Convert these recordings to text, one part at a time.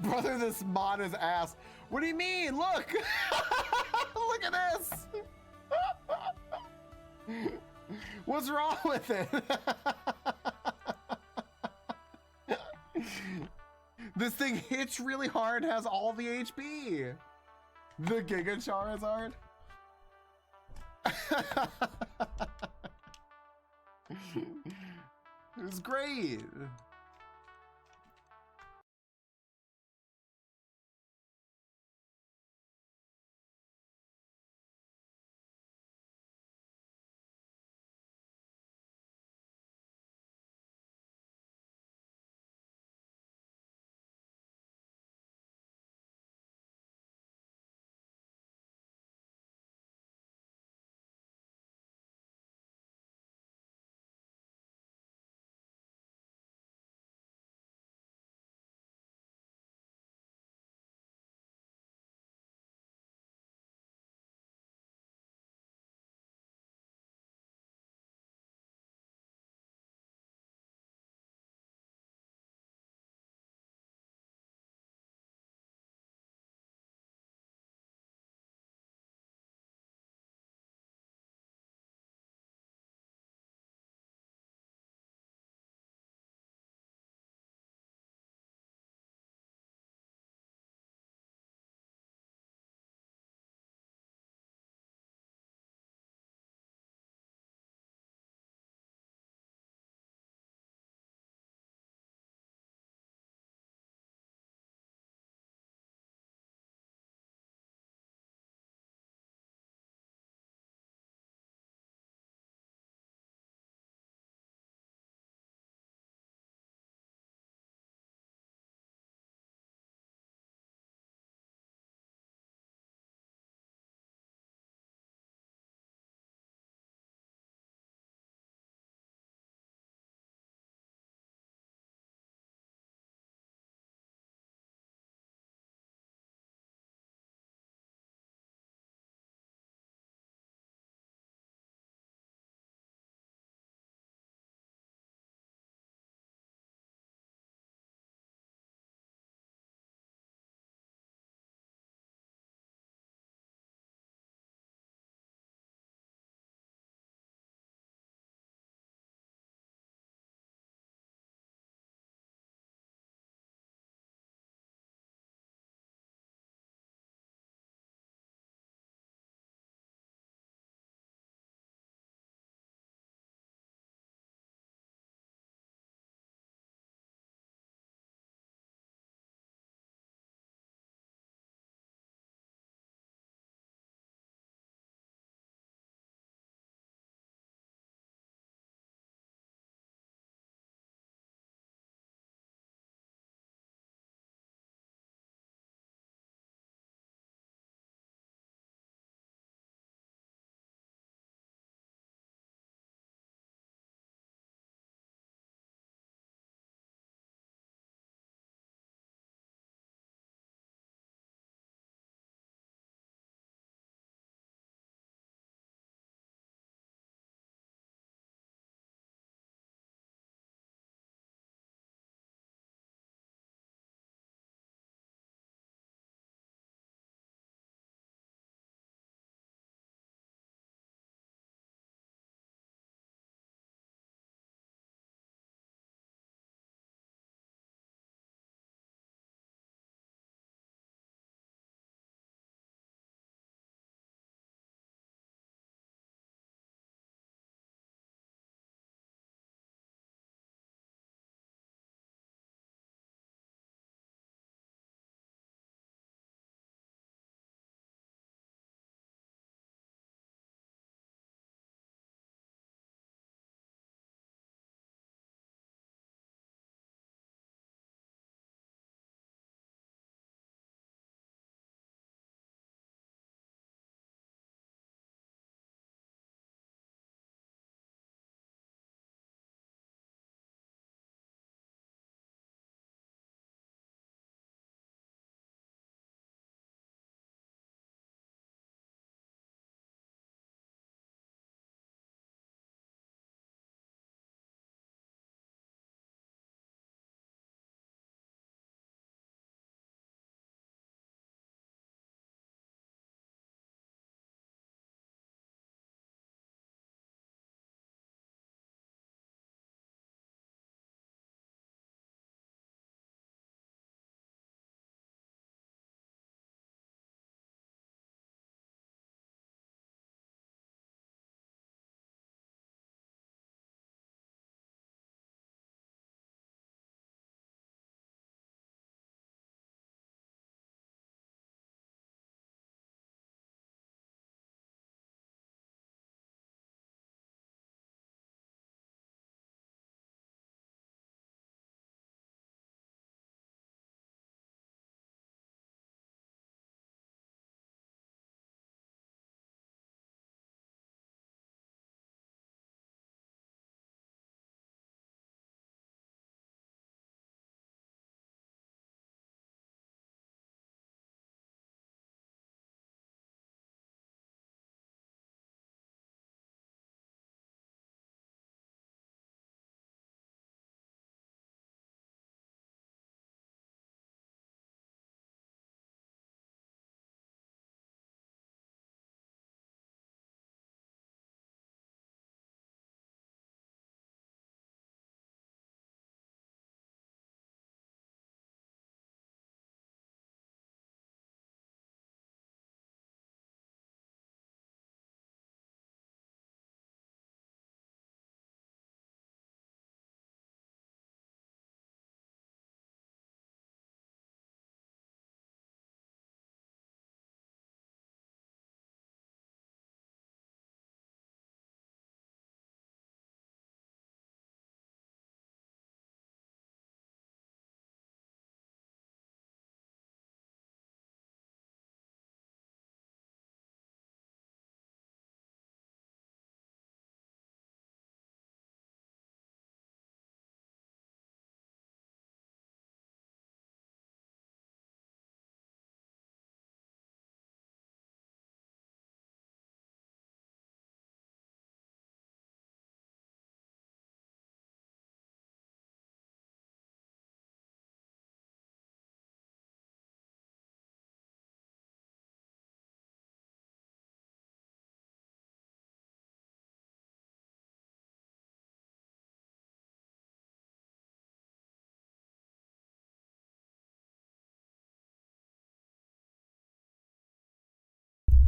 Brother, this mod is ass. What do you mean? Look! Look at this! What's wrong with it? This thing hits really hard, has all the HP. The Giga Charizard. It was great.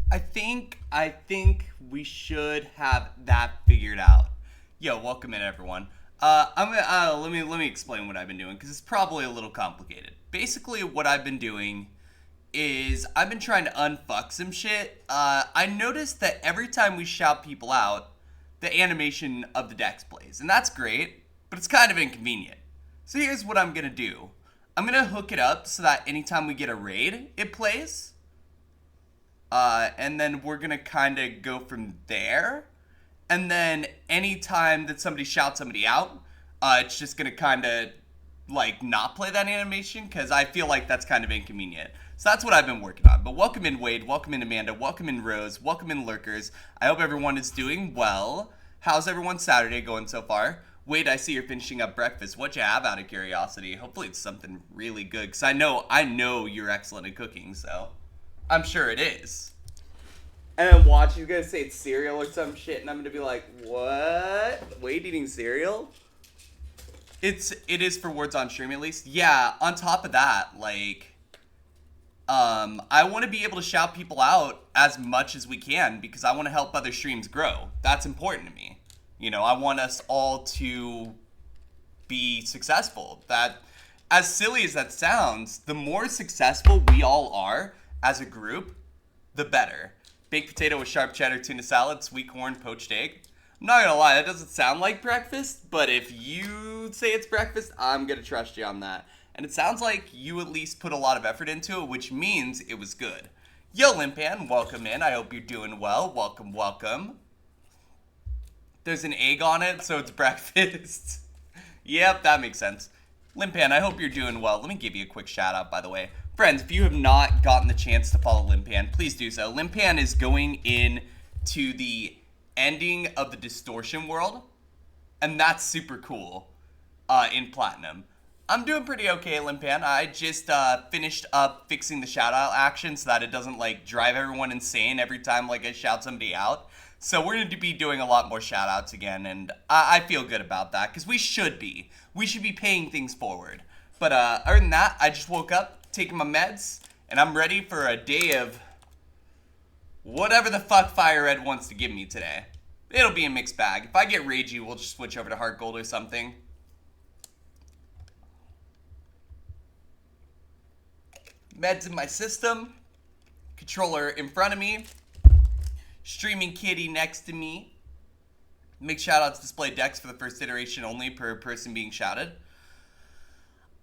I think we should have that figured out. Yo, welcome in everyone. Let me explain what I've been doing because it's probably a little complicated. Basically, what I've been doing is I've been trying to unfuck some shit. I noticed that every time we shout people out, the animation of the Dex plays, and that's great, but it's kind of inconvenient. So here's what I'm gonna do. I'm gonna hook it up so that anytime we get a raid, it plays. And then we're gonna kind of go from there. And then anytime that somebody shouts somebody out, it's just gonna kind of like not play that animation because I feel like that's kind of inconvenient. So that's what I've been working on. But welcome in Wade, welcome in Amanda, welcome in Rose, welcome in Lurkers. I hope everyone is doing well. How's everyone's Saturday going so far? Wade, I see you're finishing up breakfast. What you have out of curiosity? Hopefully it's something really good because I know you're excellent at cooking, so I'm sure it is. And then watch, he's gonna say it's cereal or some shit, and I'm gonna be like, what? Wade eating cereal? It is for words on stream at least. Yeah, on top of that, like, I want to be able to shout people out as much as we can because I want to help other streams grow. That's important to me. You know, I want us all to be successful. That, as silly as that sounds, the more successful we all are as a group, the better. Baked potato with sharp cheddar, tuna salad, sweet corn, poached egg. I'm not gonna lie, that doesn't sound like breakfast, but if you say it's breakfast, I'm gonna trust you on that. And it sounds like you at least put a lot of effort into it, which means it was good. Yo, Limpan, welcome in. I hope you're doing well. Welcome, welcome. There's an egg on it, so it's breakfast. Yep, that makes sense. Limpan, I hope you're doing well. Let me give you a quick shout out, by the way. Friends, if you have not gotten the chance to follow Limpan, please do so. Limpan is going in to the ending of the distortion world, and that's super cool in Platinum. I'm doing pretty okay, Limpan. I just finished up fixing the shout out action so that it doesn't like drive everyone insane every time like I shout somebody out. So we're going to be doing a lot more shout outs again, and I feel good about that because we should be. We should be paying things forward. But other than that, I just woke up, taking my meds, and I'm ready for a day of whatever the fuck FireRed wants to give me today. It'll be a mixed bag. If I get ragey, we'll just switch over to Heart Gold or something. Meds in my system. Controller in front of me. Streaming kitty next to me. Make shoutouts display decks for the first iteration only per person being shouted.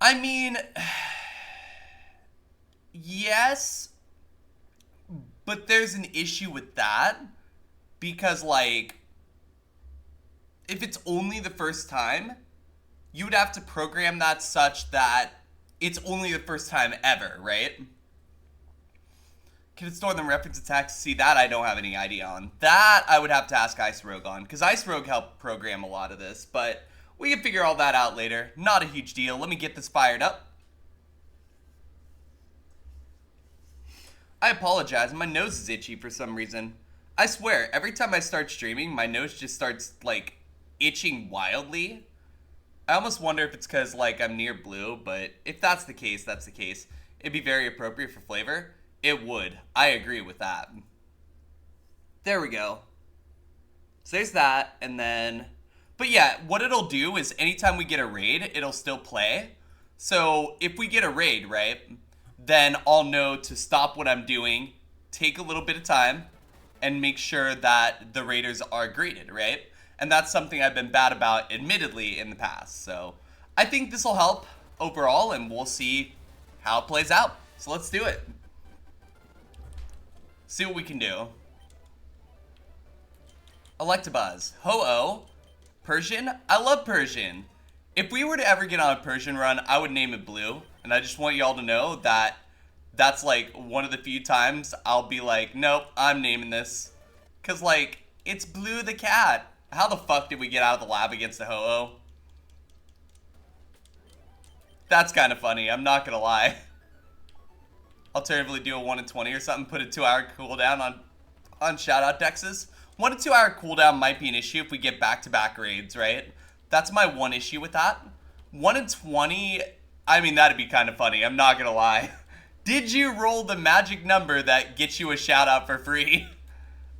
I mean, yes, but there's an issue with that because, like, if it's only the first time, you would have to program that such that it's only the first time ever, right? Can it store them reference attacks? See, that I don't have any idea on. That I would have to ask Ice Rogue on, because Ice Rogue helped program a lot of this, but we can figure all that out later. Not a huge deal. Let me get this fired up. I apologize, my nose is itchy for some reason. I swear, every time I start streaming, my nose just starts, like, itching wildly. I almost wonder if it's because, like, I'm near blue, but if that's the case, that's the case. It'd be very appropriate for flavor. It would. I agree with that. There we go. So there's that, and then... But yeah, what it'll do is anytime we get a raid, it'll still play. So if we get a raid, right, then I'll know to stop what I'm doing, take a little bit of time, and make sure that the raiders are greeted, right? And that's something I've been bad about, admittedly, in the past. So I think this will help overall, and we'll see how it plays out. So let's do it. See what we can do. Electabuzz. Ho-Oh. Persian? I love Persian. If we were to ever get on a Persian run, I would name it Blue. And I just want y'all to know that that's like one of the few times I'll be like, nope, I'm naming this. Cause like, it's Blue the cat. How the fuck did we get out of the lab against the Ho-Oh? That's kind of funny, I'm not gonna lie. Alternatively do a 1 in 20 or something, put a 2-hour cooldown on shoutout dexes. 1 to 2 hour cooldown might be an issue if we get back-to-back raids, right? That's my one issue with that. 1 in 20, I mean, that'd be kind of funny, I'm not gonna lie. Did you roll the magic number that gets you a shout out for free?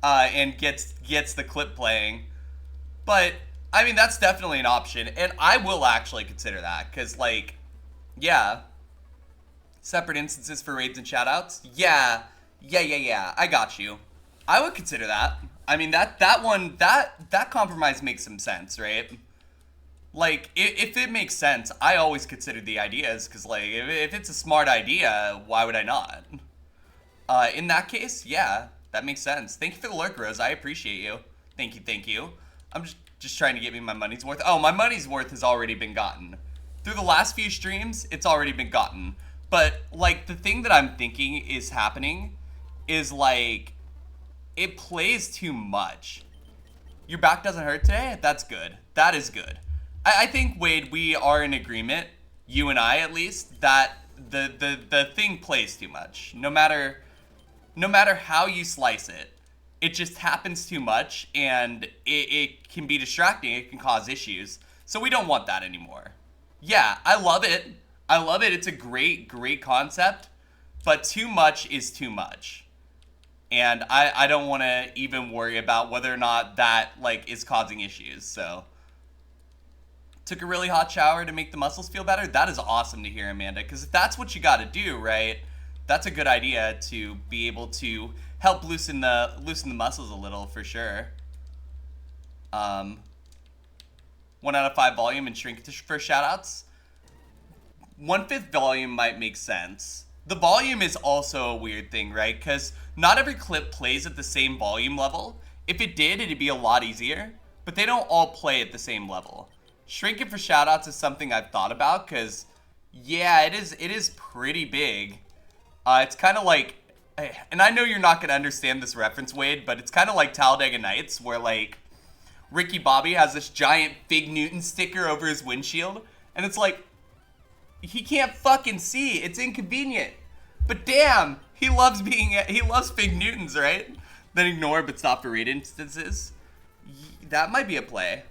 And gets the clip playing. But I mean, that's definitely an option, and I will actually consider that, because like, yeah, separate instances for raids and shoutouts. Yeah, I got you. I would consider that. I mean, that compromise makes some sense, right? Like, if it makes sense, I always consider the ideas, because like, if it's a smart idea, why would I not? In that case, yeah, that makes sense. Thank you for the lurk, Rose. I appreciate you. Thank you. I'm just trying to get me my money's worth. Oh, my money's worth has already been gotten. Through the last few streams, it's already been gotten. But, like, the thing that I'm thinking is happening is, like, it plays too much. Your back doesn't hurt today? That's good. That is good. I think, Wade, we are in agreement, you and I at least, that the thing plays too much. No matter how you slice it, it just happens too much, and it can be distracting. It can cause issues. So we don't want that anymore. Yeah, I love it. It's a great concept, but too much is too much. And I don't want to even worry about whether or not that, like, is causing issues. So, took a really hot shower to make the muscles feel better. That is awesome to hear, Amanda, because if that's what you got to do, right? That's a good idea to be able to help loosen the muscles a little, for sure. 1 out of 5 volume and shrink for shoutouts. 1/5 volume might make sense. The volume is also a weird thing, right? Because not every clip plays at the same volume level. If it did, it'd be a lot easier. But they don't all play at the same level. Shrinking for shoutouts is something I've thought about, because, yeah, it is pretty big. It's kind of like, and I know you're not going to understand this reference, Wade, but it's kind of like Talladega Nights, where, like, Ricky Bobby has this giant Fig Newton sticker over his windshield, and it's like, he can't fucking see. It's inconvenient. But damn, he loves Fig Newtons, right? Then ignore but stop for raid instances. That might be a play.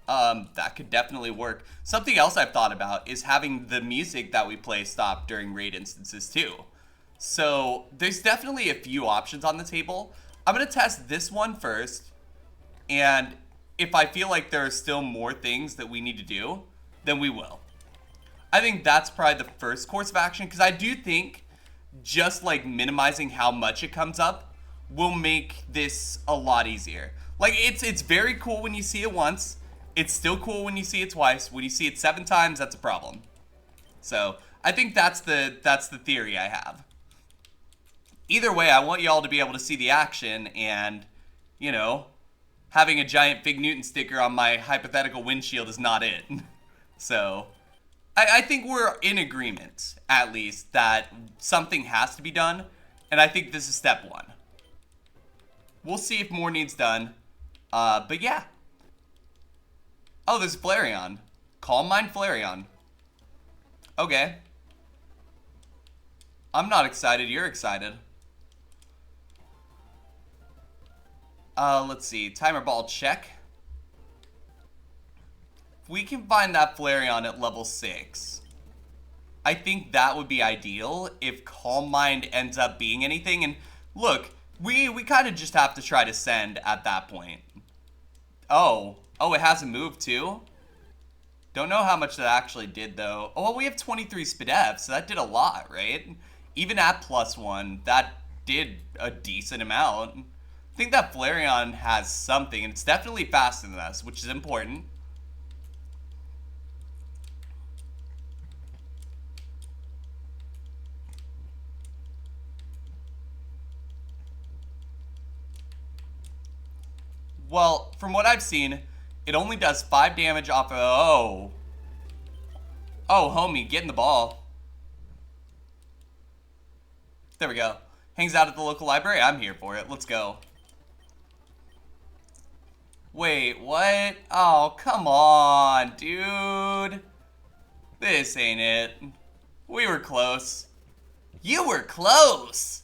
That could definitely work. Something else I've thought about is having the music that we play stop during raid instances too. So there's definitely a few options on the table. I'm going to test this one first. And if I feel like there are still more things that we need to do, then we will. I think that's probably the first course of action, because I do think just like minimizing how much it comes up will make this a lot easier. Like, it's very cool when you see it once. It's still cool when you see it twice. When you see it 7 times, that's a problem. So I think that's the theory I have. Either way, I want y'all to be able to see the action, and, you know, having a giant Fig Newton sticker on my hypothetical windshield is not it. So I think we're in agreement, at least, that something has to be done, and I think this is step 1. We'll see if more needs done, but yeah. Oh, there's Flareon. Calm Mind Flareon. Okay. I'm not excited, you're excited. Let's see, timer ball check. If we can find that Flareon at level 6, I think that would be ideal if Calm Mind ends up being anything. And look, we kind of just have to try to send at that point. Oh, it hasn't moved too? Don't know how much that actually did though. Oh, well, we have 23 SPDF, so that did a lot, right? Even at +1, that did a decent amount. I think that Flareon has something, and it's definitely faster than us, which is important. Well, from what I've seen, it only does 5 damage off of... Oh, homie, get in the ball. There we go. Hangs out at the local library. I'm here for it. Let's go. Wait, what? Oh, come on, dude. This ain't it. We were close. You were close!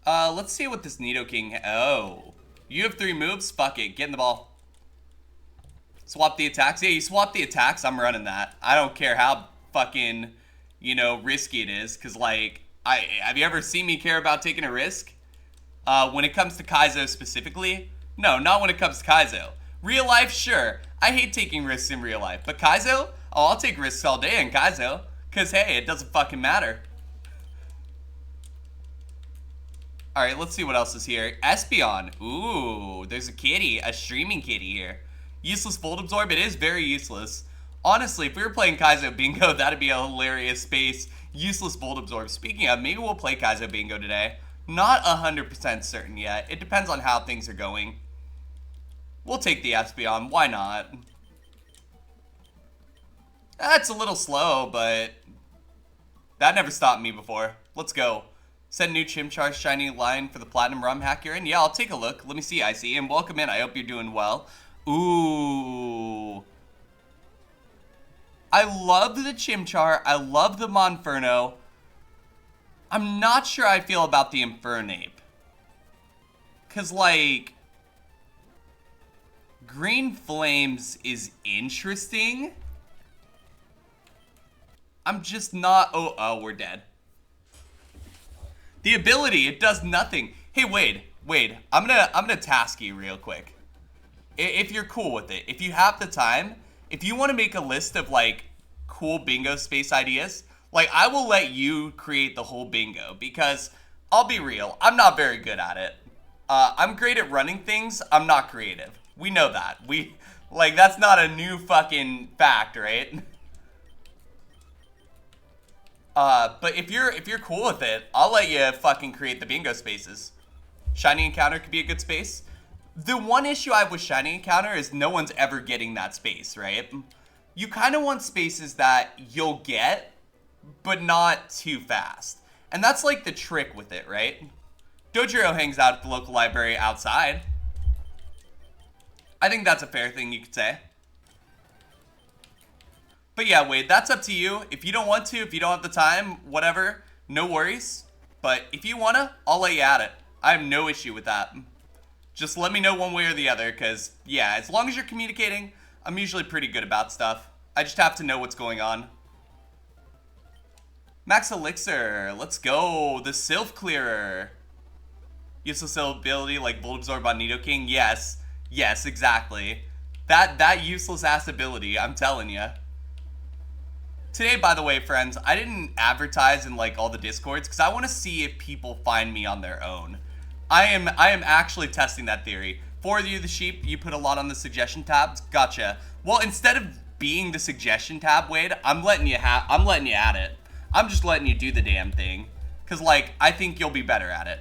Let's see what this Nidoking... Oh. You have 3 moves? Fuck it. Get in the ball. Swap the attacks? Yeah, you swap the attacks, I'm running that. I don't care how fucking, you know, risky it is. Because, like, have you ever seen me care about taking a risk? When it comes to Kaizo specifically? No, not when it comes to Kaizo. Real life, sure. I hate taking risks in real life. But Kaizo? Oh, I'll take risks all day in Kaizo. Because, hey, it doesn't fucking matter. Alright, let's see what else is here. Espeon. Ooh, there's a kitty. A streaming kitty here. Useless Volt Absorb. It is very useless. Honestly, if we were playing Kaizo Bingo, that'd be a hilarious space. Useless Volt Absorb. Speaking of, maybe we'll play Kaizo Bingo today. Not 100% certain yet. It depends on how things are going. We'll take the Espeon. Why not? That's a little slow, but that never stopped me before. Let's go. Send new Chimchar shiny line for the Platinum Rum hack you're in. Yeah, I'll take a look. Let me see, Icy. And welcome in. I hope you're doing well. Ooh. I love the Chimchar. I love the Monferno. I'm not sure I feel about the Infernape. Because, like, Green Flames is interesting. I'm just not... Oh, we're dead. The ability, it does nothing. Hey, Wade, I'm gonna task you real quick. If you're cool with it, if you have the time, if you want to make a list of, like, cool bingo space ideas, like, I will let you create the whole bingo, because I'll be real, I'm not very good at it. I'm great at running things, I'm not creative. We know that. Like, that's not a new fucking fact, right? But if you're cool with it, I'll let you fucking create the bingo spaces. Shiny Encounter could be a good space. The one issue I have with Shiny Encounter is no one's ever getting that space, right? You kind of want spaces that you'll get, but not too fast. And that's like the trick with it, right? Dojiro hangs out at the local library outside. I think that's a fair thing you could say. But yeah, Wade, that's up to you. If you don't want to, if you don't have the time, whatever, no worries. But if you wanna, I'll let you at it. I have no issue with that. Just let me know one way or the other, because, yeah, as long as you're communicating, I'm usually pretty good about stuff. I just have to know what's going on. Max Elixir, let's go. The Sylph Clearer. Useless ability like Volt Absorb on Nidoking? Yes. Yes, exactly. That useless ass ability, I'm telling ya. Today, by the way, friends, I didn't advertise in, like, all the Discords because I want to see if people find me on their own. I am actually testing that theory. For you, the sheep, you put a lot on the suggestion tabs. Gotcha. Well, instead of being the suggestion tab, Wade, I'm letting you at it. I'm just letting you do the damn thing. Because, like, I think you'll be better at it.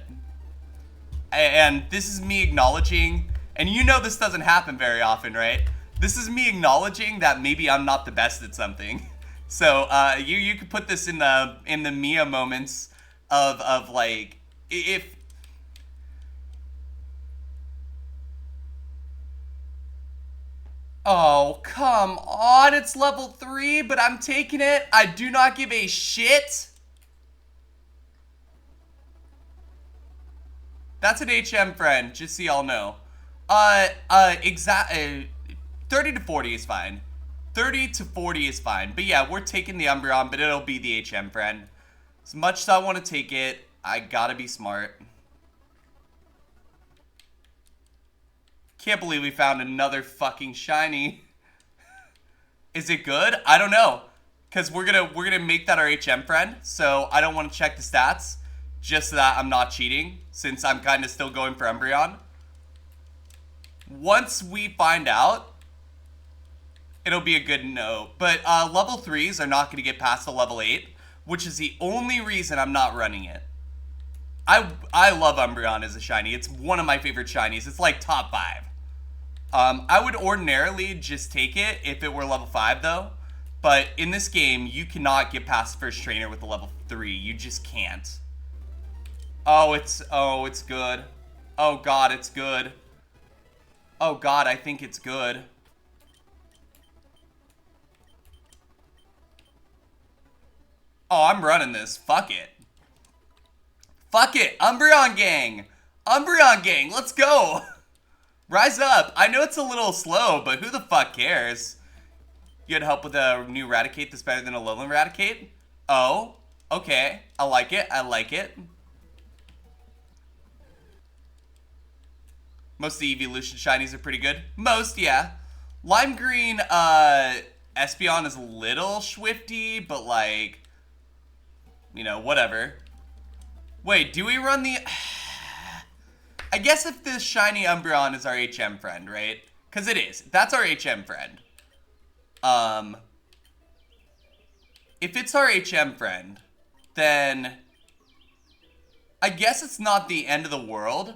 And this is me acknowledging, and you know this doesn't happen very often, right? This is me acknowledging that maybe I'm not the best at something. So, you could put this in the Mia moments of like, if... Oh, come on, it's level 3, but I'm taking it. I do not give a shit. That's an HM friend, just so y'all know. 30 to 40 is fine. 30 to 40 is fine. But yeah, we're taking the Umbreon, but it'll be the HM friend. As much as I want to take it, I gotta be smart. Can't believe we found another fucking shiny. Is it good? I don't know. Because we're gonna make that our HM friend. So I don't want to check the stats. Just so that I'm not cheating. Since I'm kind of still going for Umbreon. Once we find out, it'll be a good no. But level 3s are not going to get past the level 8, which is the only reason I'm not running it. I love Umbreon as a shiny. It's one of my favorite shinies. It's like top 5. I would ordinarily just take it if it were level 5 though. But in this game, you cannot get past first trainer with a level 3. You just can't. Oh, it's good. Oh god, it's good. Oh god, I think it's good. Oh, I'm running this. Fuck it. Fuck it. Umbreon gang. Umbreon gang. Let's go. Rise up. I know it's a little slow, but who the fuck cares? You had help with a new Raticate that's better than a Lowland Raticate? Oh, okay. I like it. I like it. Most of the evolution shinies are pretty good. Most, yeah. Lime green, Espeon is a little swifty, but like, you know, whatever. Wait, do we run the... I guess if this shiny Umbreon is our HM friend, right? Because it is. That's our HM friend. If it's our HM friend, then I guess it's not the end of the world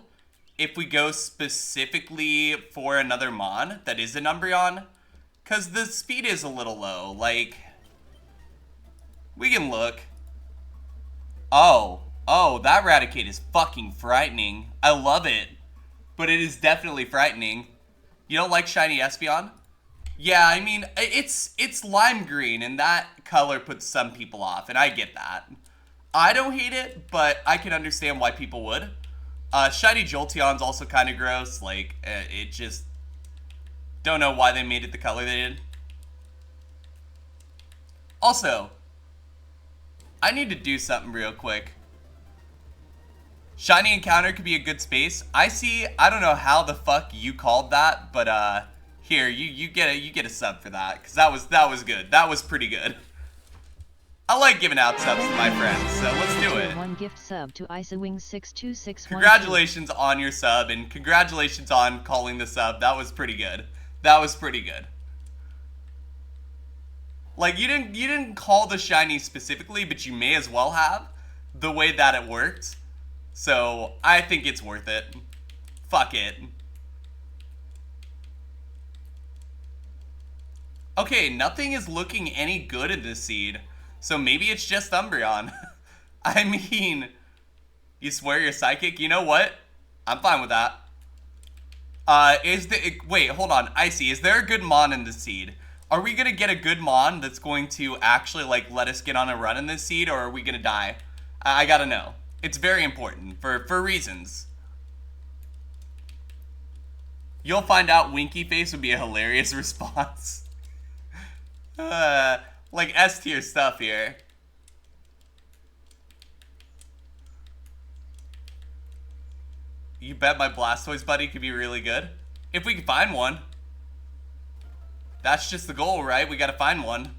if we go specifically for another Mon that is an Umbreon. Because the speed is a little low. Like, we can look. Oh, that Raticate is fucking frightening. I love it. But it is definitely frightening. You don't like shiny Espeon? Yeah, I mean, it's lime green, and that color puts some people off, and I get that. I don't hate it, but I can understand why people would. Shiny Jolteon's also kind of gross. Like, it just... Don't know why they made it the color they did. Also, I need to do something real quick. Shiny Encounter could be a good space. I don't know how the fuck you called that, but here, you get a sub for that, because that was good. That was pretty good. I like giving out subs to my friends, so let's do it. One gift sub to IsaWing62612. Congratulations on your sub, and congratulations on calling the sub. That was pretty good. That was pretty good. Like, you didn't call the shiny specifically, but you may as well have, the way that it worked. So, I think it's worth it. Fuck it. Okay, nothing is looking any good in this seed. So maybe it's just Umbreon. I mean, you swear you're psychic? You know what? I'm fine with that. Wait, hold on. Icy, is there a good Mon in this seed? Are we gonna get a good Mon that's going to actually, like, let us get on a run in this seed, or are we gonna die? I gotta know. It's very important, for reasons. You'll find out Winky Face would be a hilarious response. Like S tier stuff here. You bet my Blastoise buddy could be really good. If we can find one. That's just the goal, right? We gotta find one.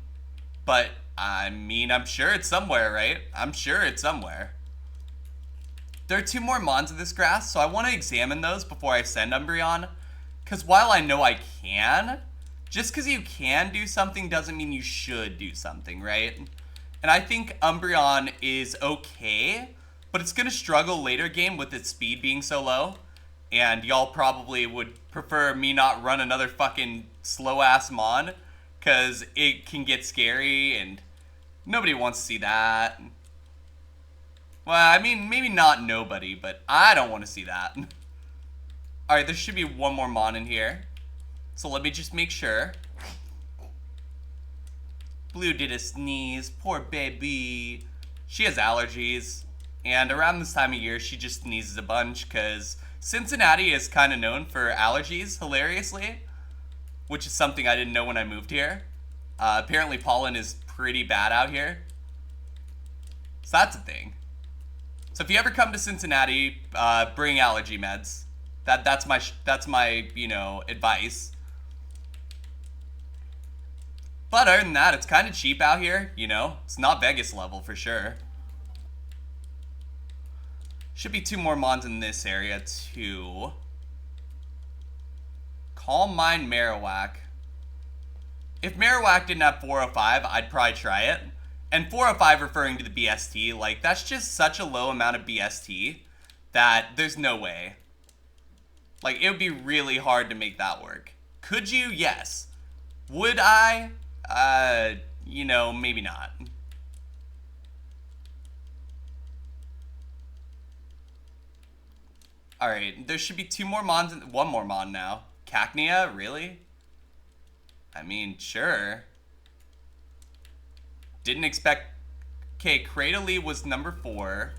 But, I mean, I'm sure it's somewhere, right? I'm sure it's somewhere. There are 2 more Mons in this grass, so I want to examine those before I send Umbreon. Because while I know I can, just because you can do something doesn't mean you should do something, right? And I think Umbreon is okay, but it's going to struggle later game with its speed being so low. And y'all probably would prefer me not run another fucking slow-ass Mon, because it can get scary, and nobody wants to see that. Well, I mean, maybe not nobody, but I don't want to see that. Alright, there should be one more Mon in here. So let me just make sure. Blue did a sneeze. Poor baby. She has allergies. And around this time of year, she just sneezes a bunch, because Cincinnati is kind of known for allergies, hilariously. Which is something I didn't know when I moved here. Apparently pollen is pretty bad out here. So that's a thing. So if you ever come to Cincinnati, bring allergy meds. That's my you know, advice. But other than that, it's kind of cheap out here, you know? It's not Vegas level for sure. Should be 2 more Mons in this area too. Calm Mind Marowak. If Marowak didn't have 405, I'd probably try it. And 405 referring to the BST, like, that's just such a low amount of BST that there's no way. Like, it would be really hard to make that work. Could you? Yes. Would I? You know, maybe not. Alright, there should be 2 more Mons, 1 more Mon now. Cacnea? Really? I mean, sure. Didn't expect... Okay, Cradily was number 4.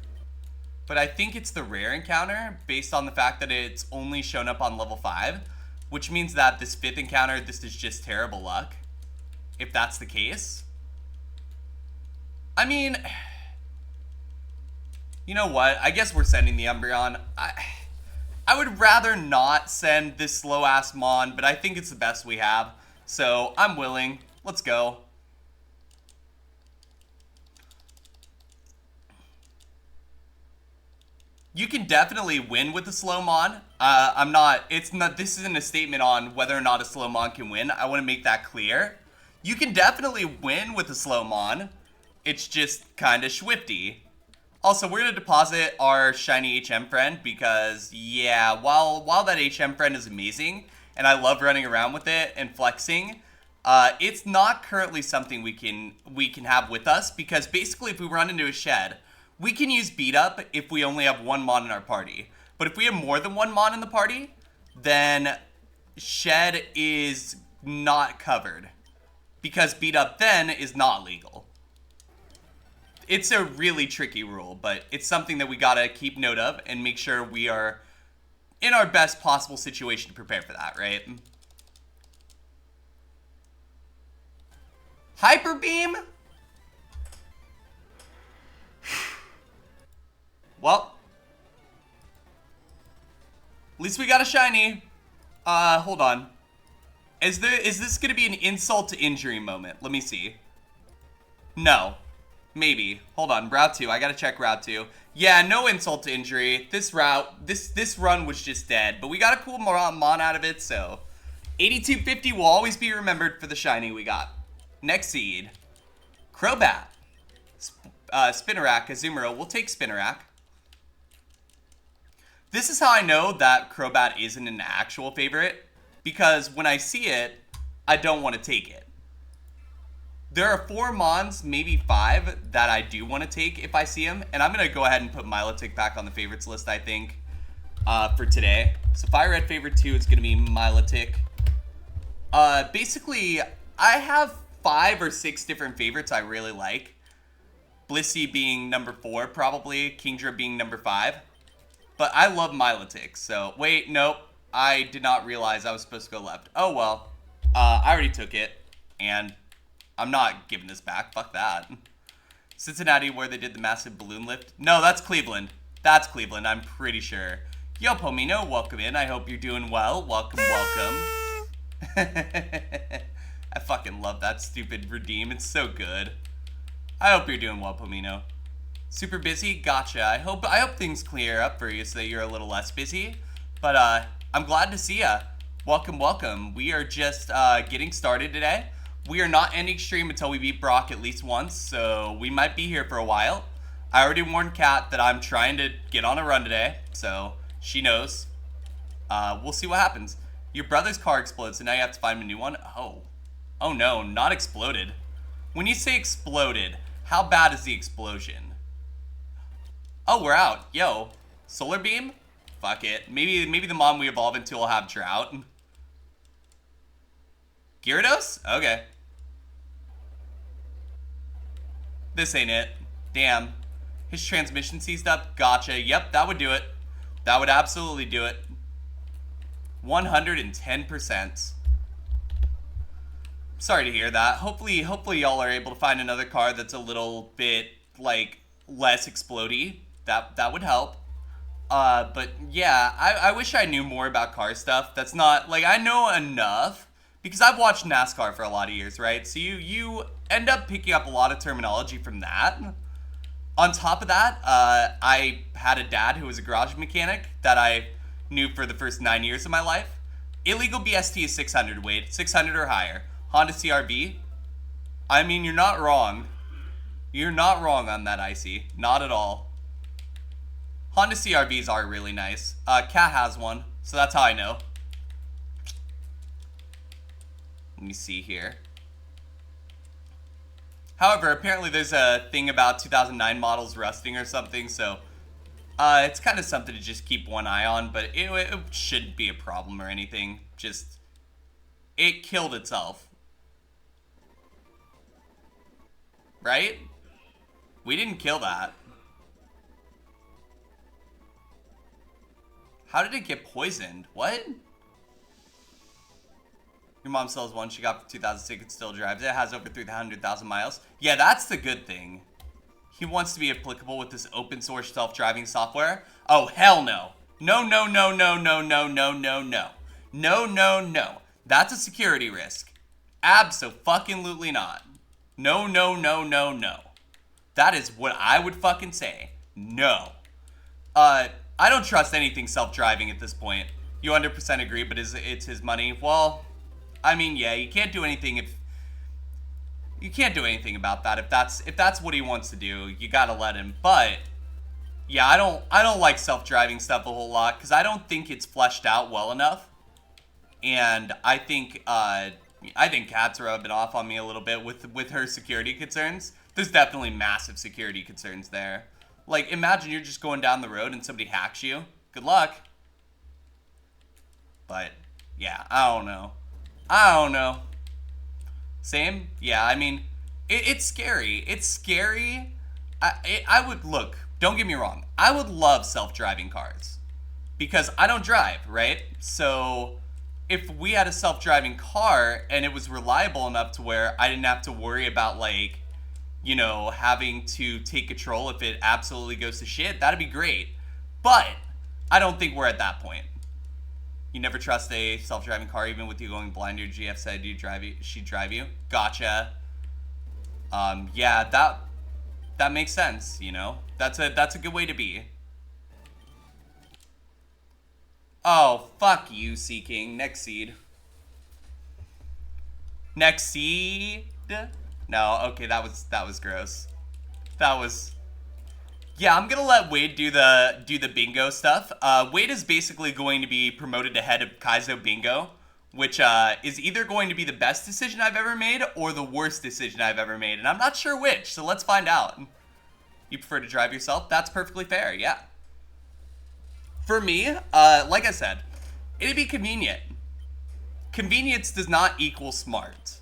But I think it's the rare encounter, based on the fact that it's only shown up on level 5. Which means that this 5th encounter, this is just terrible luck. if that's the case. I mean, you know what? I guess we're sending the Umbreon. I would rather not send this slow-ass Mon, but I think it's the best we have. So, I'm willing. Let's go. You can definitely win with a slow Mon. This isn't a statement on whether or not a slow Mon can win. I want to make that clear. You can definitely win with a slow Mon. It's just kind of swifty. Also, we're going to deposit our shiny HM friend because, yeah, while that HM friend is amazing, and I love running around with it and flexing, it's not currently something we can have with us, because basically if we run into a shed, we can use beat up if we only have one Mon in our party. But if we have more than one Mon in the party, then shed is not covered, because beat up then is not legal. It's a really tricky rule, but it's something that we gotta keep note of and make sure we are in our best possible situation to prepare for that, right? Hyper Beam? Well, at least we got a shiny. Hold on. Is this gonna be an insult to injury moment? Let me see. No. Maybe. Hold on. Route 2. I gotta check Route 2. Yeah, no insult to injury. This run was just dead. But we got a cool Mon out of it, so 8250 will always be remembered for the shiny we got. Next seed. Crobat. Spinarak, Azumarill. We'll take Spinarak. This is how I know that Crobat isn't an actual favorite, because when I see it, I don't want to take it. There are 4 Mons, maybe 5, that I do want to take if I see them. And I'm going to go ahead and put Milotic back on the favorites list, I think, for today. So FireRed favorite 2 is going to be Milotic. Basically, I have 5 or 6 different favorites I really like. Blissey being number 4, probably. Kingdra being number 5. But I love Milotic, so... Wait, nope. I did not realize I was supposed to go left. Oh, well. I already took it, and... I'm not giving this back. Fuck that. Cincinnati, where they did the massive balloon lift. No, that's Cleveland. That's Cleveland, I'm pretty sure. Yo, Pomino, welcome in. I hope you're doing well. Welcome, welcome. I fucking love that stupid redeem. It's so good. I hope you're doing well, Pomino. Super busy? Gotcha. I hope things clear up for you so that you're a little less busy. But I'm glad to see ya. Welcome, welcome. We are just getting started today. We are not ending stream until we beat Brock at least once, so we might be here for a while. I already warned Kat that I'm trying to get on a run today, so she knows. We'll see what happens. Your brother's car exploded, so now you have to find him a new one? Oh. Oh no, not exploded. When you say exploded, how bad is the explosion? Oh, we're out. Yo. Solar Beam? Fuck it. Maybe the Mon we evolve into will have Drought. Gyarados? Okay. This ain't it. Damn. His transmission seized up? Gotcha. Yep, that would do it. That would absolutely do it. 110%. Sorry to hear that. Hopefully y'all are able to find another card that's a little bit, like, less explodey. That would help. But yeah, I wish I knew more about car stuff. That's not, like, I know enough. Because I've watched NASCAR for a lot of years, right? So you end up picking up a lot of terminology from that. On top of that, I had a dad who was a garage mechanic that I knew for the first 9 years of my life. Illegal BST is 600, Wade. 600 or higher. Honda CRV? I mean, you're not wrong. You're not wrong on that, Icy. Not at all. Honda CRVs are really nice. Kat has one, so that's how I know. Let me see here. However, apparently there's a thing about 2009 models rusting or something, so it's kind of something to just keep one eye on, but it shouldn't be a problem or anything. Just, it killed itself. Right? We didn't kill that. How did it get poisoned? What? Your mom sells one she got for 2006 and still drives it. It has over 300,000 miles. Yeah, that's the good thing. He wants to be applicable with this open source self-driving software. Oh, hell no. No, no, no, no, no, no, no, no, no. No, no, no. That's a security risk. Abso-fucking-lutely not. No, no, no, no, no. That is what I would fucking say. No. I don't trust anything self-driving at this point. You 100% agree, but it's his money. Well, I mean, yeah, you can't do anything if... You can't do anything about that. If that's what he wants to do, you gotta let him. But yeah, I don't like self-driving stuff a whole lot because I don't think it's fleshed out well enough. And I think Kat's rubbing off on me a little bit with her security concerns. There's definitely massive security concerns there. Like, imagine you're just going down the road and somebody hacks you. Good luck. But yeah, I don't know. Same? Yeah, I mean, it's scary. It's scary. I would, look, don't get me wrong. I would love self-driving cars. Because I don't drive, right? So, if we had a self-driving car and it was reliable enough to where I didn't have to worry about, like, you know, having to take control if it absolutely goes to shit, that'd be great. But, I don't think we're at that point. You never trust a self-driving car, even with you going blind. Your GF said she'd drive you. Gotcha. Yeah, that makes sense. You know, that's a good way to be. Oh, fuck you, Sea King. Next seed. Next seed. No, okay, that was gross. That was. Yeah, I'm gonna let Wade do the bingo stuff. Wade is basically going to be promoted to head of Kaizo Bingo, which is either going to be the best decision I've ever made or the worst decision I've ever made, and I'm not sure which, so let's find out. You prefer to drive yourself? That's perfectly fair, yeah. For me, like I said, it'd be convenient. Convenience does not equal smart.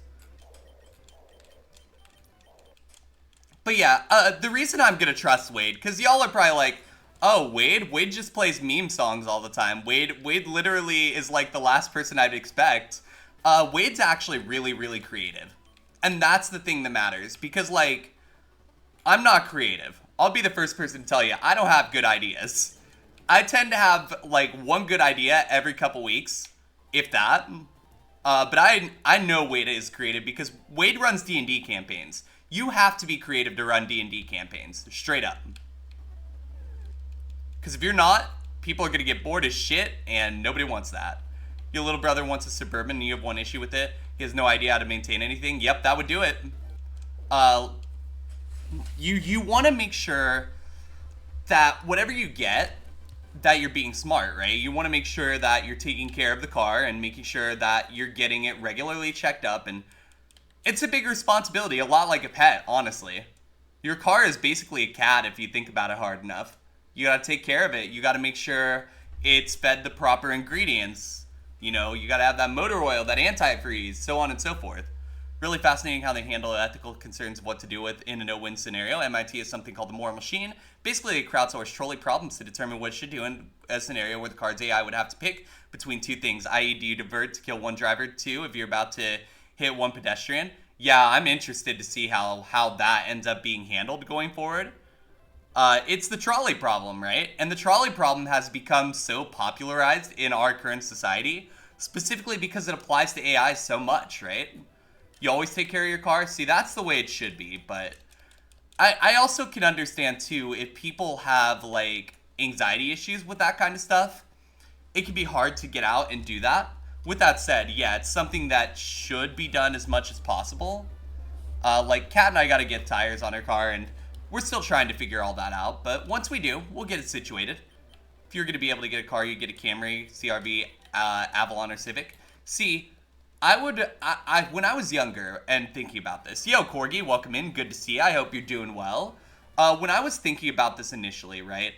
But yeah, the reason I'm gonna trust Wade, because y'all are probably like, oh, Wade just plays meme songs all the time. Wade literally is like the last person I'd expect. Wade's actually really, really creative. And that's the thing that matters, because like, I'm not creative. I'll be the first person to tell you, I don't have good ideas. I tend to have like one good idea every couple weeks, if that. But I know Wade is creative because Wade runs D&D campaigns. You have to be creative to run D&D campaigns, straight up. Because if you're not, people are going to get bored as shit, and nobody wants that. Your little brother wants a Suburban, and you have one issue with it. He has no idea how to maintain anything. Yep, that would do it. You want to make sure that whatever you get, that you're being smart, right? You want to make sure that you're taking care of the car and making sure that you're getting it regularly checked up, and it's a big responsibility, a lot like a pet, honestly. Your car is basically a cat if you think about it hard enough. You gotta take care of it. You gotta make sure it's fed the proper ingredients. You know, you gotta have that motor oil, that antifreeze, so on and so forth. Really fascinating how they handle ethical concerns of what to do with in a no-win scenario. MIT has something called the moral machine. Basically, they crowdsource trolley problems to determine what it should do in a scenario where the car's AI would have to pick between two things, i.e. do you divert to kill one driver, two, if you're about to hit one pedestrian. Yeah, I'm interested to see how that ends up being handled going forward. It's the trolley problem, right? And the trolley problem has become so popularized in our current society, specifically because it applies to AI so much, right? You always take care of your car. See, that's the way it should be, but I also can understand, too, if people have, like, anxiety issues with that kind of stuff, it can be hard to get out and do that. With that said, yeah, it's something that should be done as much as possible. Like, Kat and I gotta get tires on her car, and we're still trying to figure all that out, but once we do, we'll get it situated. If you're gonna be able to get a car, you get a Camry, CRV, Avalon, or Civic. See, I when I was younger and thinking about this, yo, Corgi, welcome in, good to see you, I hope you're doing well. When I was thinking about this initially, right,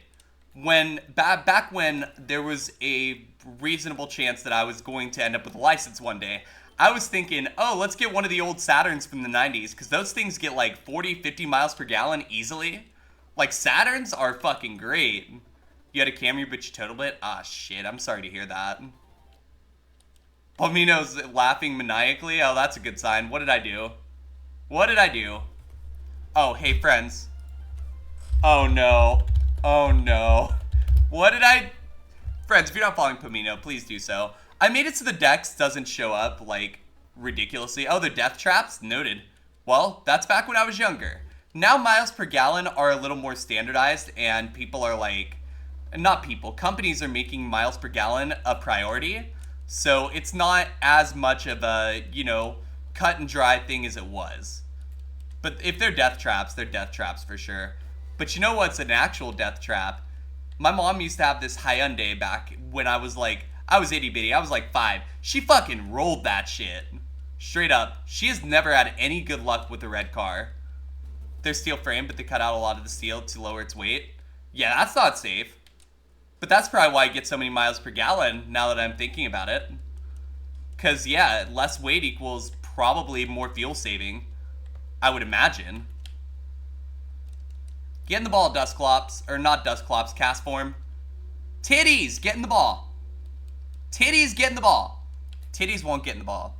back when there was a reasonable chance that I was going to end up with a license one day, I was thinking, oh, let's get one of the old Saturns from the 90s, because those things get like 40, 50 miles per gallon easily. Like, Saturns are fucking great. You had a Camry, but you totaled it? Ah, shit, I'm sorry to hear that. Palmino's laughing maniacally. Oh, that's a good sign. What did I do? What did I do? Oh, hey, friends. Oh, no. Oh, no. What did I... Friends, if you're not following Palmino, please do so. I made it so the dex doesn't show up, like, ridiculously. Oh, the death traps? Noted. Well, that's back when I was younger. Now miles per gallon are a little more standardized, and people are like... Not people. Companies are making miles per gallon a priority. So it's not as much of a, you know, cut and dry thing as it was. But if they're death traps for sure. But you know what's an actual death trap? My mom used to have this Hyundai back when I was like, I was itty bitty, I was like 5. She fucking rolled that shit. Straight up. She has never had any good luck with the red car. They're steel framed, but they cut out a lot of the steel to lower its weight. Yeah, that's not safe. But that's probably why I get so many miles per gallon now that I'm thinking about it. Because, yeah, less weight equals probably more fuel saving. I would imagine. Get in the ball, Dustclops. Or not Dustclops, cast form. Titties, get in the ball. Titties, get in the ball. Titties won't get in the ball.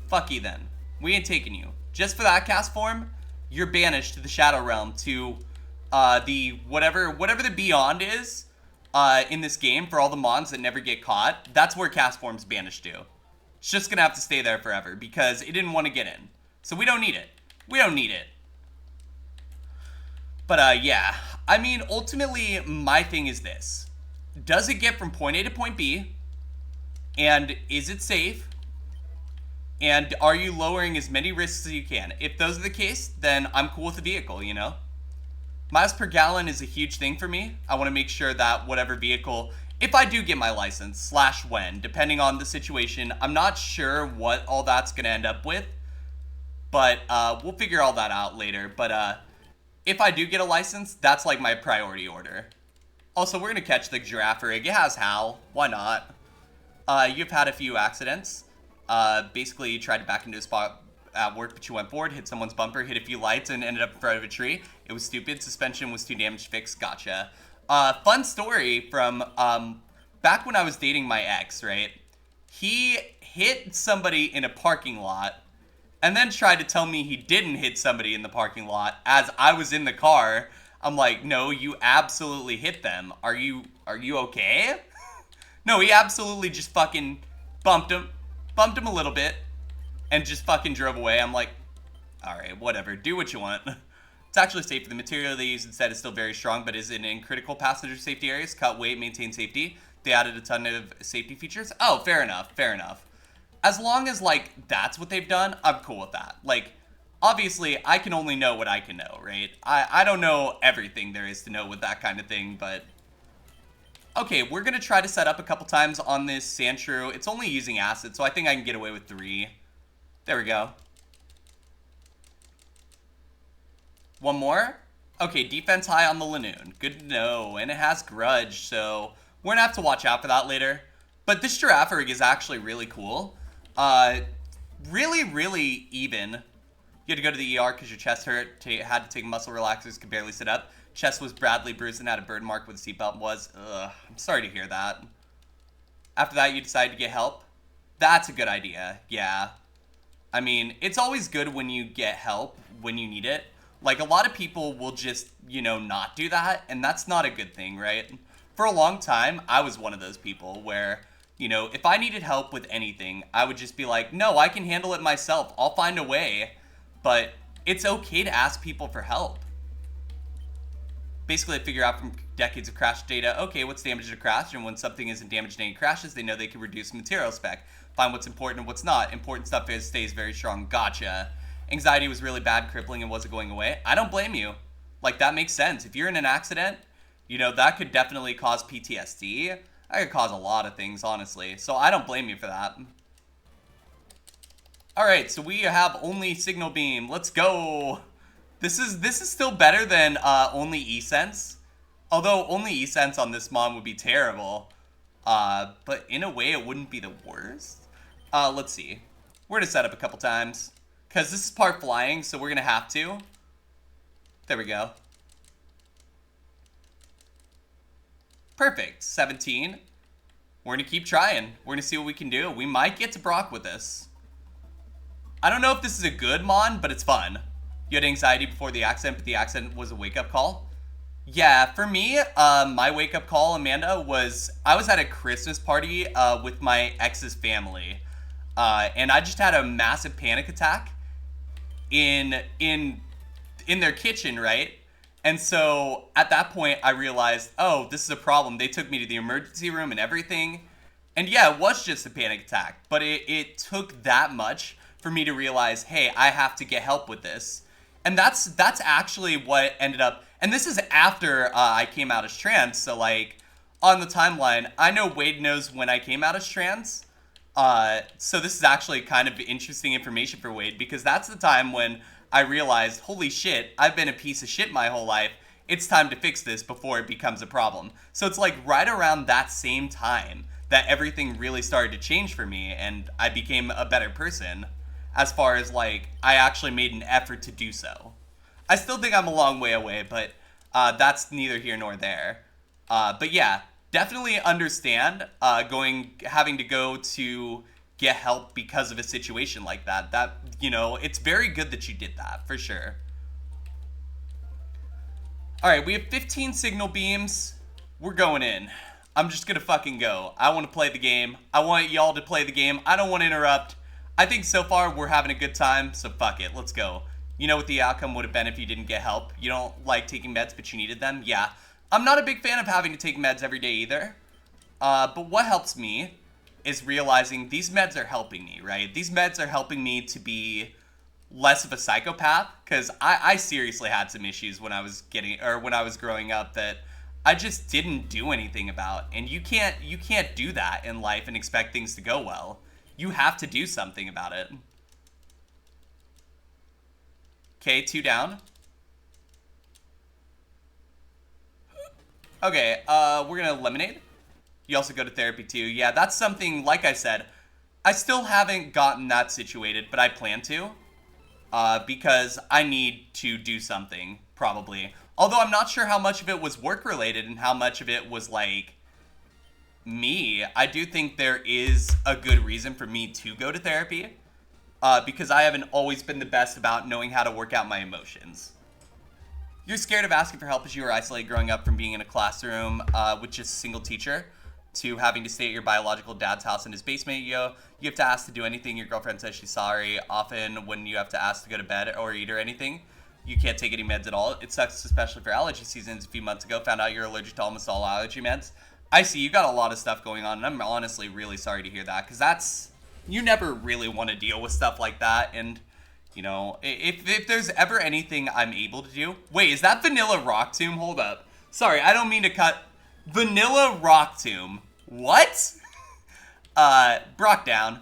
Fuck you then. We ain't taking you. Just for that cast form, you're banished to the Shadow Realm to the whatever the Beyond is in this game for all the mons that never get caught. That's where cast form's banished to. It's just gonna have to stay there forever because it didn't want to get in. So we don't need it. We don't need it. But yeah, I mean, ultimately, my thing is this. Does it get from point A to point B? And is it safe? And are you lowering as many risks as you can? If those are the case, then I'm cool with the vehicle, you know? Miles per gallon is a huge thing for me. I want to make sure that whatever vehicle, if I do get my license, / when, depending on the situation, I'm not sure what all that's going to end up with. But we'll figure all that out later. But if I do get a license, that's like my priority order. Also, we're going to catch the giraffe rig. It has Hal. Why not? You've had a few accidents. Basically, you tried to back into a spot at work, but you went forward, hit someone's bumper, hit a few lights, and ended up in front of a tree. It was stupid. Suspension was too damaged. Fixed. Gotcha. Fun story from back when I was dating my ex, right? He hit somebody in a parking lot and then tried to tell me he didn't hit somebody in the parking lot as I was in the car. I'm like, no, you absolutely hit them. Are you okay? No, he absolutely just fucking bumped him a little bit, and just fucking drove away. I'm like, alright, whatever, do what you want. It's actually safe. The material they use instead is still very strong, but is in critical passenger safety areas. Cut weight, maintain safety. They added a ton of safety features. Oh, fair enough, fair enough. As long as, like, that's what they've done, I'm cool with that. Like, obviously, I can only know what I can know, right? I don't know everything there is to know with that kind of thing, but... Okay, we're going to try to set up a couple times on this sand shrew. It's only using acid, so I think I can get away with 3. There we go. One more? Okay, defense high on the Lanoon. Good to know. And it has grudge, so we're going to have to watch out for that later. But this giraffe rig is actually really cool. Really even. You had to go to the ER because your chest hurt. Had to take muscle relaxers, could barely sit up. Chest was badly bruised and had a burn mark where the seatbelt was. Ugh, I'm sorry to hear that. After that, you decided to get help? That's a good idea, yeah. I mean, it's always good when you get help when you need it. Like, a lot of people will just, you know, not do that, and that's not a good thing, right? For a long time, I was one of those people where, you know, if I needed help with anything, I would just be like, no, I can handle it myself. I'll find a way. But it's okay to ask people for help. Basically, they figure out from decades of crash data, okay, what's damaged to crash, and when something isn't damaged in any crashes, they know they can reduce material spec. Find what's important and what's not. Important stuff stays very strong. Gotcha. Anxiety was really bad, crippling, and wasn't going away. I don't blame you. Like, that makes sense. If you're in an accident, you know, that could definitely cause PTSD. That could cause a lot of things, honestly. So I don't blame you for that. Alright, so we have only signal beam. Let's go. This is still better than only E-Sense. Although only E-Sense on this mon would be terrible. But in a way, it wouldn't be the worst. Let's see. We're going to set up a couple times. Because this is part flying, so we're going to have to. There we go. Perfect. 17. We're going to keep trying. We're going to see what we can do. We might get to Brock with this. I don't know if this is a good Mon, but it's fun. You had anxiety before the accident, but the accident was a wake-up call. Yeah, for me, my wake-up call, Amanda, was I was at a Christmas party with my ex's family. And I just had a massive panic attack in their kitchen, right? And so at that point, I realized, oh, this is a problem. They took me to the emergency room and everything. And yeah, it was just a panic attack. But it took that much for me to realize, hey, I have to get help with this. And that's actually what ended up... And this is after I came out as trans. So, like, on the timeline, I know Wade knows when I came out as trans. So this is actually kind of interesting information for Wade, because that's the time when I realized, holy shit, I've been a piece of shit my whole life. It's time to fix this before it becomes a problem. So it's like right around that same time that everything really started to change for me, and I became a better person, as far as like I actually made an effort to do so. I still think I'm a long way away, but that's neither here nor there. But yeah, definitely understand having to go to get help because of a situation like that. That, you know, it's very good that you did that, for sure. Alright, we have 15 signal beams. We're going in. I'm just gonna fucking go. I want to play the game. I want y'all to play the game. I don't want to interrupt. I think so far we're having a good time, so fuck it. Let's go. You know what the outcome would have been if you didn't get help? You don't like taking meds, but you needed them? Yeah. I'm not a big fan of having to take meds every day either. But what helps me is realizing these meds are helping me, right? These meds are helping me to be less of a psychopath, because I seriously had some issues when I was growing up that I just didn't do anything about. And you can't do that in life and expect things to go well. You have to do something about it. Okay, 2 down. Okay, we're gonna eliminate. You also go to therapy too. Yeah, that's something, like I said, I still haven't gotten that situated, but I plan to. Because I need to do something, probably. Although I'm not sure how much of it was work-related and how much of it was, like, me. I do think there is a good reason for me to go to therapy. Because I haven't always been the best about knowing how to work out my emotions. You're scared of asking for help as you were isolated growing up from being in a classroom with just a single teacher to having to stay at your biological dad's house in his basement. You have to ask to do anything. Your girlfriend says she's sorry. Often when you have to ask to go to bed or eat or anything, you can't take any meds at all. It sucks, especially for allergy seasons. A few months ago, found out you're allergic to almost all allergy meds. I see, you got a lot of stuff going on, and I'm honestly really sorry to hear that, because that's... You never really want to deal with stuff like that, and... You know, if there's ever anything I'm able to do... Wait, is that Vanilla Rock Tomb? Hold up. Sorry, I don't mean to cut... Vanilla Rock Tomb. What? Brock down.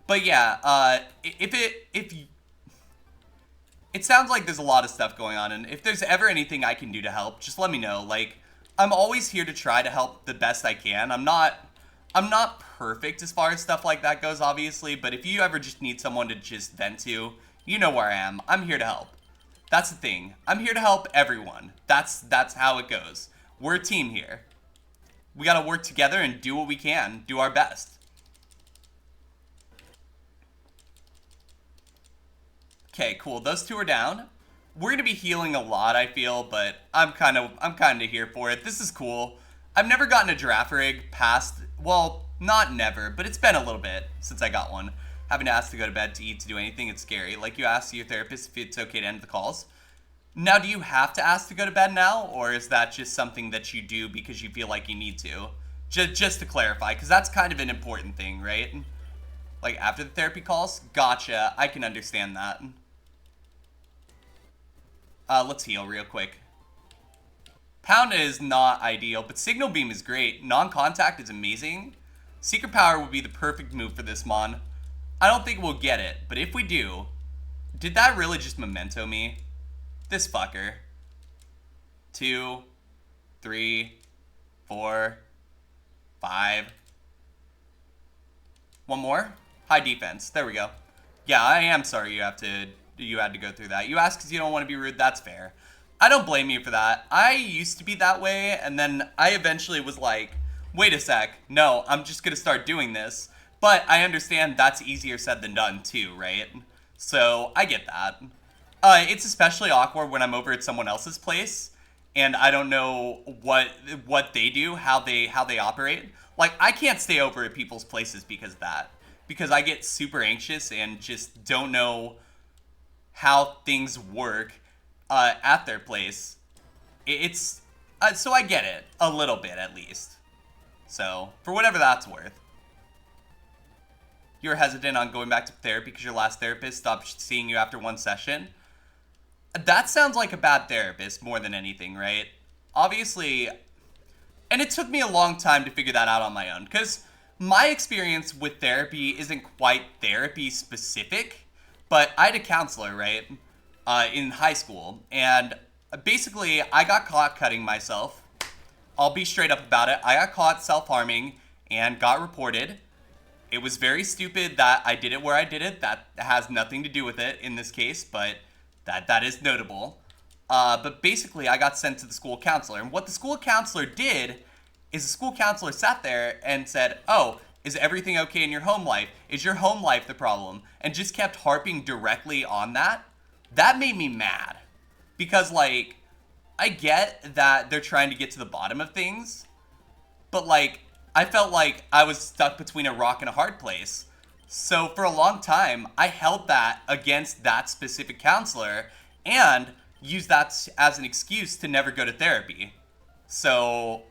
But yeah, it sounds like there's a lot of stuff going on, and if there's ever anything I can do to help, just let me know. Like, I'm always here to try to help the best I can. I'm not perfect as far as stuff like that goes, obviously, but if you ever just need someone to just vent to, you know where I am. I'm here to help. That's the thing. I'm here to help everyone. That's how it goes. We're a team here. We gotta work together and do what we can. Do our best. Okay, cool. Those two are down. We're gonna be healing a lot, I feel, but I'm kind of here for it. This is cool. I've never gotten a giraffe rig past, well, not never, but it's been a little bit since I got one. Having to ask to go to bed, to eat, to do anything, it's scary. Like, you ask your therapist if it's okay to end the calls. Now, do you have to ask to go to bed now, or is that just something that you do because you feel like you need to? Just to clarify, because that's kind of an important thing, right? Like, after the therapy calls? Gotcha, I can understand that. Let's heal real quick. Pound is not ideal, but Signal Beam is great. Non-contact is amazing. Secret Power would be the perfect move for this Mon. I don't think we'll get it, but if we do... Did that really just memento me? This fucker. 2, 3, 4, 5. One more? High defense. There we go. Yeah, I am sorry you had to go through that. You ask because you don't want to be rude. That's fair. I don't blame you for that. I used to be that way, and then I eventually was like, wait a sec, no, I'm just gonna start doing this. But I understand that's easier said than done too, right? So I get that. It's especially awkward when I'm over at someone else's place and I don't know what they do, how they operate. Like, I can't stay over at people's places because of that. Because I get super anxious and just don't know how things work at their place. It's so I get it a little bit at least. So for whatever that's worth. You're hesitant on going back to therapy because your last therapist stopped seeing you after one session. That sounds like a bad therapist more than anything, right? Obviously, and it took me a long time to figure that out on my own because my experience with therapy isn't quite therapy specific, but I had a counselor, right, in high school, and basically I got caught cutting myself. I'll be straight up about it. I got caught self-harming and got reported. It was very stupid that I did it where I did it. That has nothing to do with it in this case, but that is notable. But basically, I got sent to the school counselor. And what the school counselor did is the school counselor sat there and said, oh, is everything okay in your home life? Is your home life the problem? And just kept harping directly on that. That made me mad. Because, like, I get that they're trying to get to the bottom of things. But, like, I felt like I was stuck between a rock and a hard place. So for a long time, I held that against that specific counselor and used that as an excuse to never go to therapy. So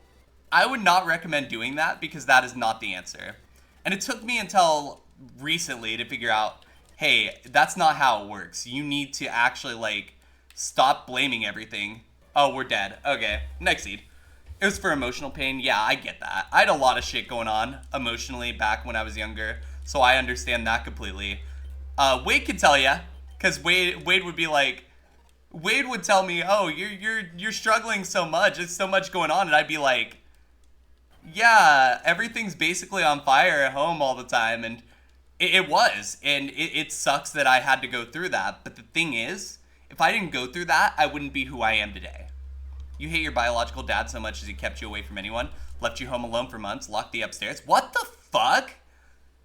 I would not recommend doing that because that is not the answer. And it took me until recently to figure out, hey, that's not how it works. You need to actually, like, stop blaming everything. Oh, we're dead. Okay, next seed. It was for emotional pain. Yeah, I get that. I had a lot of shit going on emotionally back when I was younger, so I understand that completely. Wade could tell ya, because Wade would be like, Wade would tell me, oh, you're struggling so much. There's so much going on, and I'd be like, yeah, everything's basically on fire at home all the time, and it was, and it sucks that I had to go through that. But the thing is, if I didn't go through that, I wouldn't be who I am today. You hate your biological dad so much as he kept you away from anyone, left you home alone for months, locked you upstairs. What the fuck?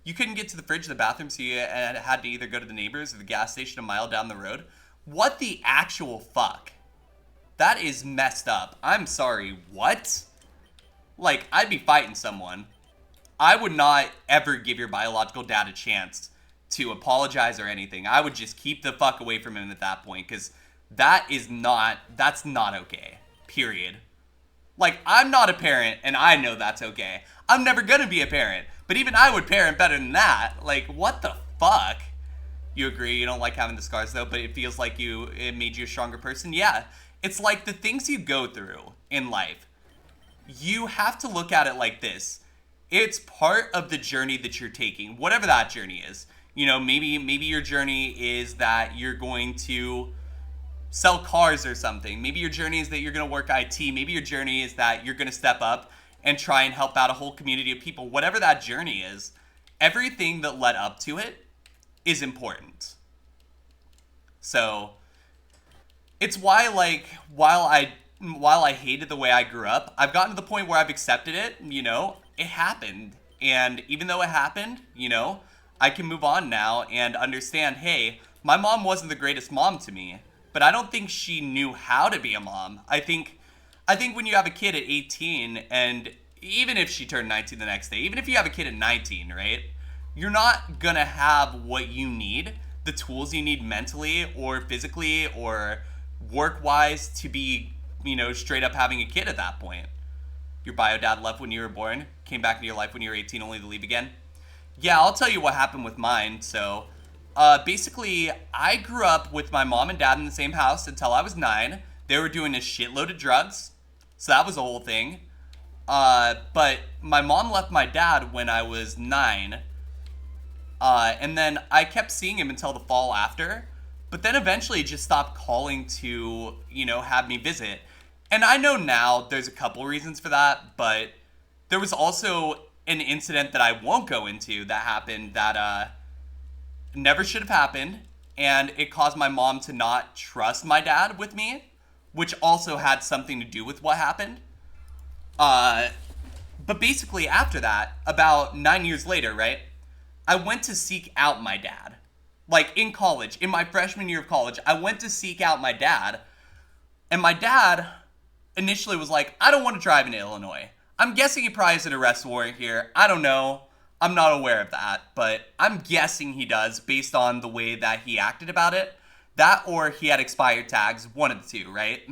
You couldn't get to the fridge or the bathroom, so you had to either go to the neighbors or the gas station a mile down the road. What the actual fuck? That is messed up. I'm sorry, what? Like, I'd be fighting someone. I would not ever give your biological dad a chance to apologize or anything. I would just keep the fuck away from him at that point, because that's not okay. Period. Like, I'm not a parent, and I know that's okay. I'm never gonna be a parent, but even I would parent better than that. Like, what the fuck? You agree, you don't like having the scars though, but it feels like it made you a stronger person? Yeah. It's like the things you go through in life. You have to look at it like this. It's part of the journey that you're taking, whatever that journey is. You know, maybe your journey is that you're going to sell cars or something. Maybe your journey is that you're going to work IT. Maybe your journey is that you're going to step up and try and help out a whole community of people. Whatever that journey is, everything that led up to it is important. So it's why, like, while I hated the way I grew up, I've gotten to the point where I've accepted it. You know, it happened. And even though it happened, you know, I can move on now and understand, hey, my mom wasn't the greatest mom to me, but I don't think she knew how to be a mom. I think when you have a kid at 18, and even if she turned 19 the next day, even if you have a kid at 19, right, you're not gonna have what you need, the tools you need mentally or physically or work-wise to be, you know, straight up having a kid at that point. Your bio dad left when you were born, came back into your life when you were 18 only to leave again. Yeah, I'll tell you what happened with mine. So basically, I grew up with my mom and dad in the same house until I was 9. They were doing a shitload of drugs, so that was a whole thing. But my mom left my dad when I was 9. And then I kept seeing him until the fall after. But then eventually just stopped calling to, you know, have me visit. And I know now there's a couple reasons for that, but there was also an incident that I won't go into that happened that never should have happened. And it caused my mom to not trust my dad with me, which also had something to do with what happened. But basically after that, about 9 years later, right, I went to seek out my dad. Like in college, in my freshman year of college, I went to seek out my dad. And my dad initially was like, I don't want to drive in Illinois. I'm guessing he probably has an arrest warrant here. I don't know. I'm not aware of that. But I'm guessing he does based on the way that he acted about it. That or he had expired tags, one of the two, right?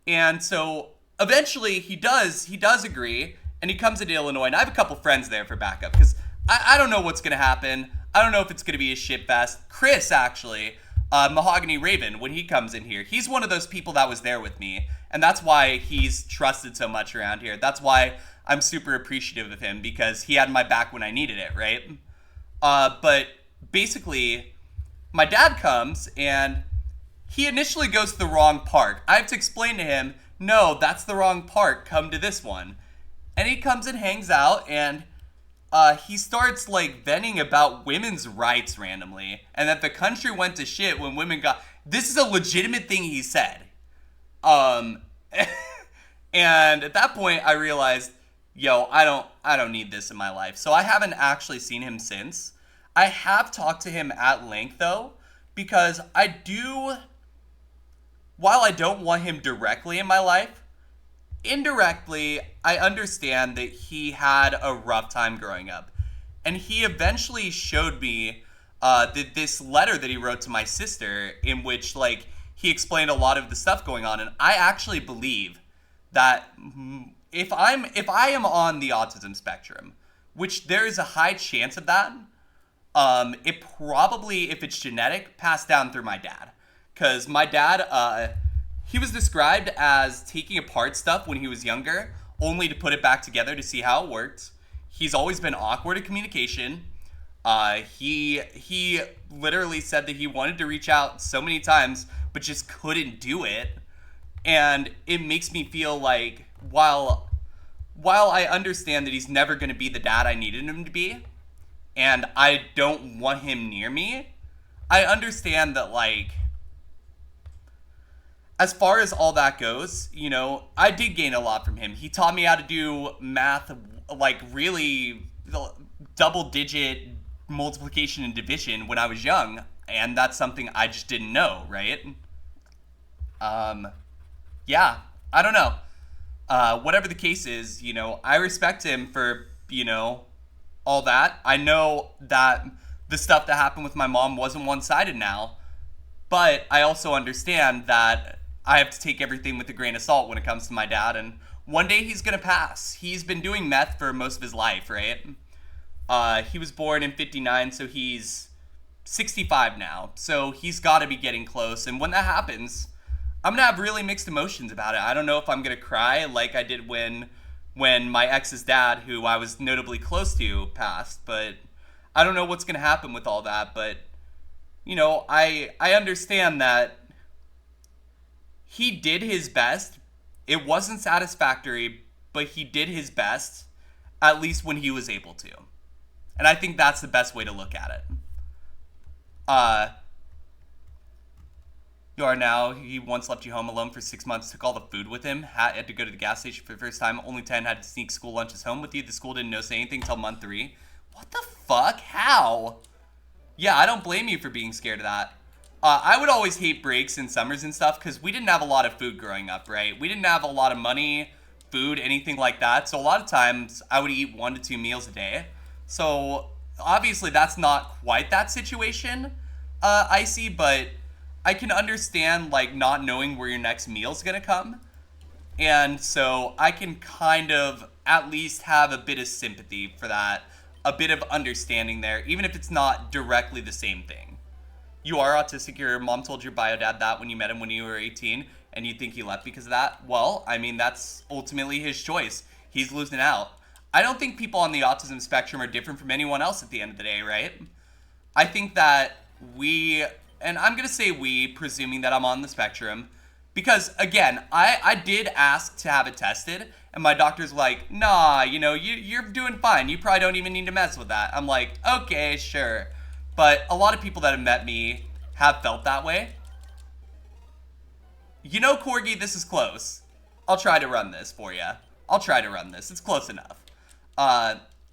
And so eventually he does agree. And he comes into Illinois. And I have a couple friends there for backup. Because I don't know what's going to happen. I don't know if it's going to be a shit fest. Chris, actually, Mahogany Raven, when he comes in here, he's one of those people that was there with me. And that's why he's trusted so much around here. That's why I'm super appreciative of him, because he had my back when I needed it, right? But basically, my dad comes, and he initially goes to the wrong park. I have to explain to him, no, that's the wrong park. Come to this one. And he comes and hangs out, and he starts like venting about women's rights randomly, and that the country went to shit when women got. This is a legitimate thing he said. And at that point, I realized, yo, I don't need this in my life. So I haven't actually seen him since. I have talked to him at length though, because while I don't want him directly in my life, indirectly, I understand that he had a rough time growing up. And he eventually showed me this letter that he wrote to my sister, in which, like, he explained a lot of the stuff going on. And I actually believe that if I am on the autism spectrum, which there is a high chance of that, it probably, if it's genetic, passed down through my dad. Because my dad, he was described as taking apart stuff when he was younger, only to put it back together to see how it worked. He's always been awkward at communication. He literally said that he wanted to reach out so many times, but just couldn't do it. And it makes me feel like, while I understand that he's never going to be the dad I needed him to be, and I don't want him near me, I understand that, like, as far as all that goes, you know, I did gain a lot from him. He taught me how to do math, like, really double-digit multiplication and division when I was young, and that's something I just didn't know, right? Yeah, I don't know. Whatever the case is, you know, I respect him for, you know, all that. I know that the stuff that happened with my mom wasn't one-sided now, but I also understand that I have to take everything with a grain of salt when it comes to my dad, and one day he's gonna pass. He's been doing meth for most of his life, right? He was born in '59, so he's 65 now, so he's gotta be getting close, and when that happens, I'm gonna have really mixed emotions about it. I don't know if I'm gonna cry like I did when my ex's dad, who I was notably close to, passed, but I don't know what's gonna happen with all that. But, you know, I understand that he did his best. It wasn't satisfactory, but he did his best, at least when he was able to. And I think that's the best way to look at it. You are now, he once left you home alone for 6 months, took all the food with him, had to go to the gas station for the first time, only 10, had to sneak school lunches home with you. The school didn't know say anything until month 3. What the fuck? How? Yeah, I don't blame you for being scared of that. I would always hate breaks in summers and stuff because we didn't have a lot of food growing up, right? We didn't have a lot of money, food, anything like that. So a lot of times I would eat 1 to 2 meals a day. So obviously that's not quite that situation, Icy, but I can understand, like, not knowing where your next meal's gonna come. And so I can kind of at least have a bit of sympathy for that, a bit of understanding there, even if it's not directly the same thing. You are autistic, your mom told your bio dad that when you met him when you were 18, and you think he left because of that? Well, I mean, that's ultimately his choice. He's losing out. I don't think people on the autism spectrum are different from anyone else at the end of the day, right? I think that we, and I'm going to say we, presuming that I'm on the spectrum, because, again, I did ask to have it tested, and my doctor's like, nah, you know, you're doing fine. You probably don't even need to mess with that. I'm like, okay, sure. But a lot of people that have met me have felt that way. You know, Corgi, this is close. I'll try to run this for you. I'll try to run this. It's close enough.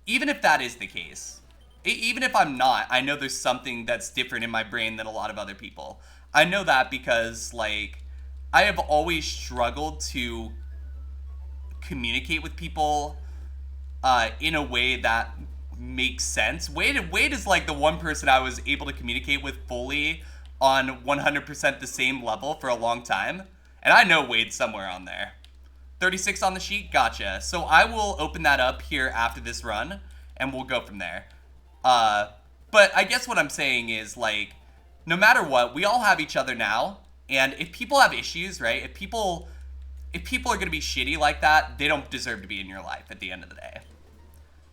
Even if that is the case, even if I'm not, I know there's something that's different in my brain than a lot of other people. I know that because, like, I have always struggled to communicate with people in a way that makes sense. Wade is like the one person I was able to communicate with fully on 100% the same level for a long time. And I know Wade's somewhere on there. 36 on the sheet? Gotcha. So I will open that up here after this run, and we'll go from there. But I guess what I'm saying is, like, no matter what, we all have each other now. And if people have issues, right? If people are going to be shitty like that, they don't deserve to be in your life at the end of the day.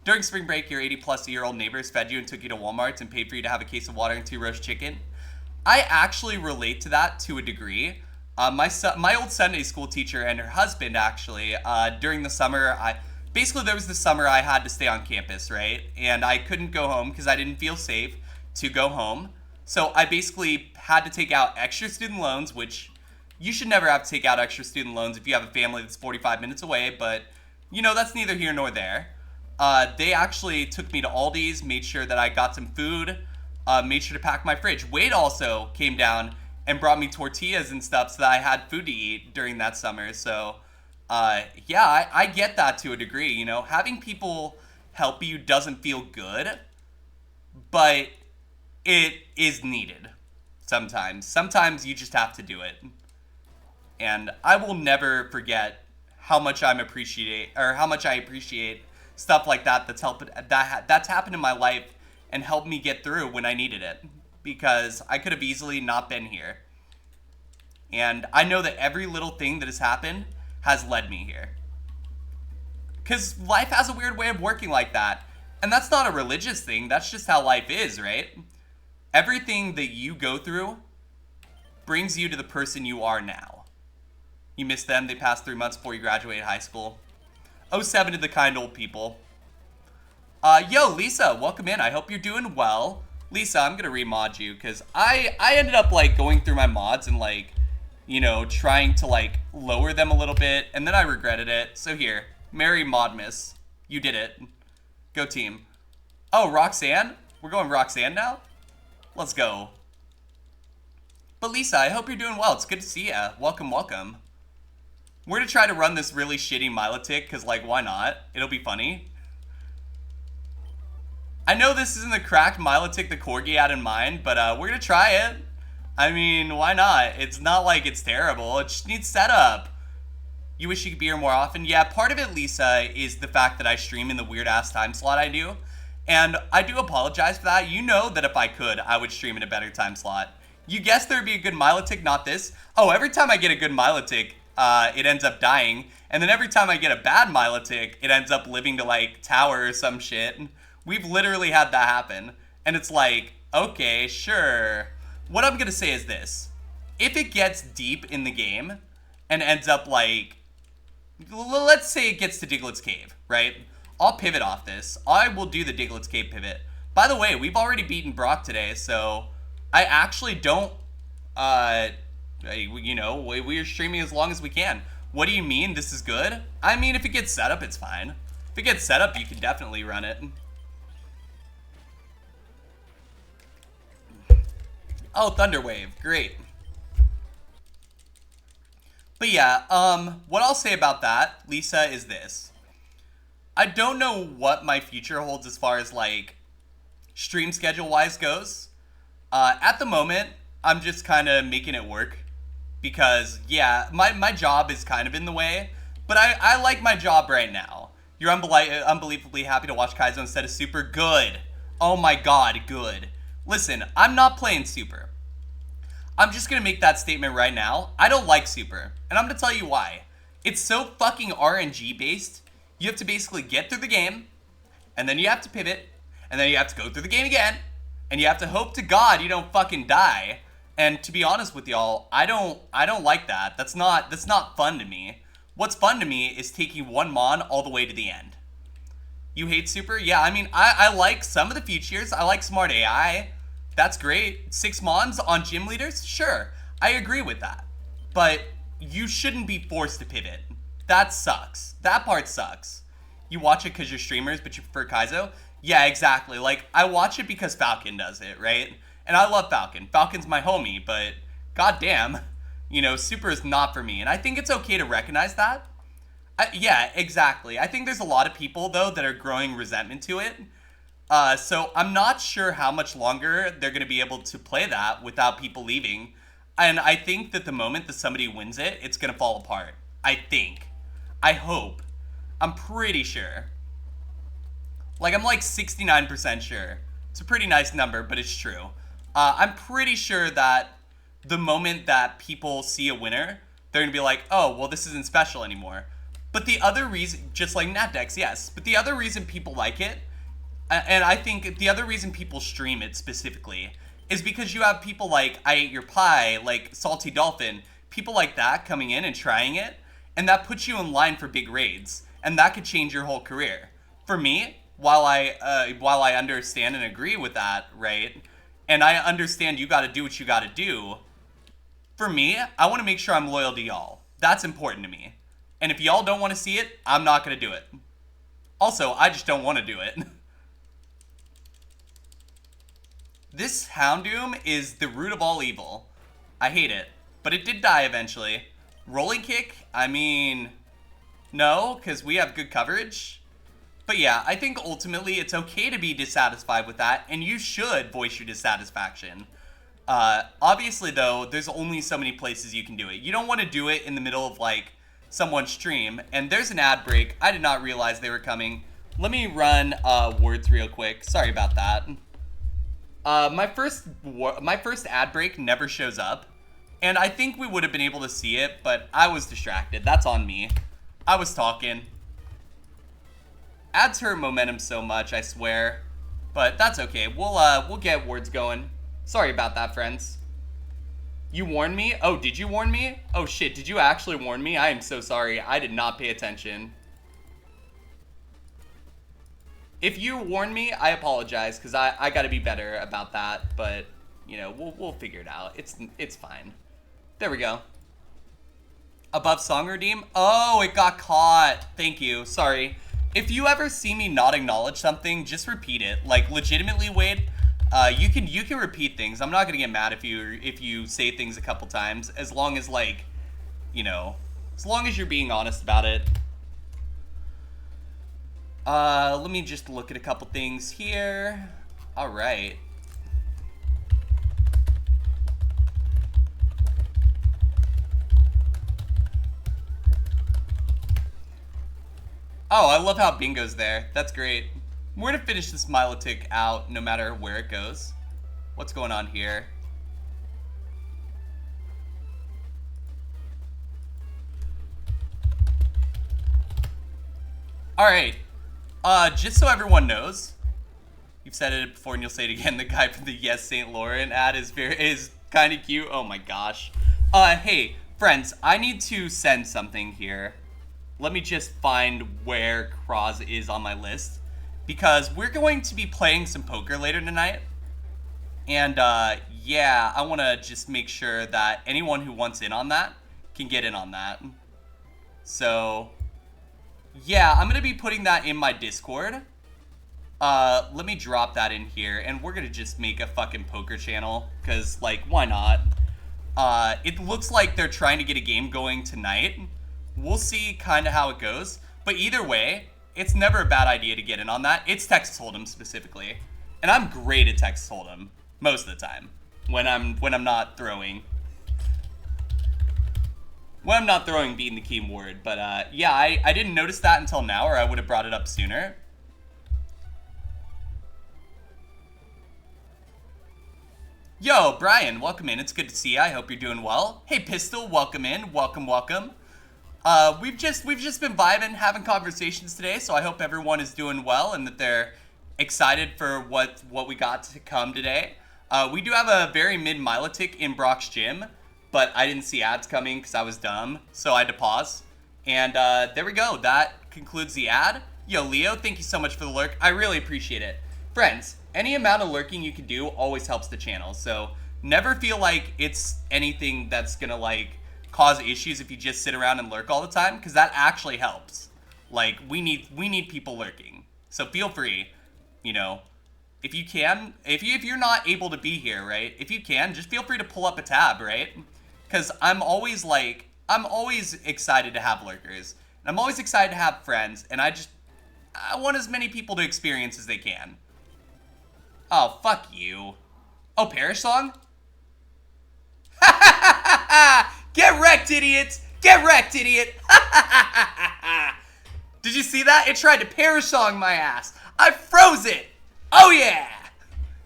During spring break, your 80-plus-year-old neighbors fed you and took you to Walmart and paid for you to have a case of water and 2 roast chicken. I actually relate to that to a degree. My old Sunday school teacher and her husband, actually, during the summer, there was the summer I had to stay on campus, right? And I couldn't go home because I didn't feel safe to go home. So I basically had to take out extra student loans, which you should never have to take out extra student loans if you have a family that's 45 minutes away, but, you know, that's neither here nor there. They actually took me to Aldi's, made sure that I got some food, made sure to pack my fridge. Wade also came down and brought me tortillas and stuff so that I had food to eat during that summer. So, yeah, I get that to a degree, you know. Having people help you doesn't feel good, but it is needed sometimes. Sometimes you just have to do it. And I will never forget how much I appreciate stuff like that that's happened in my life and helped me get through when I needed it, because I could have easily not been here. And I know that every little thing that has happened has led me here. Because life has a weird way of working like that. And that's not a religious thing, that's just how life is, right? Everything that you go through brings you to the person you are now. You miss them, they passed 3 months before you graduated high school. 07 to the kind old people. Yo, Lisa, welcome in. I hope you're doing well. Lisa, I'm gonna remod you, because I ended up, like, going through my mods and, like, you know, trying to, like, lower them a little bit, and then I regretted it. So here, Mary Modmiss, you did it. Go team. Oh, Roxanne? We're going Roxanne now? Let's go. But Lisa, I hope you're doing well. It's good to see ya. Welcome, welcome. We're gonna try to run this really shitty Milotic, because, like, why not? It'll be funny. I know this isn't the cracked Milotic the Corgi had in mind, but we're gonna try it. I mean, why not? It's not like it's terrible. It just needs setup. You wish you could be here more often? Yeah, part of it, Lisa, is the fact that I stream in the weird-ass time slot I do. And I do apologize for that. You know that if I could, I would stream in a better time slot. You guessed there'd be a good Milotic, not this. Oh, every time I get a good Milotic, it ends up dying. And then every time I get a bad Milotic, it ends up living to, like, tower or some shit. We've literally had that happen. And it's like, okay, sure. What I'm gonna say is this. If it gets deep in the game and ends up, like, let's say it gets to Diglett's Cave, right? I'll pivot off this. I will do the Diglett's Cave pivot. By the way, we've already beaten Brock today, so I actually don't, you know, we are streaming as long as we can. What do you mean this is good? I mean, if it gets set up, it's fine. If it gets set up, you can definitely run it. Oh, Thunderwave, great. But yeah, what I'll say about that, Lisa, is this. I don't know what my future holds as far as, like, stream schedule-wise goes. At the moment, I'm just kind of making it work. Because, yeah, my job is kind of in the way. But I like my job right now. You're unbelievably happy to watch Kaizo instead of Super? Good. Oh my god, good. Listen, I'm not playing Super. I'm just gonna make that statement right now. I don't like Super, and I'm gonna tell you why. It's so fucking RNG based. You have to basically get through the game, and then you have to pivot, and then you have to go through the game again, and you have to hope to God you don't fucking die. And to be honest with y'all, I don't like that. That's not fun to me. What's fun to me is taking one mon all the way to the end. You hate Super? Yeah, I mean, I like some of the features. I like Smart AI. That's great. 6 mons on gym leaders? Sure, I agree with that. But you shouldn't be forced to pivot. That sucks. That part sucks. You watch it because you're streamers, but you prefer Kaizo? Yeah, exactly. Like, I watch it because Falcon does it, right? And I love Falcon. Falcon's my homie, but goddamn, you know, Super is not for me. And I think it's okay to recognize that. Yeah, exactly. I think there's a lot of people, though, that are growing resentment to it. So I'm not sure how much longer they're going to be able to play that without people leaving. And I think that the moment that somebody wins it, it's going to fall apart. I think. I hope. I'm pretty sure. Like, I'm like 69% sure. It's a pretty nice number, but it's true. I'm pretty sure that the moment that people see a winner, they're going to be like, oh, well, this isn't special anymore. But the other reason, just like NatDex, yes. But the other reason people like it, and I think the other reason people stream it specifically, is because you have people like I Ate Your Pie, like Salty Dolphin, people like that coming in and trying it, and that puts you in line for big raids, and that could change your whole career. For me, while I understand and agree with that, right, and I understand you got to do what you got to do, for me, I want to make sure I'm loyal to y'all. That's important to me. And if y'all don't want to see it, I'm not going to do it. Also, I just don't want to do it. This Houndoom is the root of all evil. I hate it. But it did die eventually. Rolling kick? I mean, no, because we have good coverage. But yeah, I think ultimately it's okay to be dissatisfied with that, and you should voice your dissatisfaction. Obviously, though, there's only so many places you can do it. You don't want to do it in the middle of, like, someone's stream. And there's an ad break. I did not realize they were coming. Let me run words real quick. Sorry about that. My first ad break never shows up. And I think we would have been able to see it, but I was distracted. That's on me. I was talking. Ads hurt momentum so much, I swear. But that's okay. We'll get words going. Sorry about that, friends. You warned me? Oh, did you warn me? Oh shit, did you actually warn me? I am so sorry. I did not pay attention. If you warned me, I apologize, because I gotta be better about that. But, you know, we'll figure it out. It's fine. There we go. Above song redeem? Oh, it got caught. Thank you. Sorry. If you ever see me not acknowledge something, just repeat it. Like, legitimately, Wade, you can repeat things. I'm not gonna get mad if you say things a couple times, as long as, like, you know, as long as you're being honest about it. Let me just look at a couple things here. All right. Oh, I love how Bingo's there. That's great. We're gonna finish this Milotic out no matter where it goes. What's going on here? Alright. Just so everyone knows, you've said it before and you'll say it again, the guy from the Yes St. Laurent ad is kind of cute. Oh my gosh. Hey, friends, I need to send something here. Let me just find where Kraz is on my list, because we're going to be playing some poker later tonight. And, yeah, I want to just make sure that anyone who wants in on that can get in on that. So, yeah, I'm going to be putting that in my Discord. Let me drop that in here, and we're going to just make a fucking poker channel, because, like, why not? It looks like they're trying to get a game going tonight. We'll see kind of how it goes. But either way, it's never a bad idea to get in on that. It's Texas Hold'em specifically. And I'm great at Texas Hold'em most of the time. When I'm not throwing. When I'm not throwing being the key word. But yeah, I didn't notice that until now, or I would have brought it up sooner. Yo, Brian, welcome in. It's good to see you. I hope you're doing well. Hey, Pistol, welcome in. Welcome, welcome. We've just been vibing, having conversations today, so I hope everyone is doing well and that they're excited for what we got to come today. We do have a very mid-Milotic in Brock's gym, but I didn't see ads coming because I was dumb, so I had to pause. And there we go. That concludes the ad. Yo, Leo, thank you so much for the lurk. I really appreciate it. Friends, any amount of lurking you can do always helps the channel, so never feel like it's anything that's gonna, like, cause issues if you just sit around and lurk all the time, because that actually helps. Like, we need people lurking. So feel free, you know, if you can, if you're not able to be here, right? If you can, just feel free to pull up a tab, right? Because I'm always excited to have lurkers. And I'm always excited to have friends, and I want as many people to experience as they can. Oh, fuck you. Oh, Perish Song? Get wrecked, idiot! Get wrecked, idiot! Did you see that? It tried to Perish Song my ass. I froze it! Oh yeah!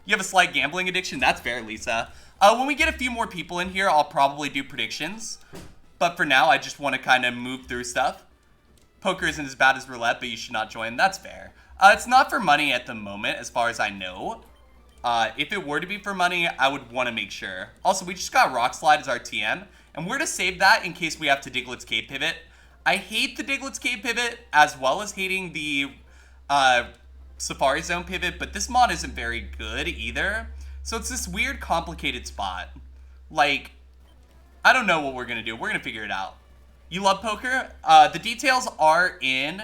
You have a slight gambling addiction? That's fair, Lisa. When we get a few more people in here, I'll probably do predictions. But for now, I just want to kind of move through stuff. Poker isn't as bad as roulette, but you should not join. That's fair. It's not for money at the moment, as far as I know. If it were to be for money, I would want to make sure. Also, we just got Rock Slide as our TM, and we're to save that in case we have to Diglett's Cave pivot. I hate the Diglett's Cave pivot, as well as hating the Safari Zone pivot, but this mod isn't very good either. So it's this weird, complicated spot. Like, I don't know what we're going to do. We're going to figure it out. You love poker? The details are in.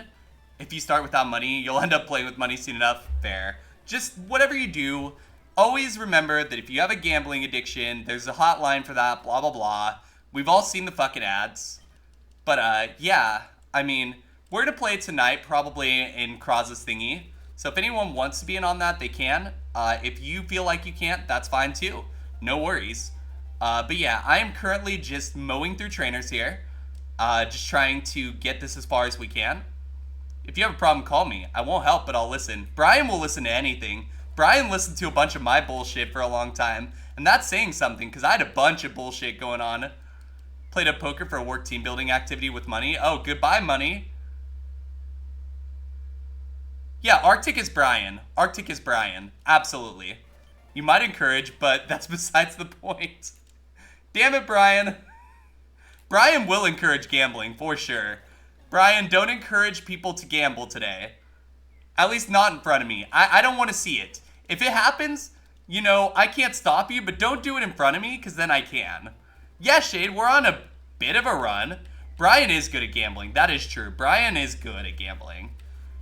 If you start without money, you'll end up playing with money soon enough. Fair. Just whatever you do, always remember that if you have a gambling addiction, there's a hotline for that, blah, blah, blah. We've all seen the fucking ads. But, yeah, I mean, we're going to play tonight, probably in Kroz's thingy. So if anyone wants to be in on that, they can. If you feel like you can't, that's fine too. No worries. But yeah, I am currently just mowing through trainers here. Just trying to get this as far as we can. If you have a problem, call me. I won't help, but I'll listen. Brian will listen to anything. Brian listened to a bunch of my bullshit for a long time. And that's saying something, because I had a bunch of bullshit going on. Played up poker for a work team building activity with money. Oh, goodbye, money. Yeah, Arctic is Brian. Arctic is Brian. Absolutely. You might encourage, but that's besides the point. Damn it, Brian. Brian will encourage gambling, for sure. Brian, don't encourage people to gamble today. At least not in front of me. I don't want to see it. If it happens, you know, I can't stop you, but don't do it in front of me, because then I can. Yeah, Shade, we're on a bit of a run. Brian is good at gambling. That is true. Brian is good at gambling.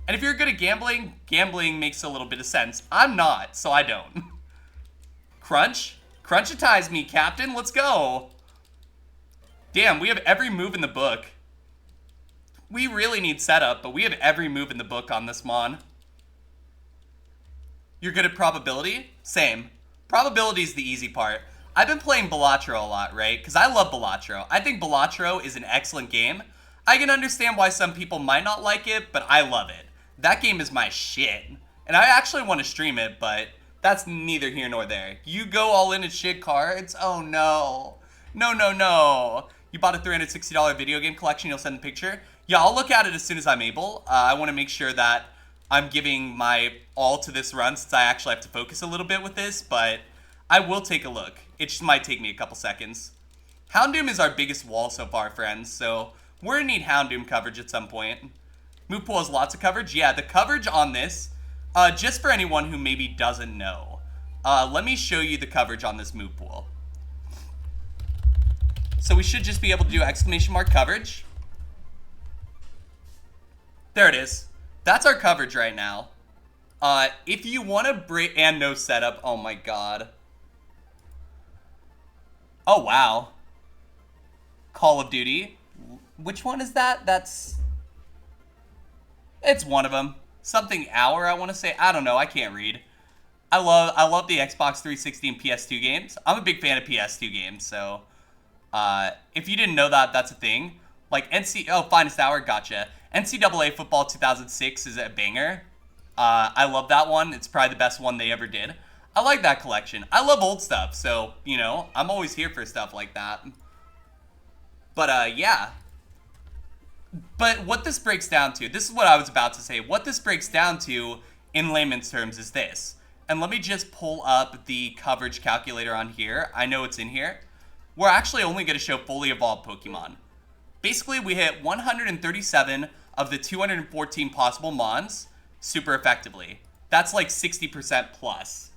And if you're good at gambling, gambling makes a little bit of sense. I'm not, so I don't. Crunch? Crunchitize me, Captain. Let's go. Damn, we have every move in the book. We really need setup, but we have every move in the book on this mon. You're good at probability? Same. Probability is the easy part. I've been playing Balatro a lot, right? Because I love Balatro. I think Balatro is an excellent game. I can understand why some people might not like it, but I love it. That game is my shit. And I actually want to stream it, but that's neither here nor there. You go all in at shit cards? Oh no. No, no, no. You bought a $360 video game collection, you'll send the picture? Yeah, I'll look at it as soon as I'm able. I want to make sure that I'm giving my all to this run since I actually have to focus a little bit with this, but I will take a look. It just might take me a couple seconds. Houndoom is our biggest wall so far, friends, so we're going to need Houndoom coverage at some point. Move pool has lots of coverage. Yeah, the coverage on this, just for anyone who maybe doesn't know, let me show you the coverage on this move pool. So we should just be able to do exclamation mark coverage. There it is. That's our coverage right now. If you want to break, and no setup, oh my god. Oh wow. Call of Duty. Which one is that? It's one of them. Something hour, I want to say. I don't know. I can't read. I love the Xbox 360 and PS2 games. I'm a big fan of PS2 games, so if you didn't know that, that's a thing. Like Finest Hour, gotcha. NCAA Football 2006 is a banger. I love that one. It's probably the best one they ever did. I like that collection. I love old stuff, so, you know, I'm always here for stuff like that. But, yeah. But what this breaks down to, this is what I was about to say. What this breaks down to, in layman's terms, is this. And let me just pull up the coverage calculator on here. I know it's in here. We're actually only going to show fully evolved Pokemon. Basically, we hit 137 of the 214 possible Mons super effectively. That's like 60% plus,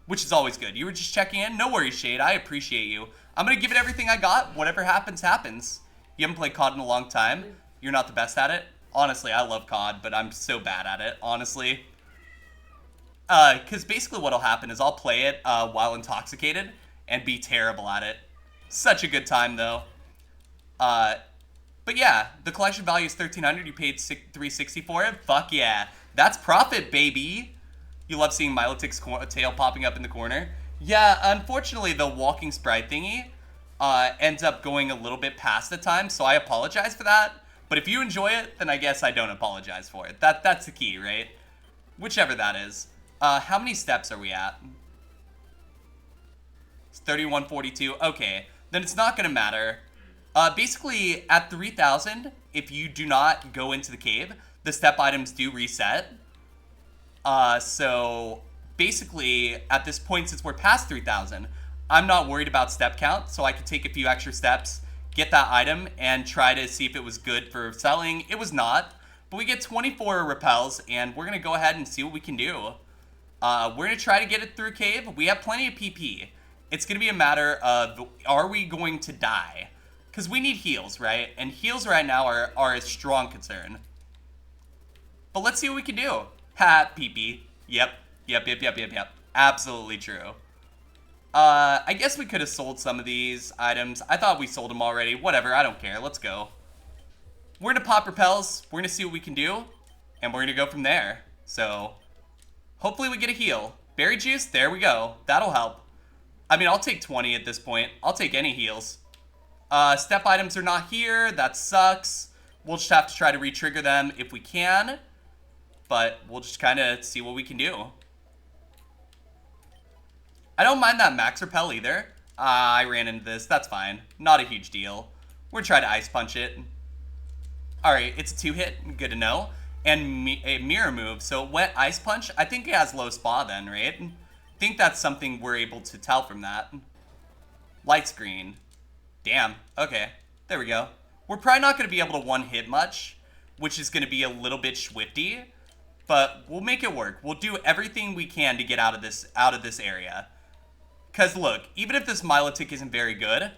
which is always good. You were just checking in? No worries, Shade. I appreciate you. I'm gonna give it everything I got. Whatever happens, happens. You haven't played COD in a long time. You're not the best at it. Honestly, I love COD, but I'm so bad at it, honestly. Because basically what'll happen is I'll play it while intoxicated and be terrible at it. Such a good time, though. But yeah, the collection value is $1,300. You paid $360 for it. Fuck yeah. That's profit, baby. You love seeing Milotic's tail popping up in the corner. Yeah, unfortunately, the walking sprite thingy ends up going a little bit past the time, so I apologize for that. But if you enjoy it, then I guess I don't apologize for it. That's the key, right? Whichever that is. How many steps are we at? It's 3142. Okay, then it's not gonna matter. Basically, at 3,000, if you do not go into the cave, the step items do reset. So basically, at this point, since we're past 3,000, I'm not worried about step count, so I could take a few extra steps, get that item, and try to see if it was good for selling. It was not, but we get 24 repels, and we're gonna go ahead and see what we can do. We're gonna try to get it through cave. We have plenty of PP. It's gonna be a matter of, are we going to die? Because we need heals, right? And heals right now are a strong concern. But let's see what we can do. Ha, PP. Yep. Absolutely true. I guess we could have sold some of these items. I thought we sold them already. Whatever, I don't care. Let's go. We're gonna pop repels. We're gonna see what we can do. And we're gonna go from there. So, hopefully we get a heal. Berry juice, there we go. That'll help. I mean, I'll take 20 at this point. I'll take any heals. Step items are not here. That sucks. We'll just have to try to re-trigger them if we can. But we'll just kind of see what we can do. I don't mind that max repel either. I ran into this. That's fine. Not a huge deal. We're trying to ice punch it. Alright, it's a 2-hit. Good to know. And a mirror move. So it went ice punch. I think it has low spa then, right? I think that's something we're able to tell from that. Light screen. Damn. Okay. There we go. We're probably not going to be able to one-hit much, which is going to be a little bit swifty, but we'll make it work. We'll do everything we can to get out of this area. Because look, even if this Milotic isn't very good,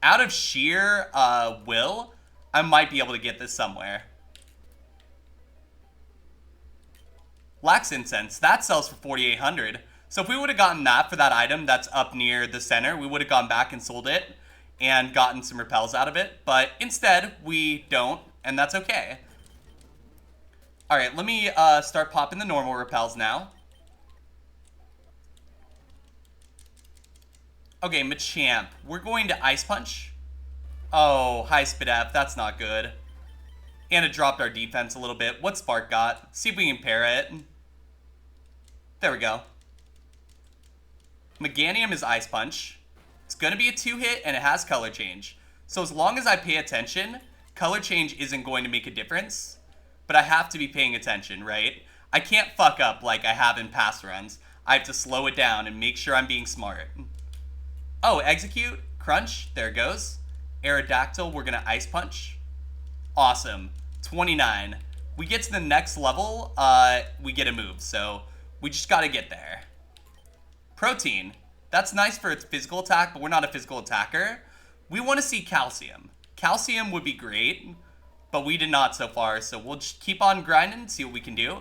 out of sheer will, I might be able to get this somewhere. Lax Incense, that sells for 4,800. So if we would have gotten that for that item that's up near the center, we would have gone back and sold it and gotten some repels out of it. But instead, we don't, and that's okay. Alright, let me start popping the normal repels now. Okay, Machamp. We're going to Ice Punch. Oh, high Spidef. That's not good. And it dropped our defense a little bit. What Spark got? See if we can pair it. There we go. Meganium is Ice Punch. It's going to be a 2-hit, and it has color change. So as long as I pay attention, color change isn't going to make a difference. But I have to be paying attention, right? I can't fuck up like I have in past runs. I have to slow it down and make sure I'm being smart. Oh, Execute. Crunch. There it goes. Aerodactyl, we're going to Ice Punch. Awesome. 29. We get to the next level, we get a move. So we just got to get there. Protein. That's nice for its physical attack, but we're not a physical attacker. We want to see Calcium. Calcium would be great, but we did not so far, so we'll just keep on grinding, see what we can do.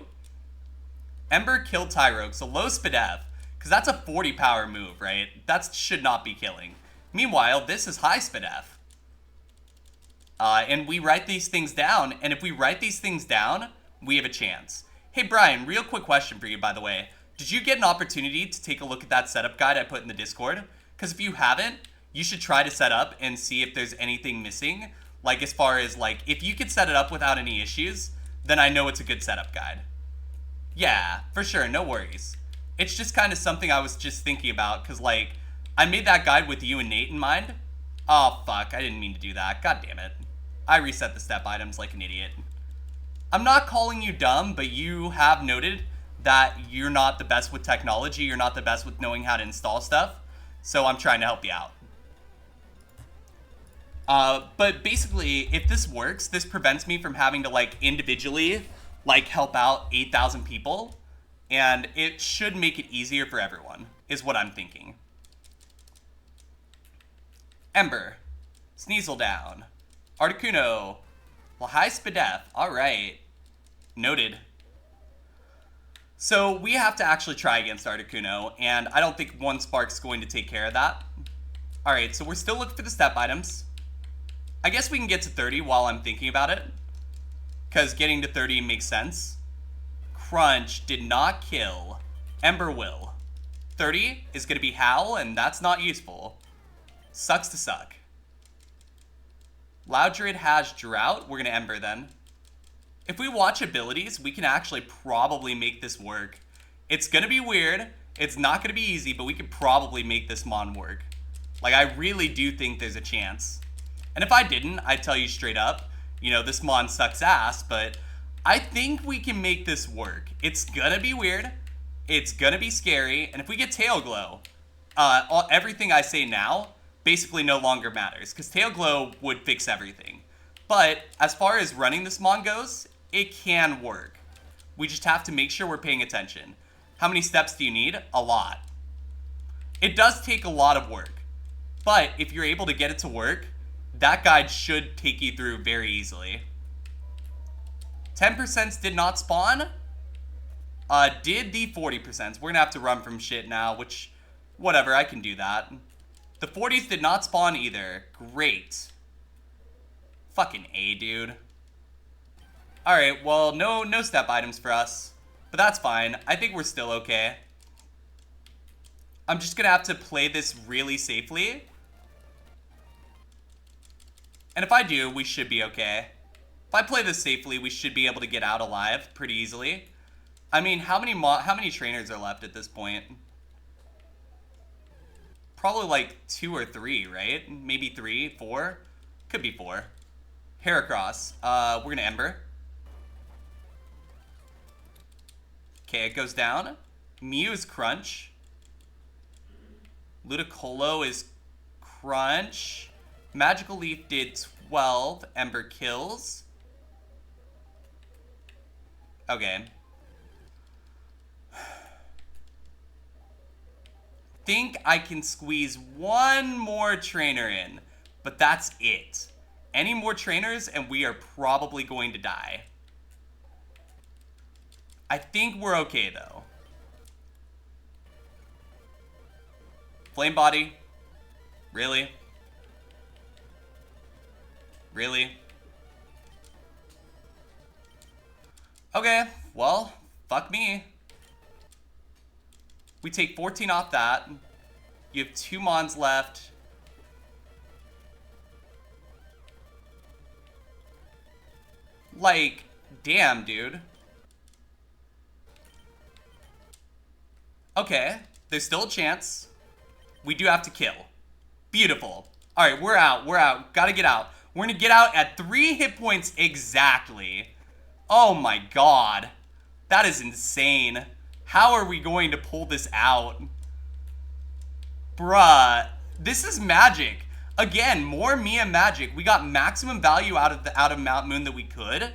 Ember killed Tyrogue, so low Spidef, because that's a 40 power move, right? That should not be killing. Meanwhile, this is high Spidef. And we write these things down, and if we write these things down, we have a chance. Hey Brian, real quick question for you, by the way. Did you get an opportunity to take a look at that setup guide I put in the Discord? Because if you haven't, you should try to set up and see if there's anything missing. Like as far as like, if you could set it up without any issues, then I know it's a good setup guide. Yeah, for sure, no worries. It's just kind of something I was just thinking about, because like, I made that guide with you and Nate in mind. Oh fuck, I didn't mean to do that, god damn it. I reset the step items like an idiot. I'm not calling you dumb, but you have noted that you're not the best with technology, you're not the best with knowing how to install stuff, so I'm trying to help you out. But basically, if this works, this prevents me from having to like individually like help out 8,000 people, and it should make it easier for everyone, is what I'm thinking. Ember. Sneasel down. Articuno. Well, high Spadef. Alright. Noted. So we have to actually try against Articuno, and I don't think one Spark's going to take care of that. Alright, so we're still looking for the step items. I guess we can get to 30 while I'm thinking about it, because getting to 30 makes sense. Crunch did not kill. Ember will. 30 is going to be Howl, and that's not useful. Sucks to suck. Loudred has Drought. We're going to Ember then. If we watch abilities, we can actually probably make this work. It's going to be weird. It's not going to be easy, but we could probably make this Mon work. Like, I really do think there's a chance. And if I didn't, I'd tell you straight up, you know, this Mon sucks ass, but I think we can make this work. It's going to be weird. It's going to be scary. And if we get Tail Glow, everything I say now basically no longer matters, because Tail Glow would fix everything. But as far as running this Mon goes, it can work. We just have to make sure we're paying attention. How many steps do you need? A lot. It does take a lot of work. But if you're able to get it to work, that guide should take you through very easily. 10% did not spawn. Did the 40%. We're going to have to run from shit now, which, whatever, I can do that. The 40s did not spawn either. Great. Fucking A, dude. Alright, well, no step items for us. But that's fine. I think we're still okay. I'm just gonna have to play this really safely. And if I do, we should be okay. If I play this safely, we should be able to get out alive pretty easily. I mean, how many trainers are left at this point? Probably like 2 or 3, right? Maybe 3, 4? Could be 4. Heracross. We're gonna Ember. Okay, it goes down. Mew is Crunch. Ludicolo is Crunch. Magical Leaf did 12. Ember kills. Okay. Think I can squeeze one more trainer in, but that's it. Any more trainers and we are probably going to die. I think we're okay though. Flame Body? Really? Really? Okay, well, fuck me. We take 14 off that. You have 2 Mons left. Like, damn, dude. Okay, there's still a chance. We do have to kill. Beautiful. Alright, we're out. We're out. Gotta get out. We're gonna get out at 3 hit points exactly. Oh my god. That is insane. How are we going to pull this out? Bruh. This is magic. Again, more Mia magic. We got maximum value out of Mount Moon that we could.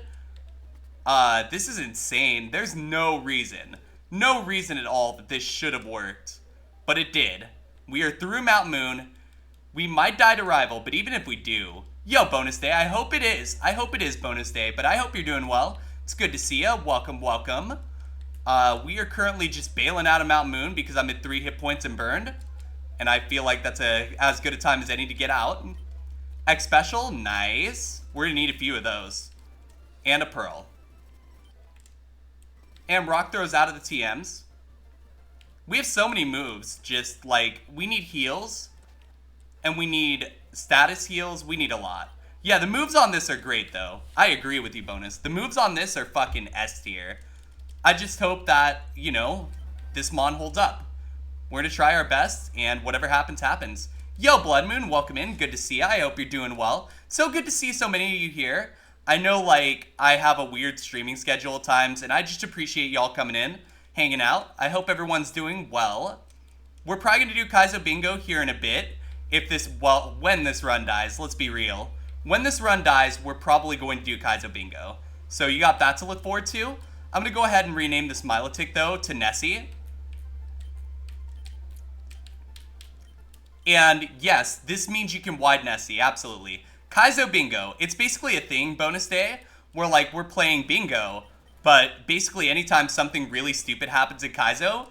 This is insane. There's no reason at all that this should have worked. But it did. We are through Mount Moon. We might die to Rival, but even if we do, yo, bonus day, I hope it is. I hope it is bonus day, but I hope you're doing well. It's good to see ya. Welcome, welcome. We are currently just bailing out of Mount Moon because I'm at 3 hit points and burned. And I feel like that's as good a time as any to get out. X Special, nice. We're gonna need a few of those. And a Pearl. And Rock Throws out of the TMs. We have so many moves, just like, we need heals. And we need status heals, we need a lot. Yeah, the moves on this are great though. I agree with you, Bonus. The moves on this are fucking S tier. I just hope that, you know, this Mon holds up. We're gonna try our best, and whatever happens, happens. Yo, Blood Moon, welcome in. Good to see ya. I hope you're doing well. So good to see so many of you here. I know, like, I have a weird streaming schedule at times, and I just appreciate y'all coming in, hanging out. I hope everyone's doing well. We're probably gonna do Kaizo Bingo here in a bit. When this run dies, let's be real. When this run dies, we're probably going to do Kaizo Bingo. So you got that to look forward to. I'm gonna go ahead and rename this Milotic, though, to Nessie. And yes, this means you can widen SC, absolutely. Kaizo Bingo, it's basically a thing bonus day where like we're playing bingo, but basically anytime something really stupid happens in Kaizo,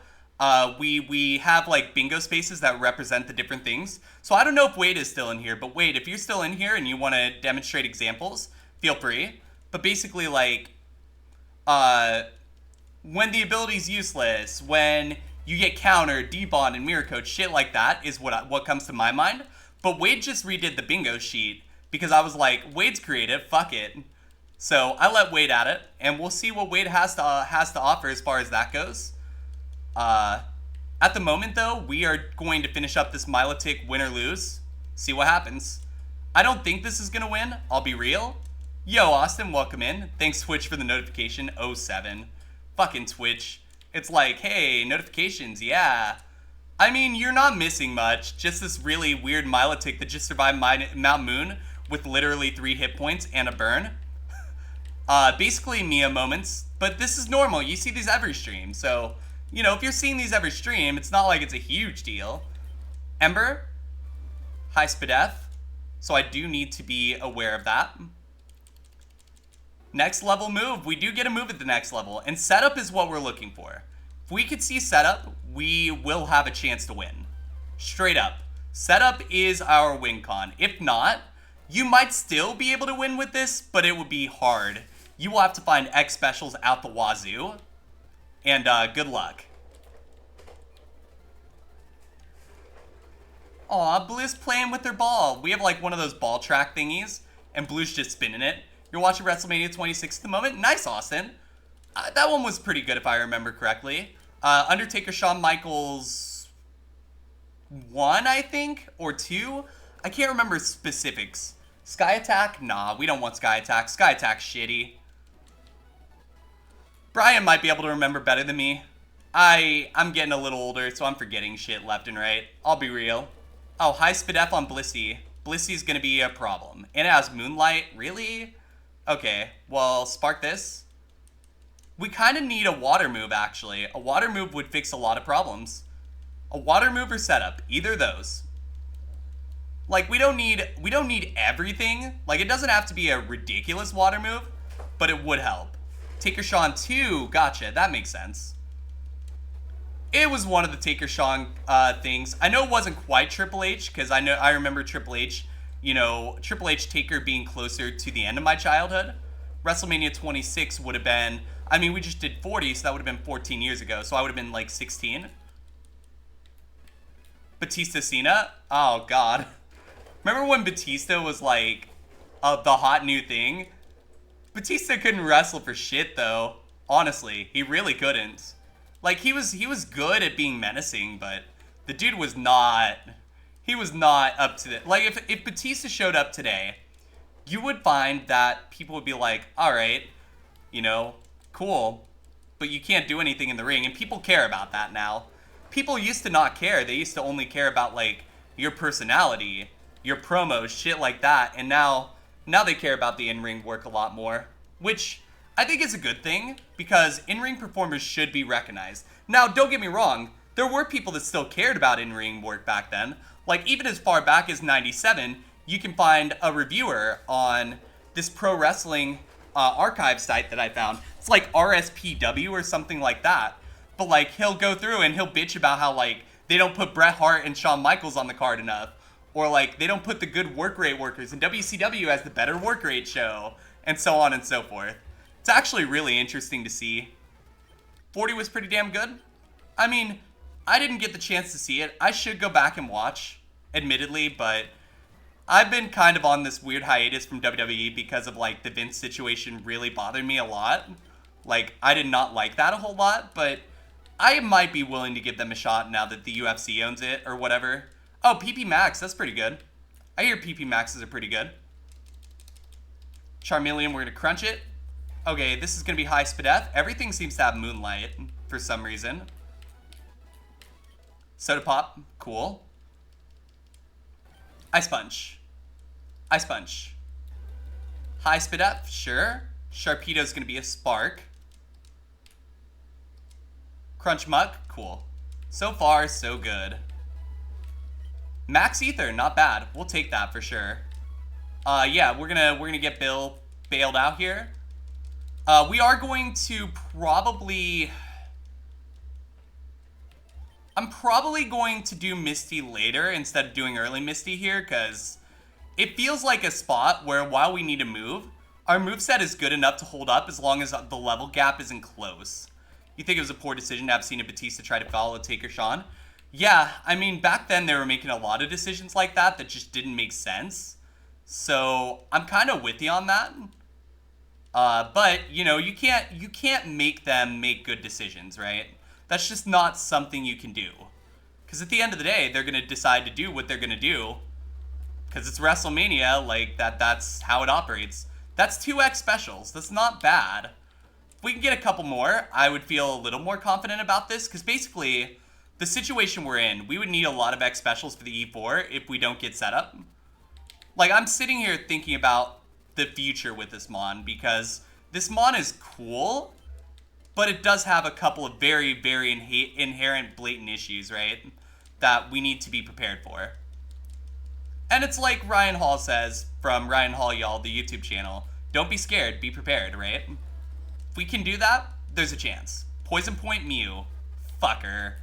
we have like bingo spaces that represent the different things. So I don't know if Wade is still in here, but Wade, if you're still in here and you want to demonstrate examples, feel free. But basically like, when the ability's useless, when you get countered, debond, and mirror coach, shit like that is what comes to my mind. But Wade just redid the bingo sheet because I was like, Wade's creative, fuck it. So I let Wade at it, and we'll see what Wade has to offer as far as that goes. At the moment, though, we are going to finish up this Milotic win or lose. See what happens. I don't think this is going to win. I'll be real. Yo, Austin, welcome in. Thanks, Twitch, for the notification. 07. Fucking Twitch. It's like, hey, notifications, yeah. I mean, you're not missing much. Just this really weird Milotic that just survived Mount Moon with literally 3 hit points and a burn. Basically Mia moments, but this is normal. You see these every stream, so, you know, if you're seeing these every stream, it's not like it's a huge deal. Ember, high Spadef, so I do need to be aware of that. Next level move, we do get a move at the next level, and setup is what we're looking for. If we could see setup, we will have a chance to win. Straight up. Setup is our win con. If not, you might still be able to win with this, but it would be hard. You will have to find X specials out the wazoo. And good luck. Aw, Blue's playing with their ball. We have like one of those ball track thingies, and Blue's just spinning it. You're watching WrestleMania 26 at the moment. Nice, Austin. That one was pretty good if I remember correctly. Undertaker Shawn Michaels 1, I think, or 2. I can't remember specifics. Sky Attack? Nah, we don't want Sky Attack. Sky Attack's shitty. Brian might be able to remember better than me. I'm getting a little older, so I'm forgetting shit left and right. I'll be real. Oh, high Spadef on Blissey. Blissey's gonna be a problem. And it has Moonlight? Really? Okay, well, spark this. We kind of need a water move, actually. A water move would fix a lot of problems. A water move or setup, either of those. Like, we don't need everything. Like, it doesn't have to be a ridiculous water move, but it would help. Taker Sean 2, gotcha, that makes sense. It was one of the Taker Sean things. I know it wasn't quite Triple H, because I remember Triple H, you know, Triple H Taker being closer to the end of my childhood. WrestleMania 26 would have been, I mean, we just did 40, so that would have been 14 years ago, so I would have been like 16. Batista Cena? Oh, God. Remember when Batista was like the hot new thing? Batista couldn't wrestle for shit, though. Honestly, he really couldn't. Like, he was good at being menacing, but the dude was not... He was not up to it. Like, if Batista showed up today, you would find that people would be like, alright, you know, cool, but you can't do anything in the ring, and people care about that now. People used to not care. They used to only care about, like, your personality, your promos, shit like that, and now they care about the in-ring work a lot more, which I think is a good thing, because in-ring performers should be recognized. Now, don't get me wrong, there were people that still cared about in-ring work back then. Like, even as far back as 97, you can find a reviewer on this pro wrestling archive site that I found. It's like RSPW or something like that. But, like, he'll go through and he'll bitch about how, like, they don't put Bret Hart and Shawn Michaels on the card enough. Or, like, they don't put the good work rate workers, and WCW has the better work rate show, and so on and so forth. It's actually really interesting to see. 40 was pretty damn good. I mean, I didn't get the chance to see it. I should go back and watch, admittedly, but I've been kind of on this weird hiatus from WWE because of, like, the Vince situation really bothered me a lot. Like, I did not like that a whole lot, but I might be willing to give them a shot now that the UFC owns it, or whatever. Oh, PP Max, that's pretty good. I hear PP Maxes are pretty good. Charmeleon, we're going to crunch it. Okay, this is going to be high Spadef. Everything seems to have Moonlight for some reason. Soda Pop, cool. Ice Punch. Ice Punch. High Spadef, sure. Sharpedo's going to be a Spark. Crunch Muck, cool. So far, so good. Max Ether, not bad. We'll take that for sure. Yeah, we're gonna get Bill bailed out here. We are going to probably... I'm probably going to do Misty later instead of doing early Misty here, because it feels like a spot where while we need to move, our moveset is good enough to hold up as long as the level gap isn't close. You think it was a poor decision to have Cena Batista try to follow Taker Sean? Yeah, I mean, back then they were making a lot of decisions like that that just didn't make sense. So, I'm kind of with you on that. But, you know, you can't make them make good decisions, right? That's just not something you can do. Because at the end of the day, they're going to decide to do what they're going to do. Because it's WrestleMania, like, that's how it operates. That's 2x specials. That's not bad. If we can get a couple more, I would feel a little more confident about this. Because basically, the situation we're in, we would need a lot of X specials for the E4 if we don't get set up. Like, I'm sitting here thinking about the future with this Mon. Because this Mon is cool, but it does have a couple of very, very inherent blatant issues, right? That we need to be prepared for. And it's like Ryan Hall says from Ryan Hall Y'all, the YouTube channel. Don't be scared, be prepared, right? If we can do that, there's a chance. Poison Point Mew. Fucker.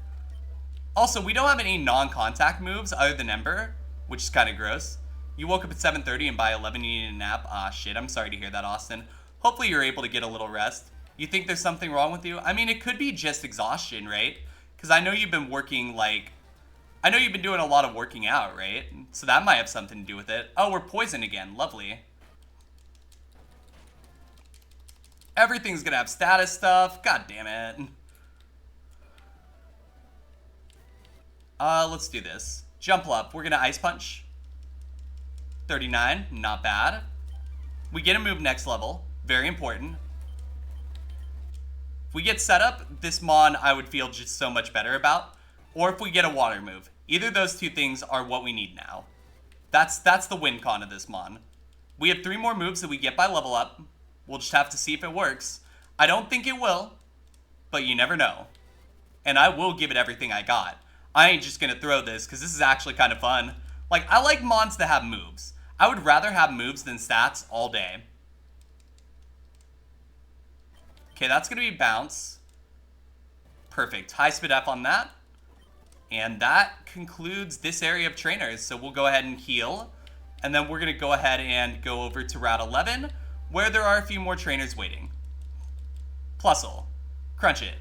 Also, we don't have any non-contact moves other than Ember, which is kind of gross. You woke up at 7:30 and by 11 you need a nap. Ah, shit, I'm sorry to hear that, Austin. Hopefully you're able to get a little rest. You think there's something wrong with you? I mean, it could be just exhaustion, right? Because I know you've been working, like... I know you've been doing a lot of working out, right? So that might have something to do with it. Oh, we're poisoned again. Lovely. Everything's gonna have status stuff. God damn it. Let's do this. Jump up. We're gonna Ice Punch. 39. Not bad. We get a move next level. Very important. If we get set up, this Mon I would feel just so much better about. Or if we get a water move. Either of those two things are what we need now. That's the win con of this Mon. We have 3 more moves that we get by level up. We'll just have to see if it works. I don't think it will, but you never know. And I will give it everything I got. I ain't just gonna throw this, because this is actually kind of fun. Like, I like Mons to have moves. I would rather have moves than stats all day. Okay, that's gonna be bounce. Perfect. High speed F on that. And that concludes this area of trainers. So we'll go ahead and heal. And then we're going to go ahead and go over to Route 11, where there are a few more trainers waiting. Plusle. Crunch it.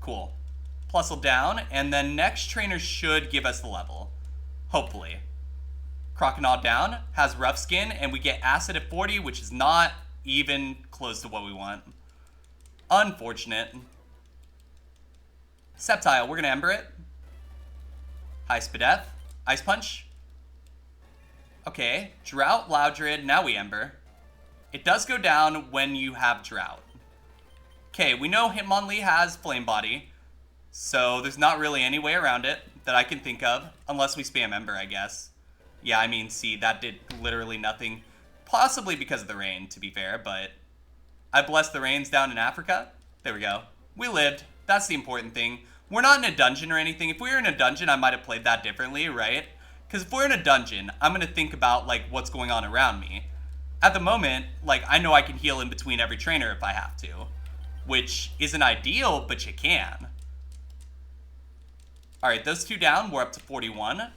Cool. Plusle down. And then next trainer should give us the level. Hopefully. Croconaw down. Has rough skin. And we get acid at 40, which is not even close to what we want. Unfortunate. Sceptile. We're going to Ember it. High speed F. Ice Punch. Okay. Drought, Loudred. Now we Ember. It does go down when you have Drought. Okay, we know Hitmonlee has Flame Body. So there's not really any way around it that I can think of. Unless we spam Ember, I guess. Yeah, I mean, see, that did literally nothing. Possibly because of the rain, to be fair. But I blessed the rains down in Africa. There we go. We lived. That's the important thing. We're not in a dungeon or anything. If we were in a dungeon, I might have played that differently, right? Because if we're in a dungeon, I'm going to think about, like, what's going on around me. At the moment, like, I know I can heal in between every trainer if I have to. Which isn't ideal, but you can. Alright, those 2 down. We're up to 41.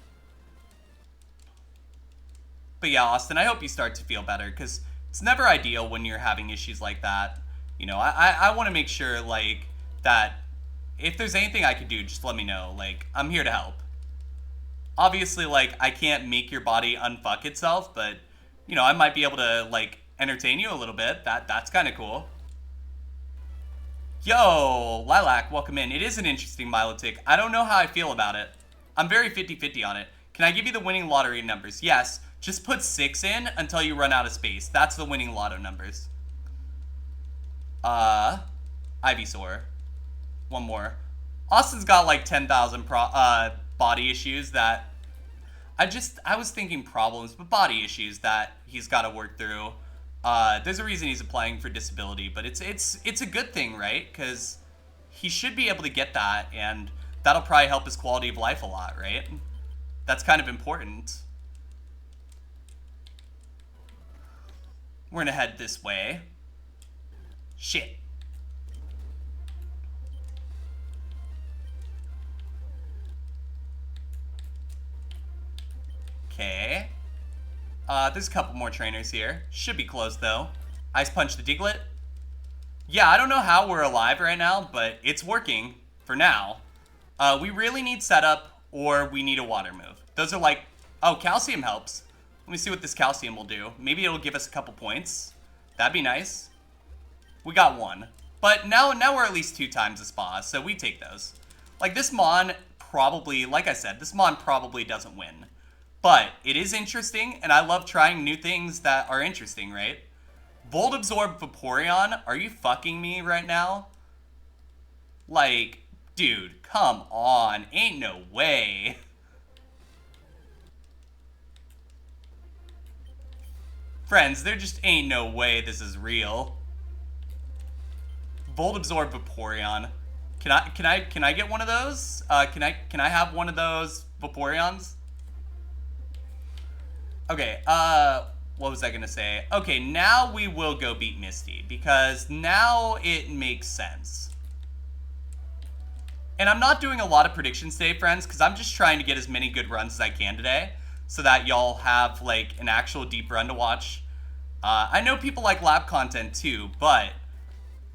But yeah, Austin, I hope you start to feel better. Because it's never ideal when you're having issues like that. You know, I want to make sure, like, that if there's anything I could do, just let me know. Like, I'm here to help. Obviously, like, I can't make your body unfuck itself, but, you know, I might be able to, like, entertain you a little bit. That's kind of cool. Yo, Lilac, welcome in. It is an interesting Milotic. I don't know how I feel about it. I'm very 50-50 on it. Can I give you the winning lottery numbers? Yes. Just put 6 in until you run out of space. That's the winning lotto numbers. Ivysaur. One more. Austin's got like 10,000 body issues that I was thinking problems, but body issues that he's got to work through. There's a reason he's applying for disability, but it's a good thing, right? Because he should be able to get that, and that'll probably help his quality of life a lot, right? That's kind of important. We're gonna head this way. Shit. Okay. There's a couple more trainers here. Should be close, though. Ice Punch the Diglett. Yeah, I don't know how we're alive right now, but it's working for now. We really need setup, or we need a water move. Those are like... Oh, calcium helps. Let me see what this calcium will do. Maybe it'll give us a couple points. That'd be nice. We got one. But now we're at least 2 times the spa, so we take those. Like, this Mon probably... Like I said, this Mon probably doesn't win. But it is interesting, and I love trying new things that are interesting, right? Volt Absorb Vaporeon? Are you fucking me right now? Like, dude, come on. Ain't no way. Friends, there just ain't no way this is real. Volt Absorb Vaporeon. Can I get one of those? Can I have one of those Vaporeons? Okay, what was I gonna say? Okay, now we will go beat Misty, because now it makes sense. And I'm not doing a lot of predictions today, friends, because I'm just trying to get as many good runs as I can today, so that y'all have, like, an actual deep run to watch. I know people like lab content too, but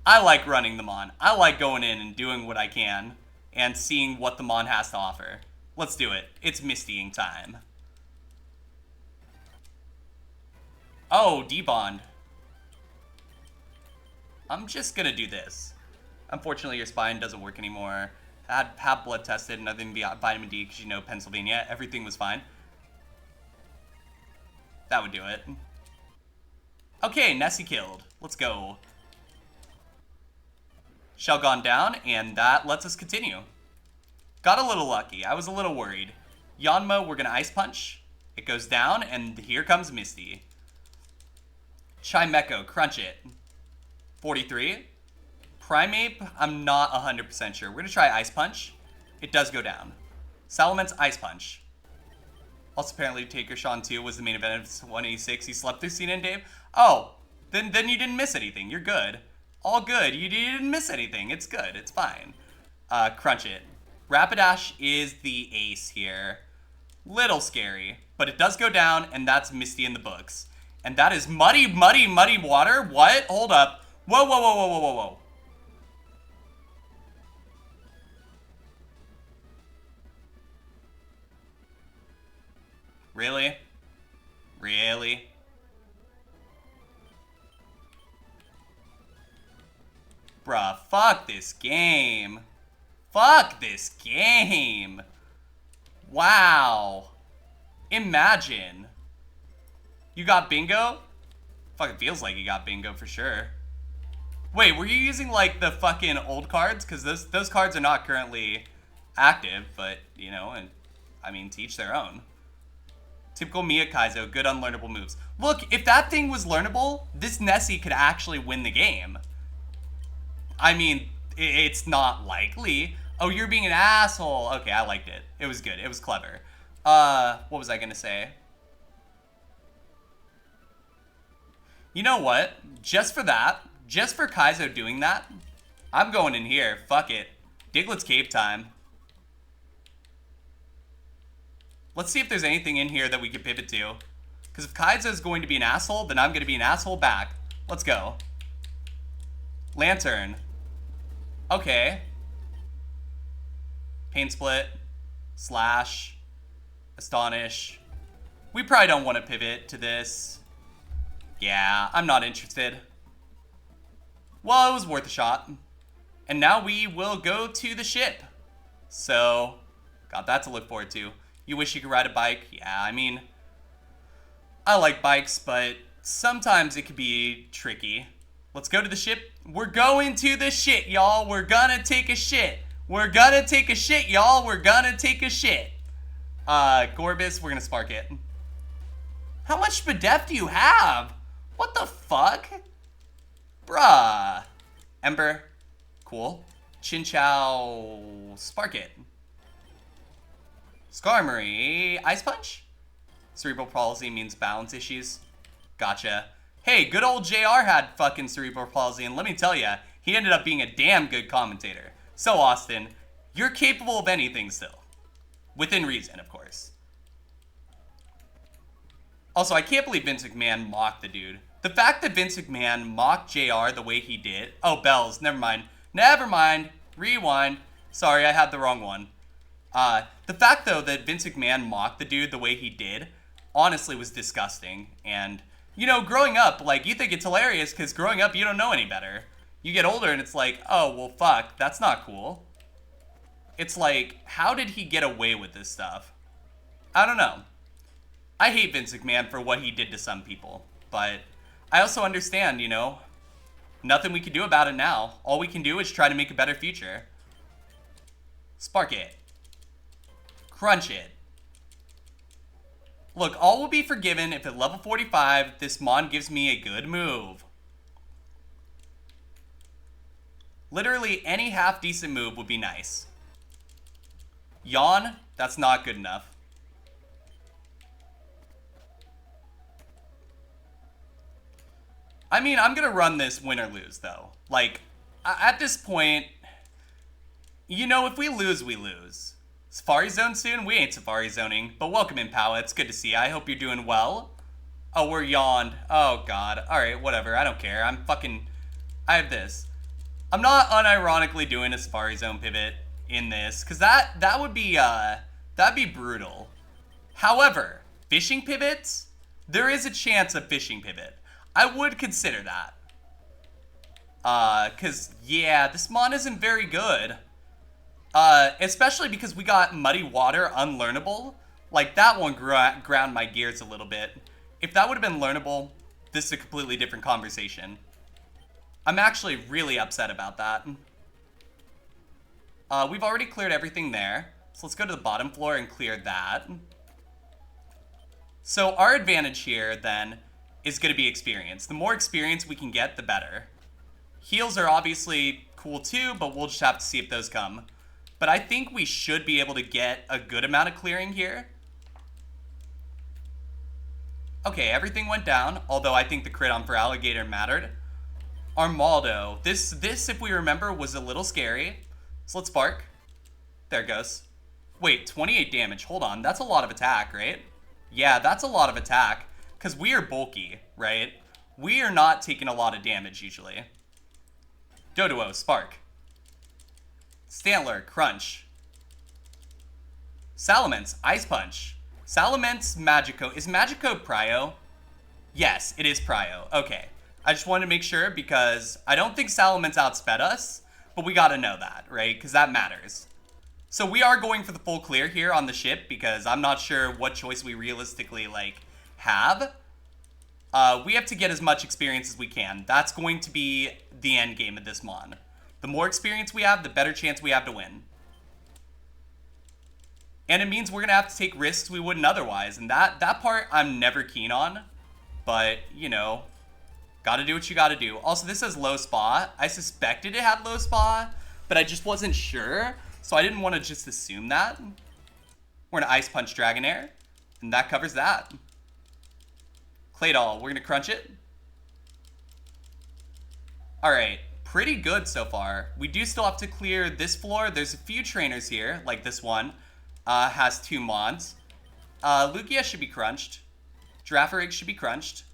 I like running the Mon. I like going in and doing what I can, and seeing what the Mon has to offer. Let's do it. It's Mistying time. Oh, D-Bond. I'm just gonna do this. Unfortunately, your spine doesn't work anymore. Have blood tested, nothing beyond vitamin D, because you know Pennsylvania. Everything was fine. That would do it. Okay, Nessie killed. Let's go. Shell gone down, and that lets us continue. Got a little lucky. I was a little worried. Yanma, we're gonna Ice Punch. It goes down, and here comes Misty. Chimecho, crunch it. 43. Primeape, I'm not 100% sure. We're going to try Ice Punch. It does go down. Salamence, Ice Punch. Also, apparently, Taker Sean 2 was the main event of 186. He slept through Cena and Dave. Oh, then you didn't miss anything. You're good. All good. You didn't miss anything. It's good. It's fine. Crunch it. Rapidash is the ace here. Little scary, but it does go down, and that's Misty in the books. And that is muddy, muddy, muddy water? What? Hold up. Whoa, whoa, whoa, whoa, whoa, whoa, whoa. Really? Really? Bruh, fuck this game. Fuck this game. Wow. Imagine. You got bingo? Fucking feels like you got bingo for sure. Wait, were you using like the fucking old cards? Because those cards are not currently active, but you know, and I mean, to each their own. Typical Mia Kaizo, good unlearnable moves. Look, if that thing was learnable, this Nessie could actually win the game. I mean, it's not likely. Oh, you're being an asshole. Okay, I liked it. It was good. It was clever. What was I gonna say? You know what? Just for that, just for Kaizo doing that, I'm going in here. Fuck it. Diglett's Cave time. Let's see if there's anything in here that we can pivot to. Because if Kaizo's going to be an asshole, then I'm going to be an asshole back. Let's go. Lantern. Okay. Pain Split. Slash. Astonish. We probably don't want to pivot to this. Yeah, I'm not interested. Well, it was worth a shot. And now we will go to the ship. So, got that to look forward to. You wish you could ride a bike? Yeah, I mean, I like bikes, but sometimes it could be tricky. Let's go to the ship. We're going to the shit, y'all. We're gonna take a shit. We're gonna take a shit, y'all. We're gonna take a shit. Gorbis, we're gonna spark it. How much Spadef do you have? What the fuck? Bruh. Ember. Cool. Chinchou. Spark it. Skarmory, Ice Punch? Cerebral palsy means balance issues. Gotcha. Hey, good old JR had fucking cerebral palsy, and let me tell ya, he ended up being a damn good commentator. So, Austin, you're capable of anything still. Within reason, of course. Also, I can't believe Vince McMahon mocked the dude. The fact that Vince McMahon mocked JR the way he did... Oh, bells. Never mind. Never mind. Rewind. Sorry, I had the wrong one. The fact, though, that Vince McMahon mocked the dude the way he did, honestly was disgusting. And, you know, growing up, like, you think it's hilarious because growing up, you don't know any better. You get older and it's like, oh, well, fuck, that's not cool. It's like, how did he get away with this stuff? I don't know. I hate Vince McMahon for what he did to some people, but I also understand, you know, nothing we can do about it now. All we can do is try to make a better future. Spark it. Crunch it. Look, all will be forgiven if at level 45, this Mon gives me a good move. Literally any half-decent move would be nice. Yawn? That's not good enough. I mean, I'm gonna run this win or lose, though. Like, at this point, you know, if we lose, we lose. Safari Zone soon? We ain't Safari Zoning, but welcome in, Powa. It's good to see you. I hope you're doing well. Oh, we're yawned. Oh, God. Alright, whatever. I don't care. I have this. I'm not unironically doing a Safari Zone pivot in this, because that would be, that'd be brutal. However, fishing pivots? There is a chance of fishing pivot. I would consider that. Because, yeah, this Mon isn't very good. Especially because we got Muddy Water unlearnable. Like, that one ground my gears a little bit. If that would have been learnable, this is a completely different conversation. I'm actually really upset about that. We've already cleared everything there. So let's go to the bottom floor and clear that. So our advantage here, then, is going to be experience. The more experience we can get, the better. Heals are obviously cool too, but we'll just have to see if those come. But I think we should be able to get a good amount of clearing here. Okay, everything went down, although I think the crit on for Alligator mattered. Armaldo. This, if we remember, was a little scary. So let's spark. There it goes. Wait, 28 damage. Hold on. That's a lot of attack, right? Yeah, that's a lot of attack. Because we are bulky, right? We are not taking a lot of damage, usually. Doduo, spark. Stantler, crunch. Salamence, ice punch. Salamence, Magico. Is Magico Prio? Yes, it is Prio. Okay. I just wanted to make sure because I don't think Salamence outsped us, but we gotta know that, right? Because that matters. So we are going for the full clear here on the ship because I'm not sure what choice we realistically, like, have. We have to get as much experience as we can. That's going to be the end game of this Mon. The more experience we have, the better chance we have to win. And it means we're going to have to take risks we wouldn't otherwise. And that part I'm never keen on. But, you know, gotta do what you gotta do. Also, this says low spa. I suspected it had low spa, but I just wasn't sure. So I didn't want to just assume that. We're going to Ice Punch Dragonair. And that covers that. Claydol, we're going to crunch it. Alright, pretty good so far. We do still have to clear this floor. There's a few trainers here, like this one. Has 2 Mons. Lugia should be crunched. Girafarig should be crunched.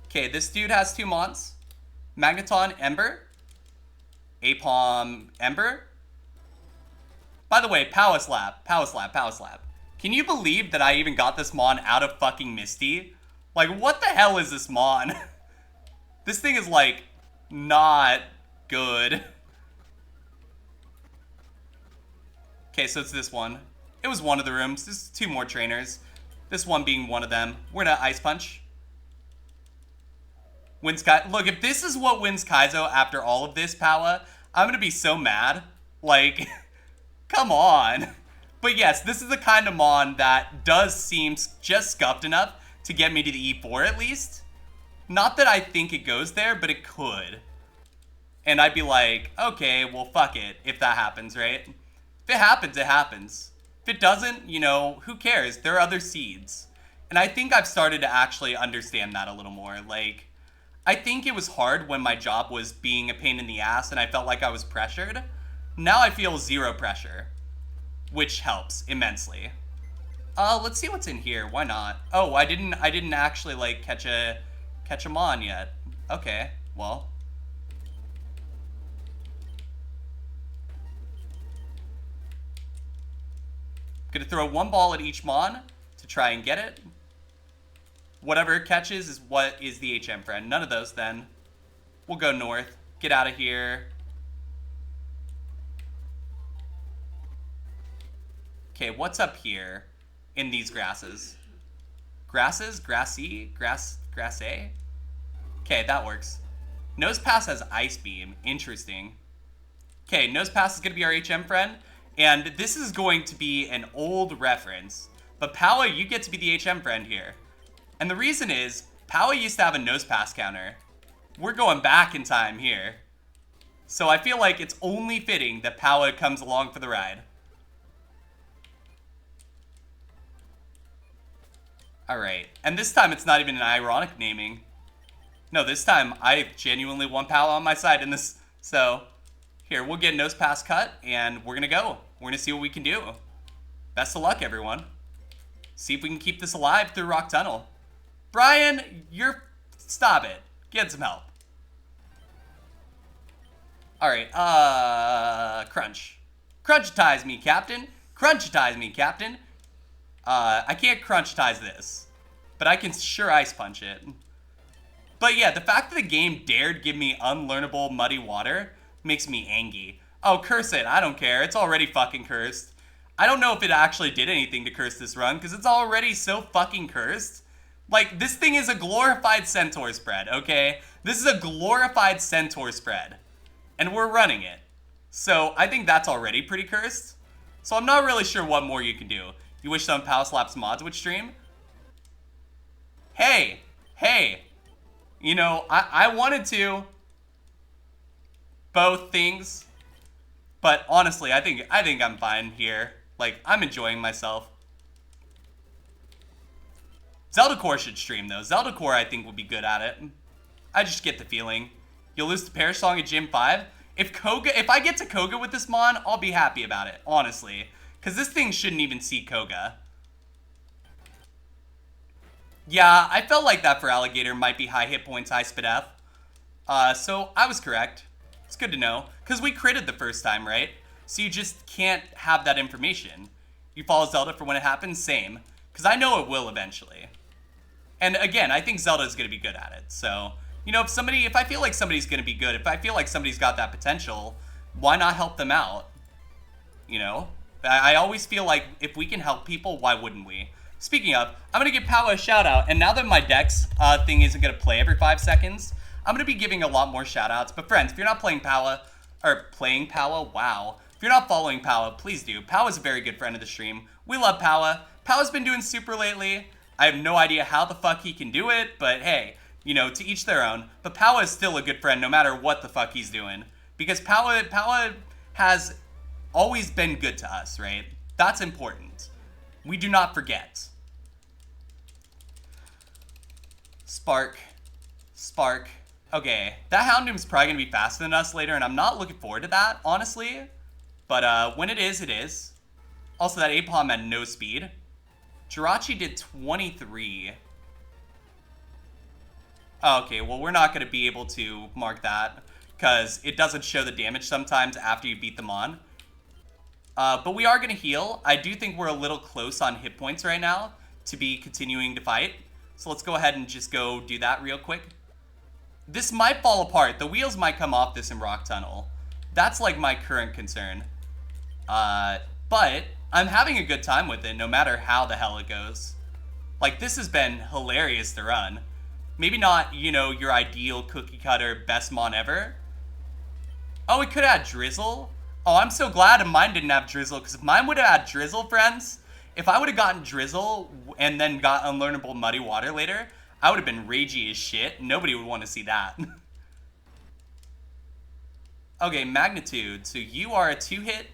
Okay, this dude has 2 Mons. Magneton, Ember. Apom, Ember. By the way, Power Slap. Power Slap, Power Slap. Can you believe that I even got this Mon out of fucking Misty? Like, what the hell is this Mon? This thing is, like, not good. Okay, so it's this one. It was one of the rooms. There's 2 more trainers. This one being one of them. We're gonna Ice Punch. Wins Kaizo. Look, if this is what wins Kaizo after all of this, Powa, I'm gonna be so mad. Like, come on. But yes, this is the kind of Mon that does seem just scuffed enough to get me to the E4 at least. Not that I think it goes there, but it could. And I'd be like, okay, well, fuck it, if that happens, right? If it happens, it happens. If it doesn't, you know, who cares? There are other seeds. And I think I've started to actually understand that a little more. Like, I think it was hard when my job was being a pain in the ass and I felt like I was pressured. Now I feel zero pressure, which helps immensely. Let's see what's in here. Why not? Oh, I didn't actually like catch a mon yet. Okay, well. Gonna throw one ball at each mon to try and get it. Whatever it catches is what is the HM friend. None of those then. We'll go north. Get out of here. Okay, what's up here in these grasses? Grasses? Grassy? Grassy? Okay, that works. Nose Pass has Ice Beam. Interesting. Okay, Nose Pass is going to be our HM friend. And this is going to be an old reference. But Powa, you get to be the HM friend here. And the reason is, Powa used to have a Nose Pass counter. We're going back in time here. So I feel like it's only fitting that Powa comes along for the ride. Alright, and this time it's not even an ironic naming. No, this time I genuinely want Powa on my side in this. So, here, we'll get Nose Pass cut, and we're gonna go. We're gonna see what we can do. Best of luck, everyone. See if we can keep this alive through Rock Tunnel. Brian, stop it. Get some help. Alright, crunch. Crunchitize me, Captain. Crunchitize me, Captain. I can't crunchitize this, but I can sure ice punch it. But yeah, the fact that the game dared give me unlearnable muddy water makes me angry. Oh, curse it. I don't care. It's already fucking cursed. I don't know if it actually did anything to curse this run, because it's already so fucking cursed. Like, this thing is a glorified centaur spread, okay? This is a glorified centaur spread, and we're running it. So I think that's already pretty cursed. So I'm not really sure what more you can do. You wish some Pow Slaps mods would stream? Hey, you know, I wanted to. Both things. But honestly, I think I'm fine here. Like, I'm enjoying myself. Zelda Core should stream, though. Zelda Core, I think, would be good at it. I just get the feeling. You'll lose to Perish Song at Gym 5. If I get to Koga with this mon, I'll be happy about it, honestly. Because this thing shouldn't even see Koga. Yeah, I felt like that for Alligator might be high hit points, high spit F. So I was correct. It's good to know. Because we critted the first time, right? So you just can't have that information. You follow Zelda for when it happens? Same. Because I know it will eventually. And again, I think Zelda is going to be good at it. So, you know, if I feel like somebody's going to be good, if I feel like somebody's got that potential, why not help them out? You know? I always feel like if we can help people, why wouldn't we? Speaking of, I'm going to give Powa a shout out. And now that my Dex thing isn't going to play every 5 seconds, I'm going to be giving a lot more shout outs. But friends, if you're not playing Powa, wow. If you're not following Powa, please do. Powa's a very good friend of the stream. We love Powa. Powa's been doing super lately. I have no idea how the fuck he can do it, but hey, you know, to each their own. But Powa is still a good friend no matter what the fuck he's doing. Because Powa has always been good to us, right? That's important. We do not forget. Spark. Okay, that Houndoom's probably going to be faster than us later, and I'm not looking forward to that, honestly. But when it is, it is. Also, that Apom had no speed. Jirachi did 23. Oh, okay, well, we're not going to be able to mark that, because it doesn't show the damage sometimes after you beat them on. But we are going to heal. I do think we're a little close on hit points right now to be continuing to fight. So let's go ahead and just go do that real quick. This might fall apart. The wheels might come off this in Rock Tunnel. That's like my current concern. But I'm having a good time with it no matter how the hell it goes. Like, this has been hilarious to run. Maybe not, you know, your ideal cookie cutter best mon ever. Oh, it could have had Drizzle. Oh, I'm so glad mine didn't have Drizzle, because if mine would have had Drizzle, friends, if I would have gotten Drizzle and then got Unlearnable Muddy Water later, I would have been ragey as shit. Nobody would want to see that. Okay, Magnitude. So you are a 2-hit.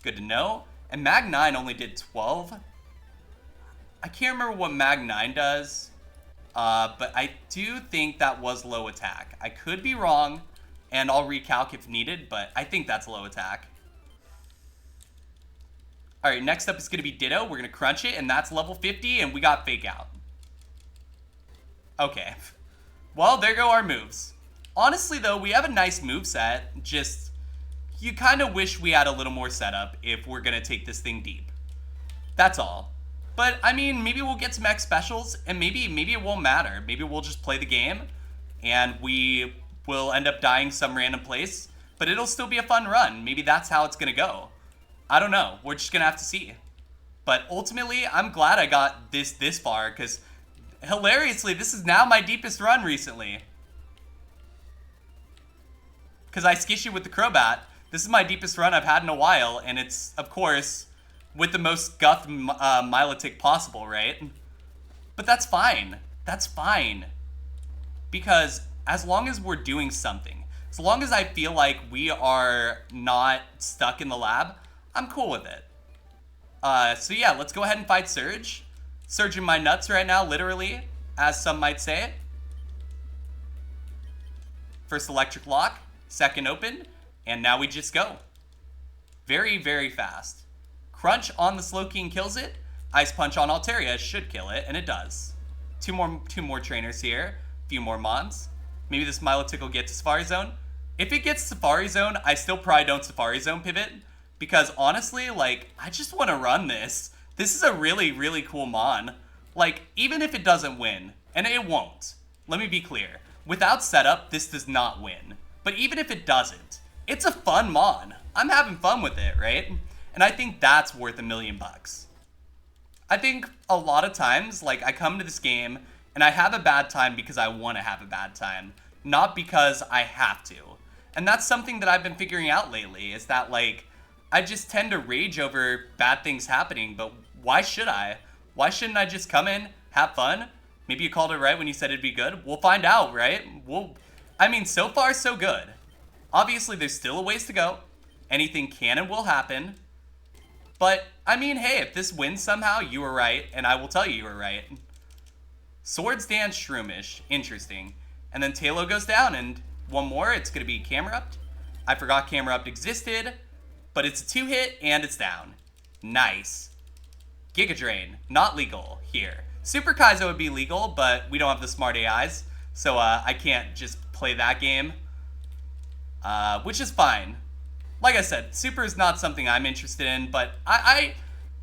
Good to know. And Mag 9 only did 12. I can't remember what Mag 9 does. But I do think that was low attack. I could be wrong, and I'll recalc if needed, but I think that's low attack. Alright, next up is going to be Ditto. We're going to crunch it, and that's level 50, and we got Fake Out. Okay. Well, there go our moves. Honestly, though, we have a nice moveset. Just, you kind of wish we had a little more setup if we're going to take this thing deep. That's all. But, I mean, maybe we'll get some X specials, and maybe it won't matter. Maybe we'll just play the game, and we will end up dying some random place, but it'll still be a fun run. Maybe that's how it's going to go. I don't know. We're just going to have to see. But ultimately, I'm glad I got this far, because hilariously, this is now my deepest run recently. Because I skish you with the Crobat. This is my deepest run I've had in a while, and it's, of course, with the most guff Milotic possible, right? But that's fine. That's fine. Because as long as we're doing something, as long as I feel like we are not stuck in the lab, I'm cool with it. So yeah, let's go ahead and fight Surge. Surge in my nuts right now, literally, as some might say. First electric lock, second open, and now we just go. Very, very fast. Crunch on the Slowking kills it. Ice Punch on Altaria should kill it, and it does. Two more trainers here. A few more Mons. Maybe this Milotic will get to Safari Zone. If it gets Safari Zone, I still probably don't Safari Zone pivot. Because honestly, like, I just want to run this. This is a really, really cool Mon. Like, even if it doesn't win, and it won't. Let me be clear. Without setup, this does not win. But even if it doesn't, it's a fun Mon. I'm having fun with it, right? And I think that's worth $1 million. I think a lot of times, like, I come to this game and I have a bad time because I want to have a bad time, not because I have to. And that's something that I've been figuring out lately, is that, like, I just tend to rage over bad things happening, but why should I? Why shouldn't I just come in, have fun? Maybe you called it right when you said it'd be good. We'll find out, right? I mean, so far, so good. Obviously, there's still a ways to go. Anything can and will happen. But, I mean, hey, if this wins somehow, you were right, and I will tell you were right. Swords Dance Shroomish. Interesting. And then Talo goes down, and one more, it's going to be Camerupt. I forgot Camerupt existed, but it's a 2-hit, and it's down. Nice. Giga Drain. Not legal here. Super Kaizo would be legal, but we don't have the smart AIs, so I can't just play that game. Which is fine. Like I said, Super is not something I'm interested in, but I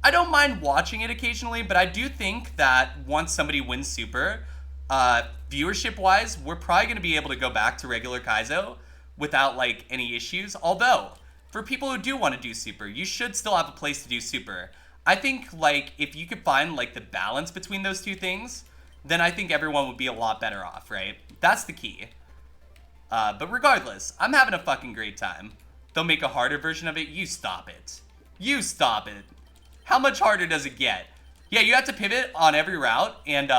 don't mind watching it occasionally, but I do think that once somebody wins Super, viewership-wise, we're probably going to be able to go back to regular Kaizo without, like, any issues. Although, for people who do want to do Super, you should still have a place to do Super. I think, like, if you could find, like, the balance between those two things, then I think everyone would be a lot better off, right? That's the key. But regardless, I'm having a fucking great time. They'll make a harder version of it. You stop it. You stop it. How much harder does it get? Yeah, you have to pivot on every route, and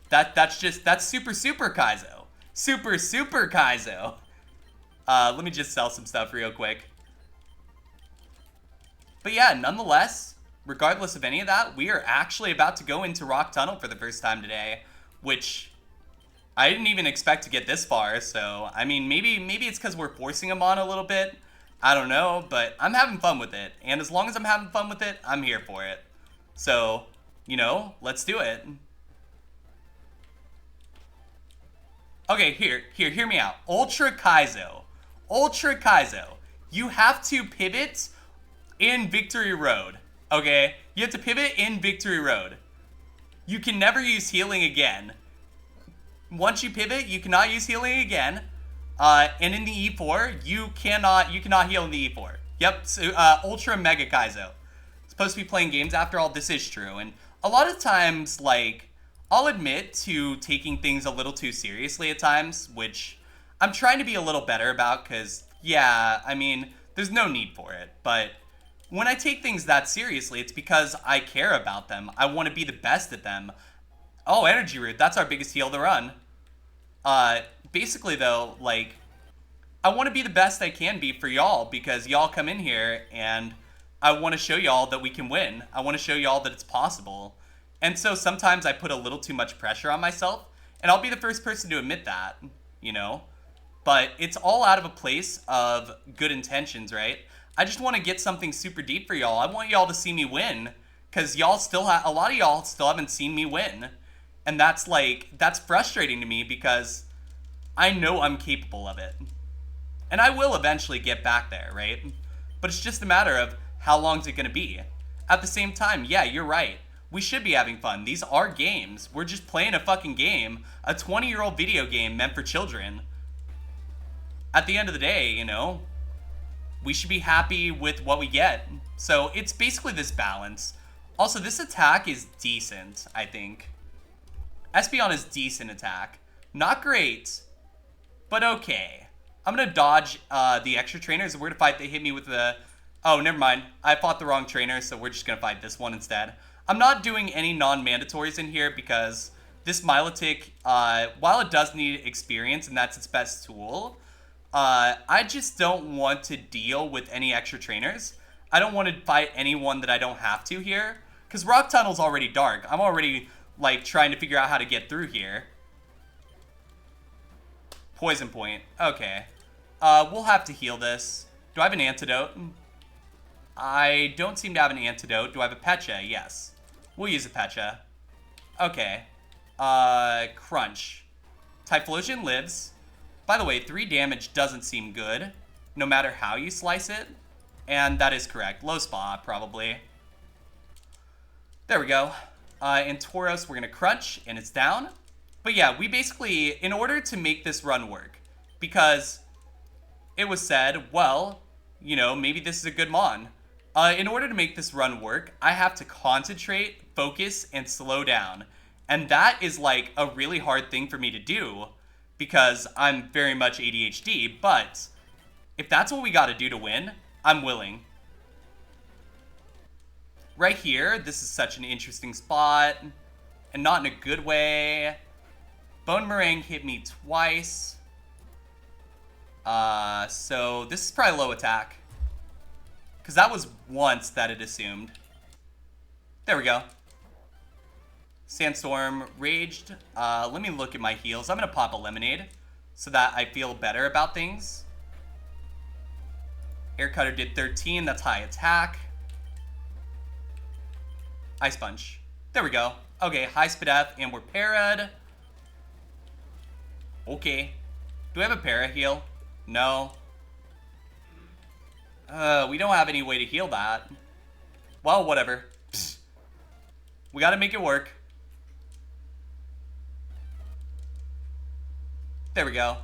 that's super Kaizo. Super Kaizo. Let me just sell some stuff real quick. But yeah, nonetheless, regardless of any of that, we are actually about to go into Rock Tunnel for the first time today, which I didn't even expect to get this far. So, I mean, maybe it's because we're forcing them on a little bit. I don't know, but I'm having fun with it. And as long as I'm having fun with it, I'm here for it. So, you know, let's do it. Okay, hear me out. Ultra Kaizo. Ultra Kaizo. You have to pivot in Victory Road. Okay? You have to pivot in Victory Road. You can never use healing again. Once you pivot, you cannot use healing again. And in the E4, you cannot heal in the E4. Yep, so, Ultra Mega Kaizo. Supposed to be playing games after all, this is true. And a lot of times, like, I'll admit to taking things a little too seriously at times, which I'm trying to be a little better about, because, yeah, I mean, there's no need for it. But when I take things that seriously, it's because I care about them. I want to be the best at them. Oh, Energy Root, that's our biggest heal of the run. Basically, though, like, I want to be the best I can be for y'all, because y'all come in here, and I want to show y'all that we can win. I want to show y'all that it's possible. And so sometimes I put a little too much pressure on myself, and I'll be the first person to admit that, you know? But it's all out of a place of good intentions, right? I just want to get something super deep for y'all. I want y'all to see me win, because y'all still a lot of y'all still haven't seen me win. And that's frustrating to me because I know I'm capable of it. And I will eventually get back there, right? But it's just a matter of how long is it going to be. At the same time, yeah, you're right. We should be having fun. These are games. We're just playing a fucking game. A 20-year-old video game meant for children. At the end of the day, you know, we should be happy with what we get. So it's basically this balance. Also, this attack is decent, I think. Espeon is decent attack. Not great, but okay. I'm going to dodge the extra trainers. We're going to fight. They hit me with the... Oh, never mind. I fought the wrong trainer, so we're just going to fight this one instead. I'm not doing any non-mandatories in here because this Milotic, while it does need experience and that's its best tool, I just don't want to deal with any extra trainers. I don't want to fight anyone that I don't have to here because Rock Tunnel's already dark. I'm already, like, trying to figure out how to get through here. Poison point. Okay. We'll have to heal this. Do I have an antidote? I don't seem to have an antidote. Do I have a Pecha? Yes. We'll use a Pecha. Okay. Crunch. Typhlosion lives. By the way, 3 damage doesn't seem good, no matter how you slice it. And that is correct. Low spa, probably. There we go. In Tauros, we're going to crunch, and it's down. But yeah, we basically, in order to make this run work, because it was said, well, you know, maybe this is a good mon. In order to make this run work, I have to concentrate, focus, and slow down. And that is like a really hard thing for me to do because I'm very much ADHD. But if that's what we got to do to win, I'm willing. Right here, this is such an interesting spot. And not in a good way. Bone Meringue hit me twice. So this is probably low attack. Because that was once that it assumed. There we go. Sandstorm raged. Let me look at my heals. I'm going to pop a lemonade so that I feel better about things. Air Cutter did 13. That's high attack. Ice Punch. There we go. Okay, high Spadef, and we're para'd. Okay. Do we have a para heal? No. We don't have any way to heal that. Well, whatever. Psst. We gotta make it work. There we go.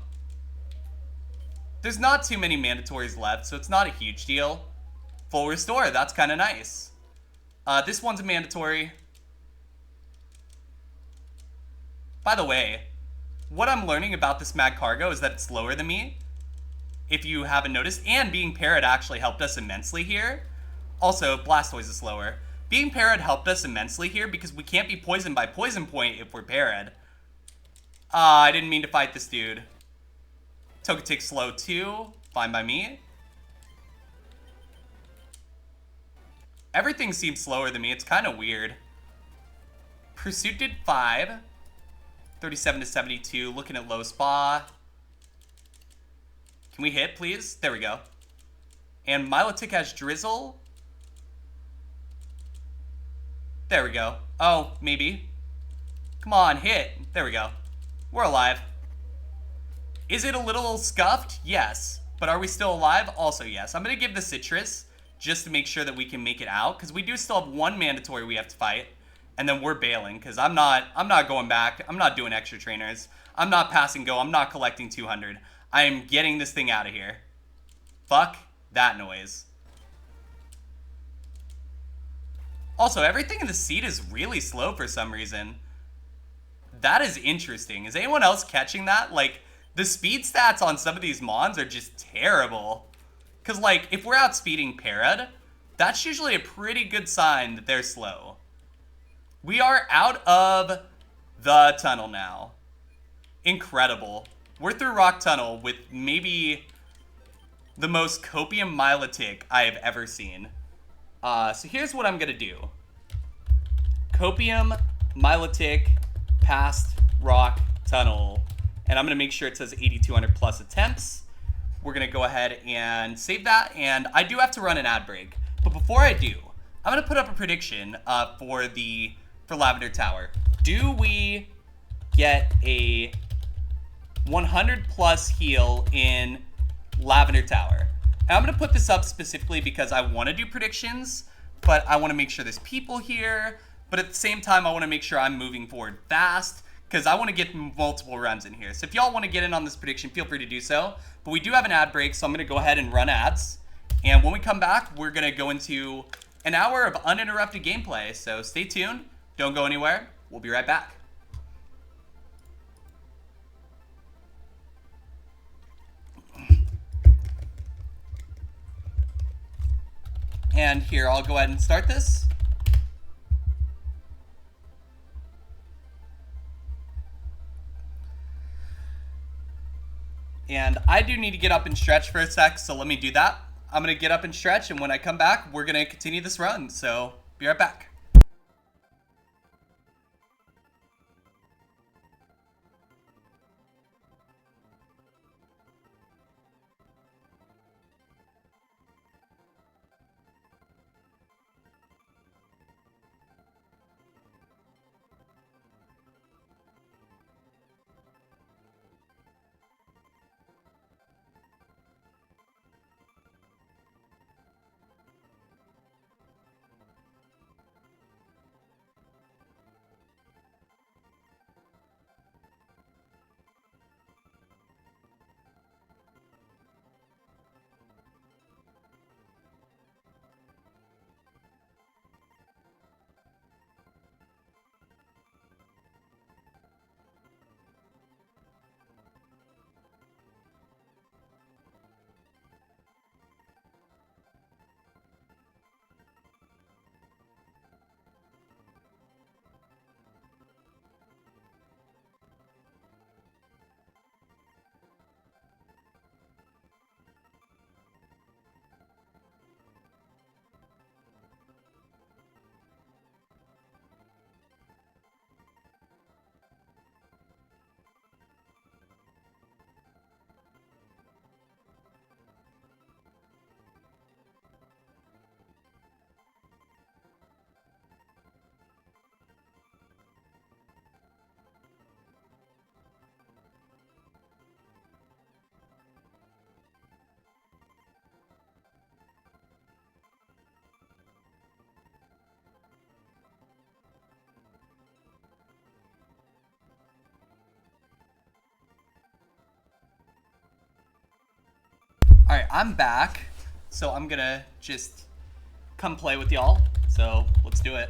There's not too many mandatories left, so it's not a huge deal. Full restore, that's kind of nice. This one's a mandatory. By the way, what I'm learning about this Mag Cargo is that it's slower than me. If you haven't noticed, and being para'd actually helped us immensely here. Also, Blastoise is slower. Being para'd helped us immensely here because we can't be poisoned by Poison Point if we're para'd. I didn't mean to fight this dude. Togetic slow too. Fine by me. Everything seems slower than me. It's kind of weird. Pursuit did 5. 37 to 72. Looking at low spa. Can we hit, please? There we go. And Milotic has Drizzle. There we go. Oh, maybe. Come on, hit. There we go. We're alive. Is it a little scuffed? Yes. But are we still alive? Also, yes. I'm going to give the Citrus just to make sure that we can make it out. Because we do still have one mandatory we have to fight. And then we're bailing. Because I'm not going back. I'm not doing extra trainers. I'm not passing go. I'm not collecting 200. I am getting this thing out of here. Fuck that noise. Also, everything in the seed is really slow for some reason. That is interesting. Is anyone else catching that? Like, the speed stats on some of these mons are just terrible. Because, like, if we're outspeeding para'd, that's usually a pretty good sign that they're slow. We are out of the tunnel now. Incredible. We're through Rock Tunnel with maybe the most copium Milotic I have ever seen. So here's what I'm gonna do. Copium, Milotic, past rock tunnel. And I'm gonna make sure it says 8,200 plus attempts. We're gonna go ahead and save that. And I do have to run an ad break. But before I do, I'm gonna put up a prediction for Lavender Tower. Do we get a 100 plus heal in Lavender Tower? And I'm gonna put this up specifically because I wanna do predictions, but I wanna make sure there's people here. But at the same time, I wanna make sure I'm moving forward fast because I wanna get multiple runs in here. So if y'all wanna get in on this prediction, feel free to do so. But we do have an ad break, so I'm gonna go ahead and run ads. And when we come back, we're gonna go into an hour of uninterrupted gameplay. So stay tuned, don't go anywhere. We'll be right back. And here, I'll go ahead and start this. And I do need to get up and stretch for a sec, so let me do that. I'm gonna get up and stretch, and when I come back, we're gonna continue this run, so be right back. All right, I'm back. So I'm gonna just come play with y'all. So let's do it.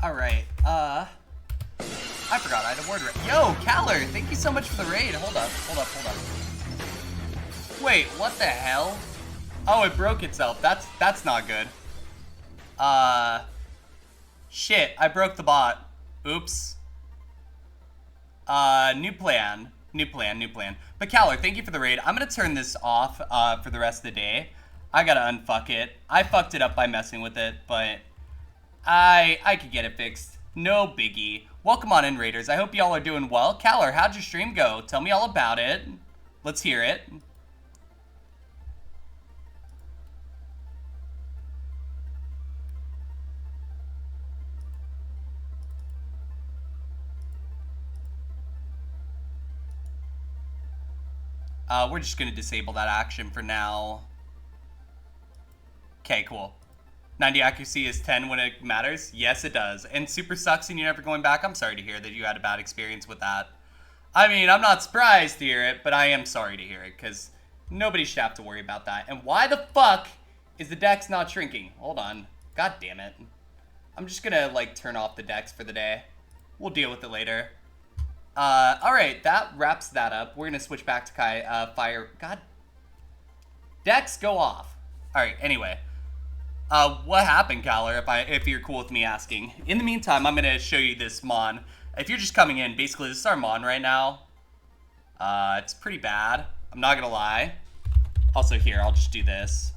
All right, I forgot I had a word right. Yo, Caller, thank you so much for the raid. Hold up. Wait, what the hell? Oh, it broke itself. That's not good. Shit, I broke the bot. Oops. New plan. But Caller, thank you for the raid. I'm gonna turn this off, for the rest of the day. I gotta unfuck it. I fucked it up by messing with it, but I could get it fixed. No biggie. Welcome on in, Raiders. I hope y'all are doing well. Caller, how'd your stream go? Tell me all about it. Let's hear it. We're just gonna disable that action for now. Okay, cool. 90 accuracy is 10 when it matters? Yes, it does. And super sucks and you're never going back? I'm sorry to hear that you had a bad experience with that. I mean, I'm not surprised to hear it, but I am sorry to hear it, because nobody should have to worry about that. And why the fuck is the dex not shrinking? Hold on. God damn it. I'm just gonna, like, turn off the dex for the day. We'll deal with it later. Alright, that wraps that up. We're gonna switch back to Fire... God. Dex, go off. Alright, anyway. What happened, Caller, if you're cool with me asking? In the meantime, I'm gonna show you this Mon. If you're just coming in, basically this is our Mon right now. It's pretty bad. I'm not gonna lie. Also here, I'll just do this.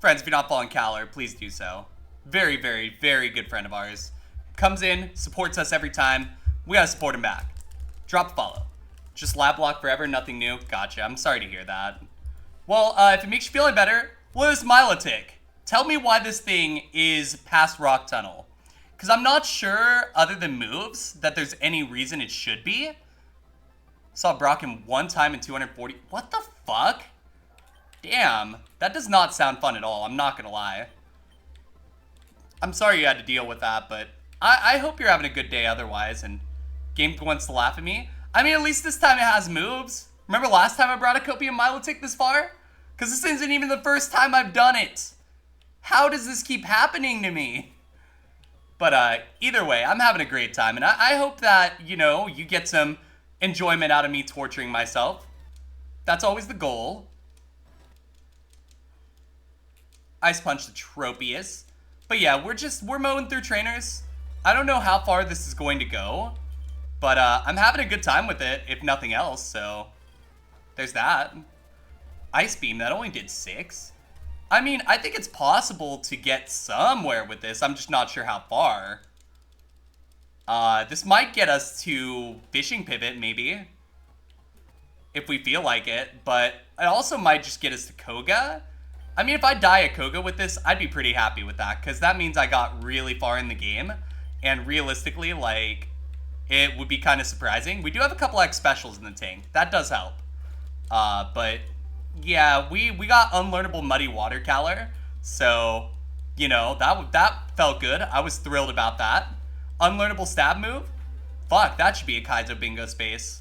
Friends, if you're not following Caller, please do so. Very, very, very good friend of ours. Comes in, supports us every time. We gotta support him back. Drop a follow. Just lab block forever, nothing new. Gotcha, I'm sorry to hear that. Well, if it makes you feel any better, what is Milotic? Tell me why this thing is past Rock Tunnel. Because I'm not sure, other than moves, that there's any reason it should be. Saw Brocken one time in 240. What the fuck? Damn, that does not sound fun at all, I'm not gonna lie. I'm sorry you had to deal with that, but I hope you're having a good day otherwise, and game wants to laugh at me. I mean, at least this time it has moves. Remember last time I brought a Copium Milotic this far? Because this isn't even the first time I've done it. How does this keep happening to me? But either way, I'm having a great time, and I hope that, you know, you get some enjoyment out of me torturing myself. That's always the goal. Ice Punch the Tropius. But yeah, we're mowing through trainers. I don't know how far this is going to go, but I'm having a good time with it, if nothing else, so there's that. Ice Beam, that only did 6. I mean, I think it's possible to get somewhere with this. I'm just not sure how far. This might get us to Fishing Pivot, maybe. If we feel like it. But it also might just get us to Koga. I mean, if I die at Koga with this, I'd be pretty happy with that. Because that means I got really far in the game. And realistically, like, it would be kind of surprising. We do have a couple X specials in the tank. That does help. But... yeah, we got Unlearnable Muddy Water Caller, so, you know, that felt good. I was thrilled about that. Unlearnable Stab Move? Fuck, that should be a Kaizo bingo space.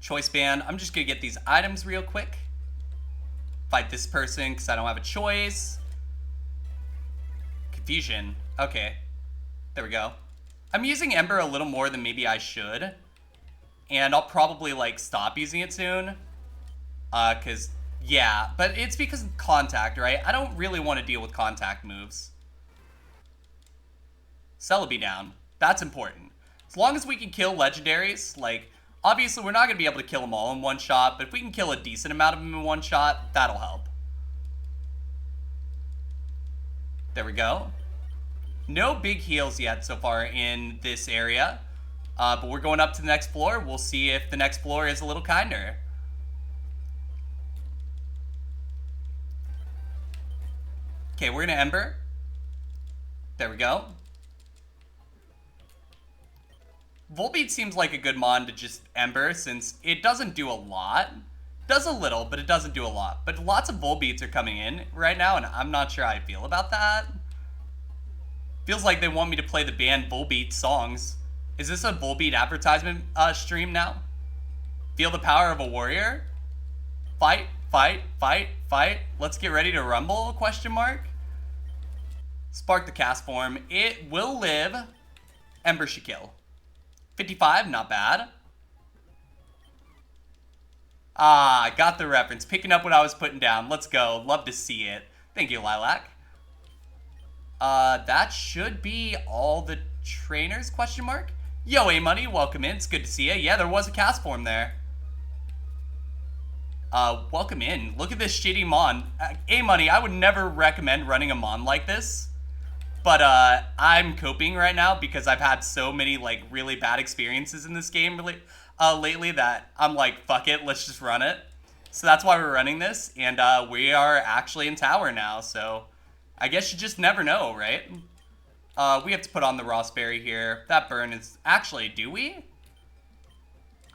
Choice Band, I'm just gonna get these items real quick. Fight this person, because I don't have a choice. Confusion, okay. There we go. I'm using Ember a little more than maybe I should. And I'll probably, like, stop using it soon. Because, yeah. But it's because of contact, right? I don't really want to deal with contact moves. Celebi down. That's important. As long as we can kill legendaries, like, obviously we're not going to be able to kill them all in one shot. But if we can kill a decent amount of them in one shot, that'll help. There we go. No big heals yet so far in this area, but we're going up to the next floor. We'll see if the next floor is a little kinder. Okay, we're gonna Ember. There we go. Volbeat seems like a good mon to just Ember since it doesn't do a lot. Does a little, but it doesn't do a lot. But lots of Volbeats are coming in right now, and I'm not sure how I feel about that. Feels like they want me to play the band Volbeat songs. Is this a Volbeat advertisement stream now? Feel the power of a warrior? Fight, fight, fight, fight. Let's get ready to rumble, question mark. Spark the cast form. It will live. Ember should kill. 55, not bad. Ah, got the reference. Picking up what I was putting down. Let's go. Love to see it. Thank you, Lilac. That should be all the trainers, question mark? Yo, A-Money, welcome in. It's good to see you. Yeah, there was a cast form there. Welcome in. Look at this shitty mon. A-Money, I would never recommend running a mon like this. But, I'm coping right now because I've had so many, like, really bad experiences in this game lately that I'm like, fuck it, let's just run it. So that's why we're running this, and, we are actually in tower now, so... I guess you just never know, right? We have to put on the Raspberry here. That burn is... Actually, do we?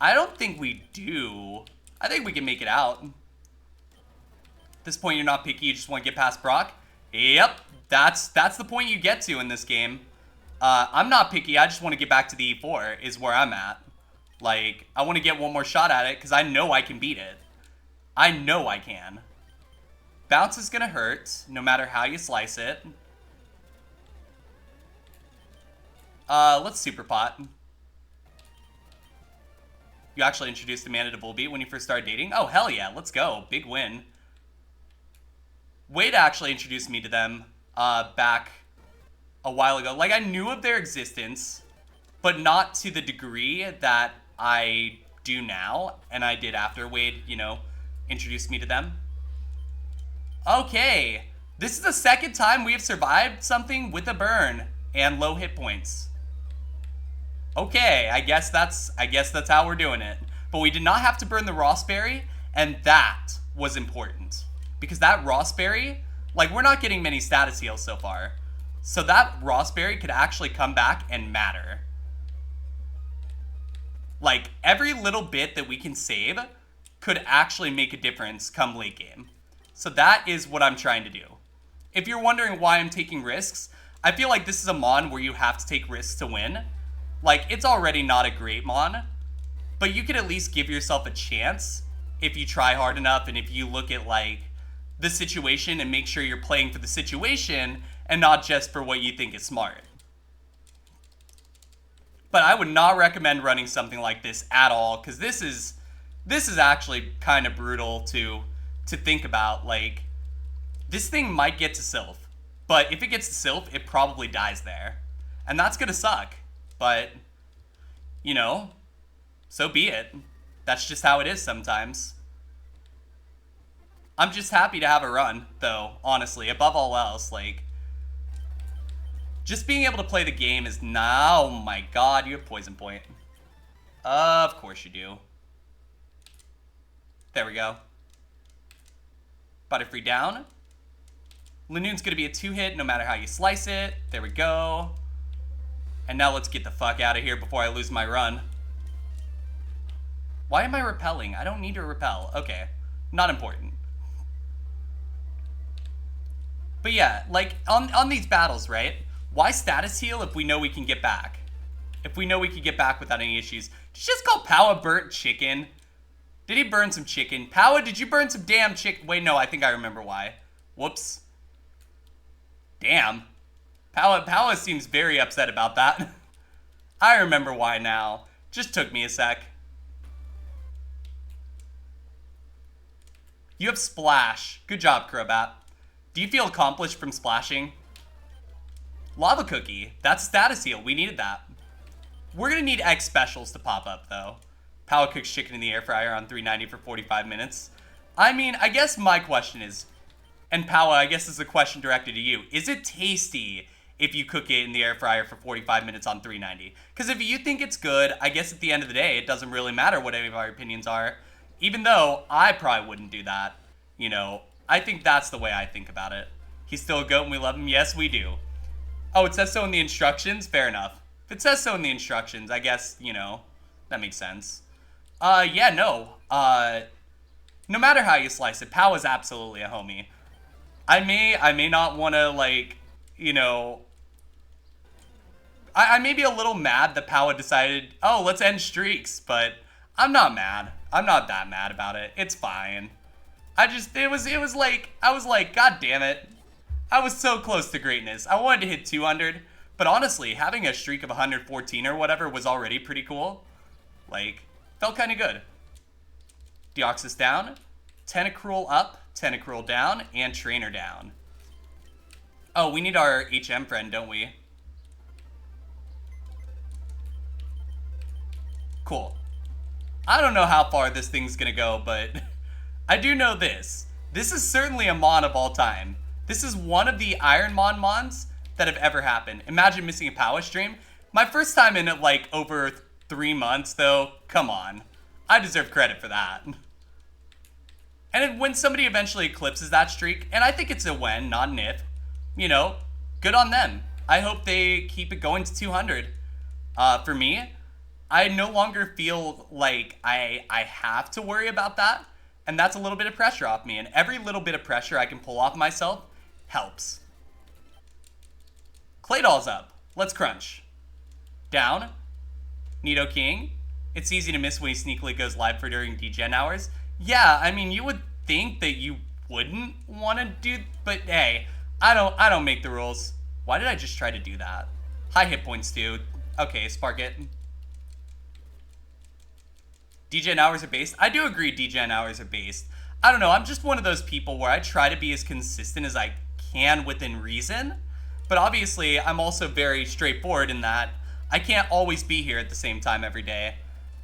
I don't think we do. I think we can make it out. At this point, you're not picky. You just want to get past Brock. Yep. That's the point you get to in this game. I'm not picky. I just want to get back to the E4 is where I'm at. Like, I want to get one more shot at it because I know I can beat it. I know I can. Bounce is going to hurt no matter how you slice it. Let's super pot. You actually introduced Amanda to Bullbeat when you first started dating? Oh, hell yeah. Let's go. Big win. Wade actually introduced me to them back a while ago. Like, I knew of their existence, but not to the degree that I do now, and I did after Wade, you know, introduced me to them. Okay. This is the second time we have survived something with a burn and low hit points. Okay, I guess that's how we're doing it. But we did not have to burn the Raspberry, and that was important. Because that Raspberry, like, we're not getting many status heals so far. So that Raspberry could actually come back and matter. Like, every little bit that we can save could actually make a difference come late game. So that is what I'm trying to do. If you're wondering why I'm taking risks, I feel like this is a Mon where you have to take risks to win. Like, it's already not a great Mon, but you can at least give yourself a chance if you try hard enough and if you look at, like, the situation and make sure you're playing for the situation and not just for what you think is smart. But I would not recommend running something like this at all, because this is actually kind of brutal to think about. Like, this thing might get to Sylph, but if it gets to Sylph, it probably dies there. And that's gonna suck. But, you know, so be it. That's just how it is sometimes. I'm just happy to have a run, though, honestly. Above all else, like, just being able to play the game is now... Oh my god, you have Poison Point. Of course you do. There we go. Butterfree down. Lanoon's going to be a 2-hit no matter how you slice it. There we go. And now let's get the fuck out of here before I lose my run. Why am I repelling? I don't need to repel. Okay. Not important. But yeah, like, on these battles, right? Why status heal if we know we can get back? If we know we can get back without any issues. Did you just call Powa burnt chicken? Did he burn some chicken? Powa, did you burn some damn chicken? Wait, no, I think I remember why. Whoops. Damn. Powa seems very upset about that. I remember why now. Just took me a sec. You have Splash. Good job, Crobat. Do you feel accomplished from splashing? Lava Cookie. That's status heal. We needed that. We're going to need X specials to pop up, though. Powa cooks chicken in the air fryer on 390 for 45 minutes. I mean, I guess my question is, and Powa, I guess this is a question directed to you. Is it tasty if you cook it in the air fryer for 45 minutes on 390? Because if you think it's good, I guess at the end of the day, it doesn't really matter what any of our opinions are. Even though I probably wouldn't do that. You know, I think that's the way I think about it. He's still a goat and we love him? Yes, we do. Oh, it says so in the instructions? Fair enough. If it says so in the instructions, I guess, you know, that makes sense. Yeah, no. No matter how you slice it, Pow is absolutely a homie. I may not want to, like, you know... I may be a little mad that Powa decided, oh, let's end streaks, but I'm not mad. I'm not that mad about it. It's fine. It was like, I was like, god damn it. I was so close to greatness. I wanted to hit 200, but honestly, having a streak of 114 or whatever was already pretty cool. Like, felt kind of good. Deoxys down, Tentacruel up, Tentacruel down, and Trainer down. Oh, we need our HM friend, don't we? Cool. I don't know how far this thing's gonna go, but I do know this. This is certainly a Mon of all time. This is one of the IronMON Mons that have ever happened. Imagine missing a Powa stream. My first time in it, like, over 3 months, though. Come on. I deserve credit for that. And when somebody eventually eclipses that streak, and I think it's a when, not an if, you know, good on them. I hope they keep it going to 200. For me, I no longer feel like I have to worry about that. And that's a little bit of pressure off me. And every little bit of pressure I can pull off myself helps. Claydol's up. Let's crunch. Down. Nido King. It's easy to miss when he sneakily goes live for during degen hours. Yeah, I mean, you would think that you wouldn't want to do, but hey, I don't make the rules. Why did I just try to do that? High hit points too. Okay, spark it. degen hours are based. I do agree degen hours are based. I don't know, I'm just one of those people where I try to be as consistent as I can within reason. But obviously, I'm also very straightforward in that I can't always be here at the same time every day.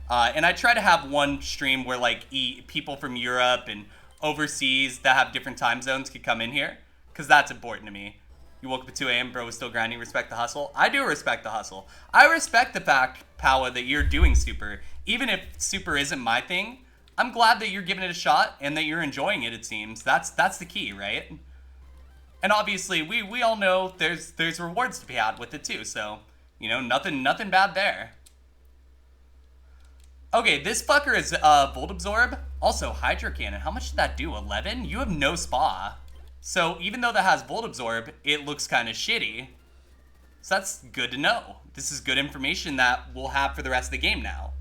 And I try to have one stream where like people from Europe and overseas that have different time zones could come in here. Because that's important to me. You woke up at 2 a.m., bro was still grinding. Respect the hustle. I do respect the hustle. I respect the fact, Powa, that you're doing super. Even if super isn't my thing, I'm glad that you're giving it a shot and that you're enjoying it, it seems. That's the key, right? And obviously, we all know there's rewards to be had with it too, so, you know, nothing bad there. Okay, this fucker is Volt Absorb. Also, Hydro Cannon. How much did that do? 11? You have no spa. So, even though that has Volt Absorb, it looks kind of shitty. So that's good to know. This is good information that we'll have for the rest of the game now.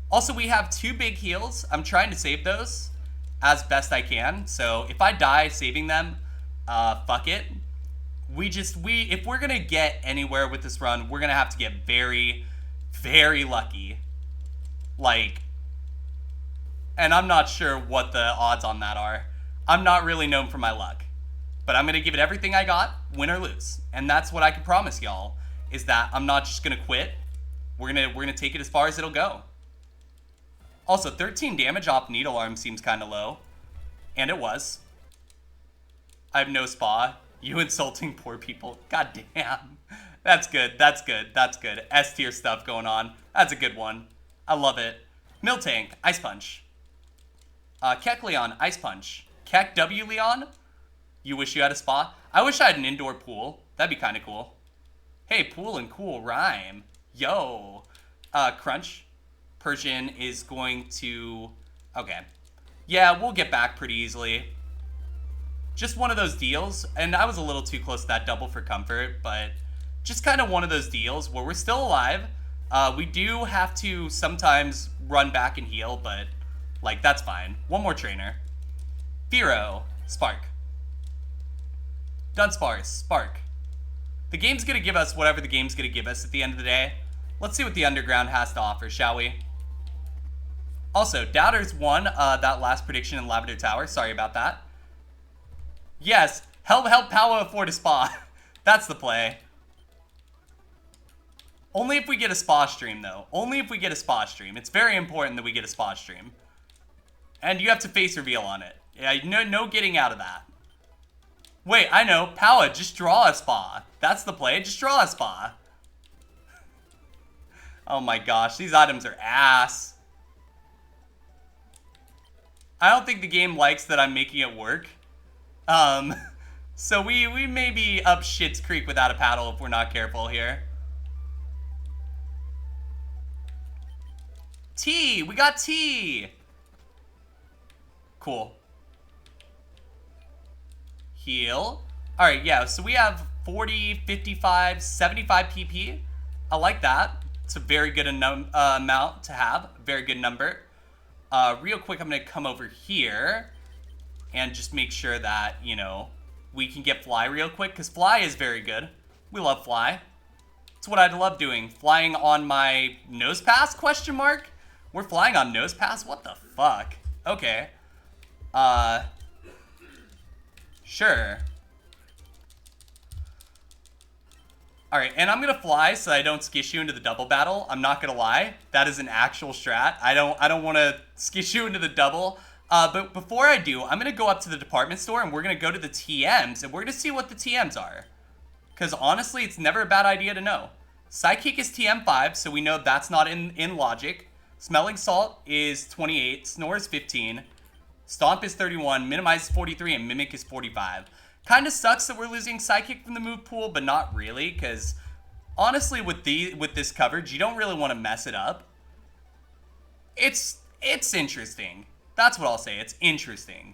Also, we have 2 big heals. I'm trying to save those as best I can. So, if I die saving them, fuck it. If we're gonna get anywhere with this run, we're gonna have to get very, very lucky. Like, and I'm not sure what the odds on that are. I'm not really known for my luck. But I'm gonna give it everything I got, win or lose. And that's what I can promise y'all, is that I'm not just gonna quit. We're gonna take it as far as it'll go. Also, 13 damage off Needle Arm seems kinda low. And it was. I have no spa. You insulting poor people. God damn. That's good, that's good, that's good. S tier stuff going on. That's a good one. I love it. Miltank, Ice Punch. Keck Leon, Ice Punch. Keck W Leon, you wish you had a spa? I wish I had an indoor pool. That'd be kind of cool. Hey, pool and cool rhyme. Yo. Crunch. Persian is going to... Okay. Yeah, we'll get back pretty easily. Just one of those deals. And I was a little too close to that double for comfort, but just kind of one of those deals where we're still alive. We do have to sometimes run back and heal, but, like, that's fine. One more trainer. Firo. Spark. Dunsparce. Spark. The game's gonna give us whatever the game's gonna give us at the end of the day. Let's see what the Underground has to offer, shall we? Also, Doubters won that last prediction in Lavender Tower. Sorry about that. Yes, help Powa afford a spa. That's the play. Only if we get a spa stream, though. Only if we get a spa stream. It's very important that we get a spa stream. And you have to face reveal on it. Yeah, no getting out of that. Wait, I know. Powa, just draw a spa. That's the play. Just draw a spa. Oh my gosh, these items are ass. I don't think the game likes that I'm making it work. So we may be up shit's creek without a paddle if we're not careful here. T! We got T! Cool. Heal. Alright, yeah, so we have 40, 55, 75 PP. I like that. It's a very good amount to have. Very good number. Real quick, I'm going to come over here and just make sure that, you know, we can get Fly real quick, because Fly is very good. We love Fly. It's what I'd love doing. Flying on my nose pass, question mark? We're flying on nose pass? What the fuck? Okay. Sure. Alright, and I'm gonna fly so I don't skish you into the double battle. I'm not gonna lie. That is an actual strat. I don't wanna skish you into the double. But before I do, I'm gonna go up to the department store and we're gonna go to the TMs and we're gonna see what the TMs are. Because honestly, it's never a bad idea to know. Sidekick is TM5, so we know that's not in logic. Smelling Salt is 28, Snore is 15, Stomp is 31, Minimize is 43, and Mimic is 45. Kind of sucks that we're losing Psychic from the move pool, but not really, because honestly, with this coverage, you don't really want to mess it up. It's interesting. That's what I'll say. It's interesting.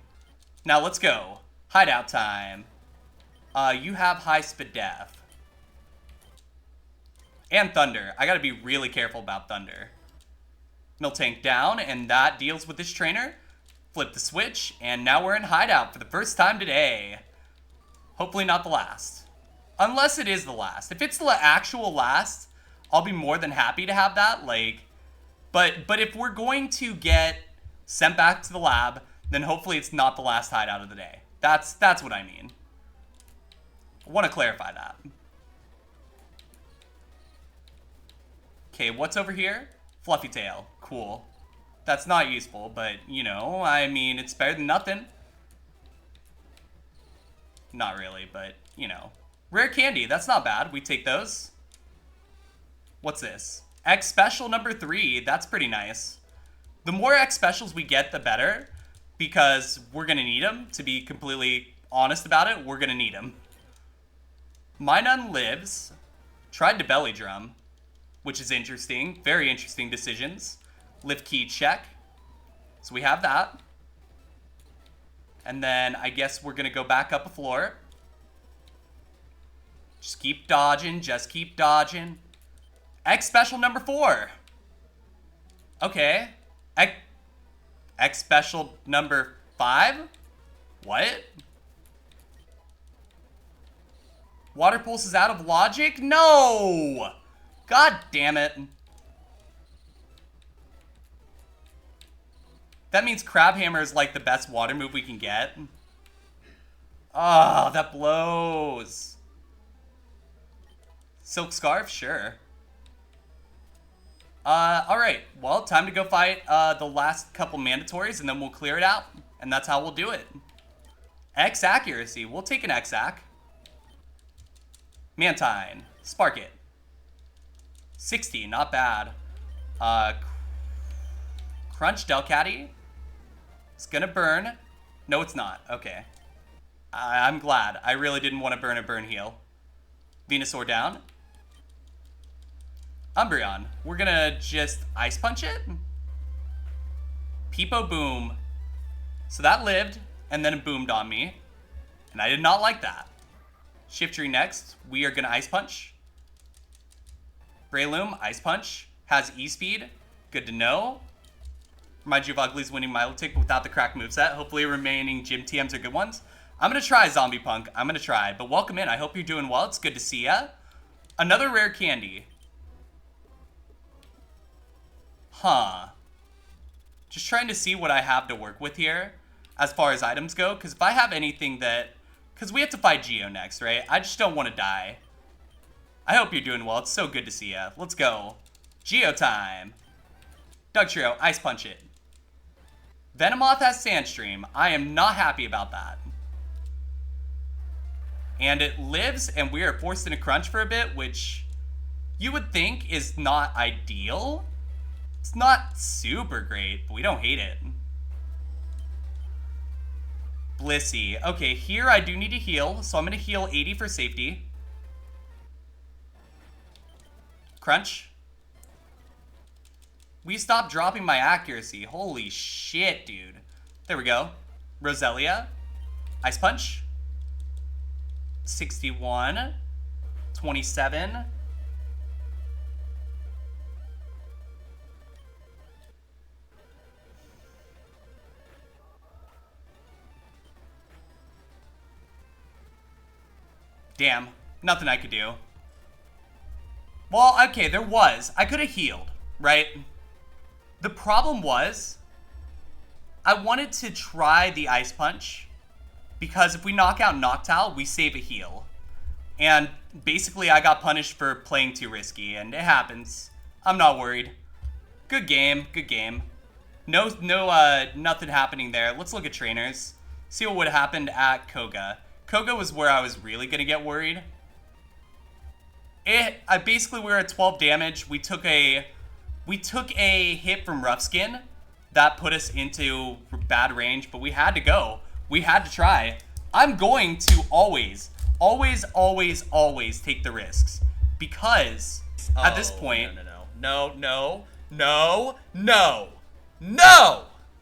Now let's go. Hideout time. You have high speed def. And Thunder. I gotta be really careful about Thunder. Miltank down, and that deals with this trainer. Flip the switch, and now we're in hideout for the first time today. Hopefully not the last. Unless it is the last. If it's the actual last, I'll be more than happy to have that. Like, but if we're going to get sent back to the lab, then hopefully it's not the last hideout of the day. That's what I mean. I want to clarify that. Okay, what's over here? Fluffy tail. Cool. That's not useful, but, you know, I mean, it's better than nothing. Not really, but, you know. Rare candy, that's not bad. We take those. What's this? X special number 3. That's pretty nice. The more X specials we get, the better. Because we're going to need them. To be completely honest about it, we're going to need them. Minun lives. Tried to belly drum, which is interesting. Very interesting decisions. Lift key check. So we have that. And then I guess we're going to go back up a floor. Just keep dodging. Just keep dodging. X special number 4. Okay. X special number 5? What? Water pulse is out of logic? No! God damn it. That means Crab Hammer is like the best water move we can get. Oh, that blows. Silk Scarf? Sure. Alright. Well, time to go fight the last couple mandatories, and then we'll clear it out. And that's how we'll do it. X accuracy. We'll take an X-Ac. Mantine. Spark it. 60. Not bad. Crunch Delcatty. It's gonna burn. No, it's not. Okay. I'm glad. I really didn't want to burn a burn heal. Venusaur down. Umbreon. We're gonna just Ice Punch it. Peepo Boom. So that lived, and then it boomed on me. And I did not like that. Shiftry next. We are gonna Ice Punch. Breloom, Ice Punch. Has E-Speed. Good to know. Reminds you of Ugly's winning Milotic without the crack moveset. Hopefully remaining gym TMs are good ones. I'm going to try Zombie Punk. I'm going to try. But welcome in. I hope you're doing well. It's good to see ya. Another rare candy. Huh. Just trying to see what I have to work with here as far as items go. Because if I have anything that... Because we have to fight Geo next, right? I just don't want to die. I hope you're doing well. It's so good to see ya. Let's go. Geo time. Dugtrio, Ice Punch it. Venomoth has Sandstream. I am not happy about that. And it lives, and we are forced into crunch for a bit, which you would think is not ideal. It's not super great, but we don't hate it. Blissey. Okay, here I do need to heal, so I'm going to heal 80 for safety. Crunch. We stopped dropping my accuracy. Holy shit, dude. There we go. Roselia. Ice Punch. 61. 27. Damn. Nothing I could do. Well, okay, there was. I could have healed, right? The problem was, I wanted to try the Ice Punch, because if we knock out Noctowl, we save a heal. And basically, I got punished for playing too risky, and it happens. I'm not worried. Good game, good game. Nothing happening there. Let's look at trainers. See what would have happened at Koga. Koga was where I was really gonna get worried. Basically, we were at 12 damage. We took a hit from Rough Skin that put us into bad range, but we had to go. We had to try. I'm going to always take the risks. Because at this point... No!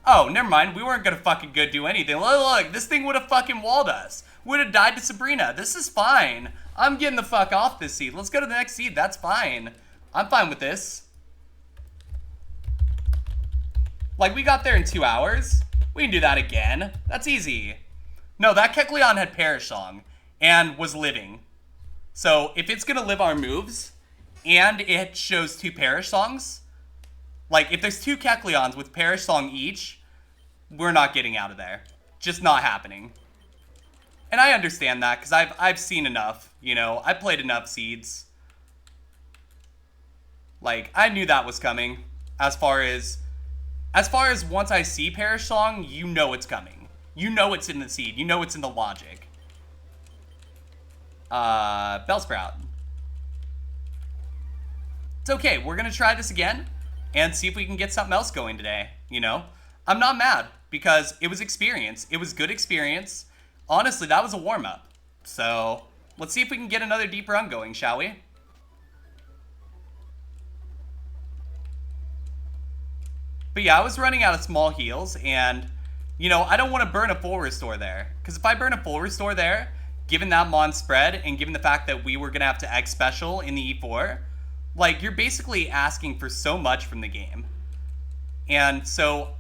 Oh, never mind. We weren't gonna fucking go do anything. Look, this thing would have fucking walled us. Would have died to Sabrina. This is fine. I'm getting the fuck off this seed. Let's go to the next seed. That's fine. I'm fine with this. Like, we got there in 2 hours. We can do that again. That's easy. No, that Kecleon had Perish Song and was living. So, if it's gonna live our moves, and it shows 2 Perish Songs, like, if there's 2 Kecleons with Perish Song each, we're not getting out of there. Just not happening. And I understand that, because I've seen enough, you know? I played enough seeds. Like, I knew that was coming. As far as once I see Perish Song, you know it's coming. You know it's in the seed. You know it's in the logic. Bellsprout. It's okay. We're going to try this again and see if we can get something else going today, you know? I'm not mad because it was experience. It was good experience. Honestly, that was a warm-up. So, let's see if we can get another deep run going, shall we? But yeah, I was running out of small heals, and, you know, I don't want to burn a full restore there. Because if I burn a full restore there, given that Mon spread, and given the fact that we were going to have to X special in the E4, like, you're basically asking for so much from the game. And so,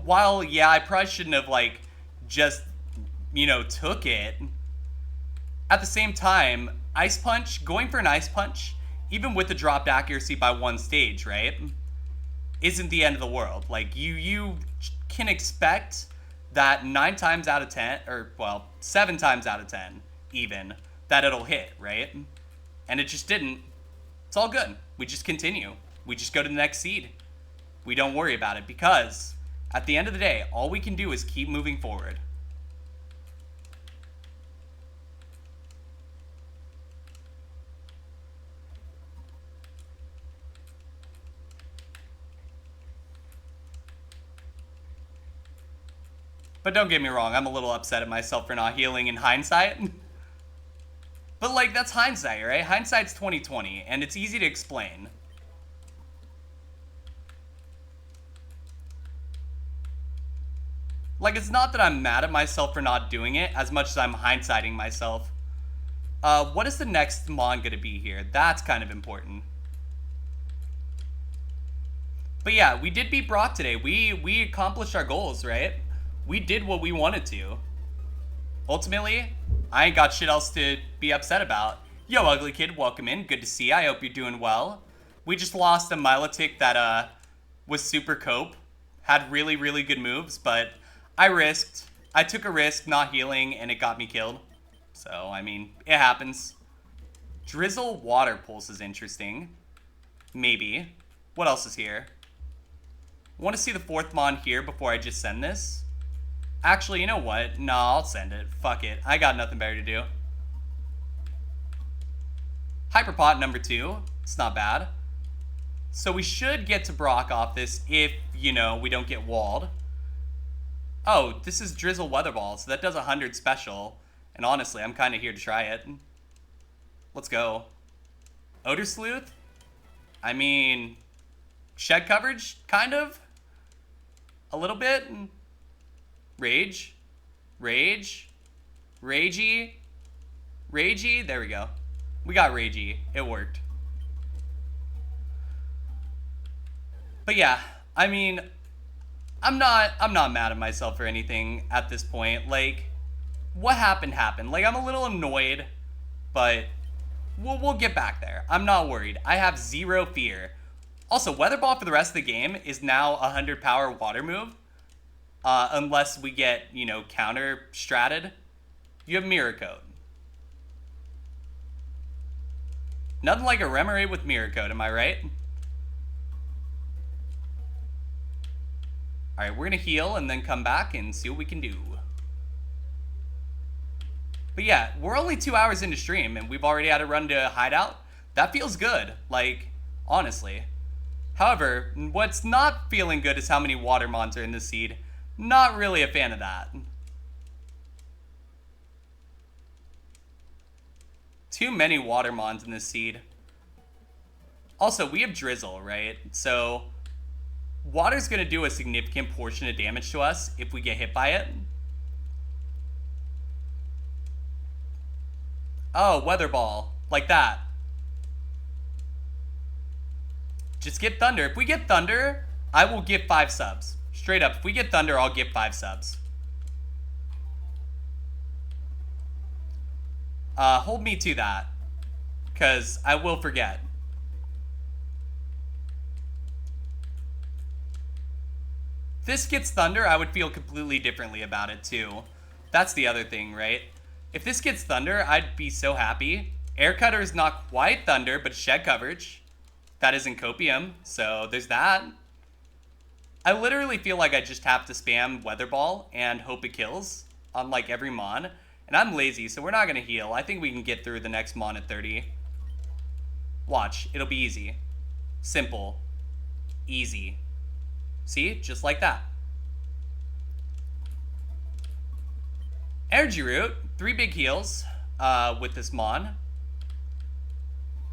while, yeah, I probably shouldn't have, like, just, you know, took it, at the same time, Ice Punch, going for an Ice Punch, even with the dropped accuracy by 1 stage, right, isn't the end of the world. Like, you can expect that 9 times out of 10, or, well, 7 times out of 10, even, that it'll hit, right? And it just didn't. It's all good. We just continue. We just go to the next seed. We don't worry about it because at the end of the day, all we can do is keep moving forward. But don't get me wrong, I'm a little upset at myself for not healing in hindsight. But, like, that's hindsight, right? Hindsight's 20/20, and it's easy to explain. Like, it's not that I'm mad at myself for not doing it, as much as I'm hindsighting myself. What is the next Mon gonna be here? That's kind of important. But yeah, we did beat Brock today. We accomplished our goals, right? We did what we wanted to. Ultimately, I ain't got shit else to be upset about. Yo, ugly kid, welcome in. Good to see you. I hope you're doing well. We just lost a Milotic that was super cope. Had really, really good moves, but I risked. I took a risk not healing, and it got me killed. So, I mean, it happens. Drizzle Water Pulse is interesting. Maybe. What else is here? I want to see the 4th Mon here before I just send this. Actually, you know what? No, I'll send it. Fuck it. I got nothing better to do. Hyperpot number 2. It's not bad. So we should get to Brock off this if, you know, we don't get walled. Oh, this is Drizzle Weather Ball, so that does 100 special. And honestly, I'm kind of here to try it. Let's go. Odor Sleuth? I mean, shed coverage, kind of. A little bit. Rage. Rage. Ragey. Ragey. There we go. We got Ragey. It worked. But yeah, I mean, I'm not mad at myself for anything at this point. Like, what happened happened. Like, I'm a little annoyed, but we'll get back there. I'm not worried. I have 0 fear. Also, Weather Ball for the rest of the game is now a 100 power water move. Unless we get, you know, counter stratted. You have Mirror Coat. Nothing like a Remoraid with Mirror Coat, am I right? Alright, we're gonna heal and then come back and see what we can do. But yeah, we're only 2 hours into stream and we've already had a run to Hideout. That feels good, like, honestly. However, what's not feeling good is how many Water Mons are in this seed. Not really a fan of that. Too many water mons in this seed. Also, we have drizzle, right? So water's gonna do a significant portion of damage to us if we get hit by it. Oh, weather ball. Like that. Just get thunder. If we get thunder, I will give 5 subs. Straight up, if we get thunder, I'll give 5 subs. Hold me to that, because I will forget. If this gets thunder, I would feel completely differently about it too. That's the other thing, right? If this gets thunder, I'd be so happy. Air cutter is not quite thunder, but shed coverage. That isn't copium, so there's that. I literally feel like I just have to spam weather ball and hope it kills on like every mon. And I'm lazy, so we're not gonna heal. I think we can get through the next mon at 30. Watch, it'll be easy. Simple. Easy. See? Just like that. Energy root. 3 big heals with this mon.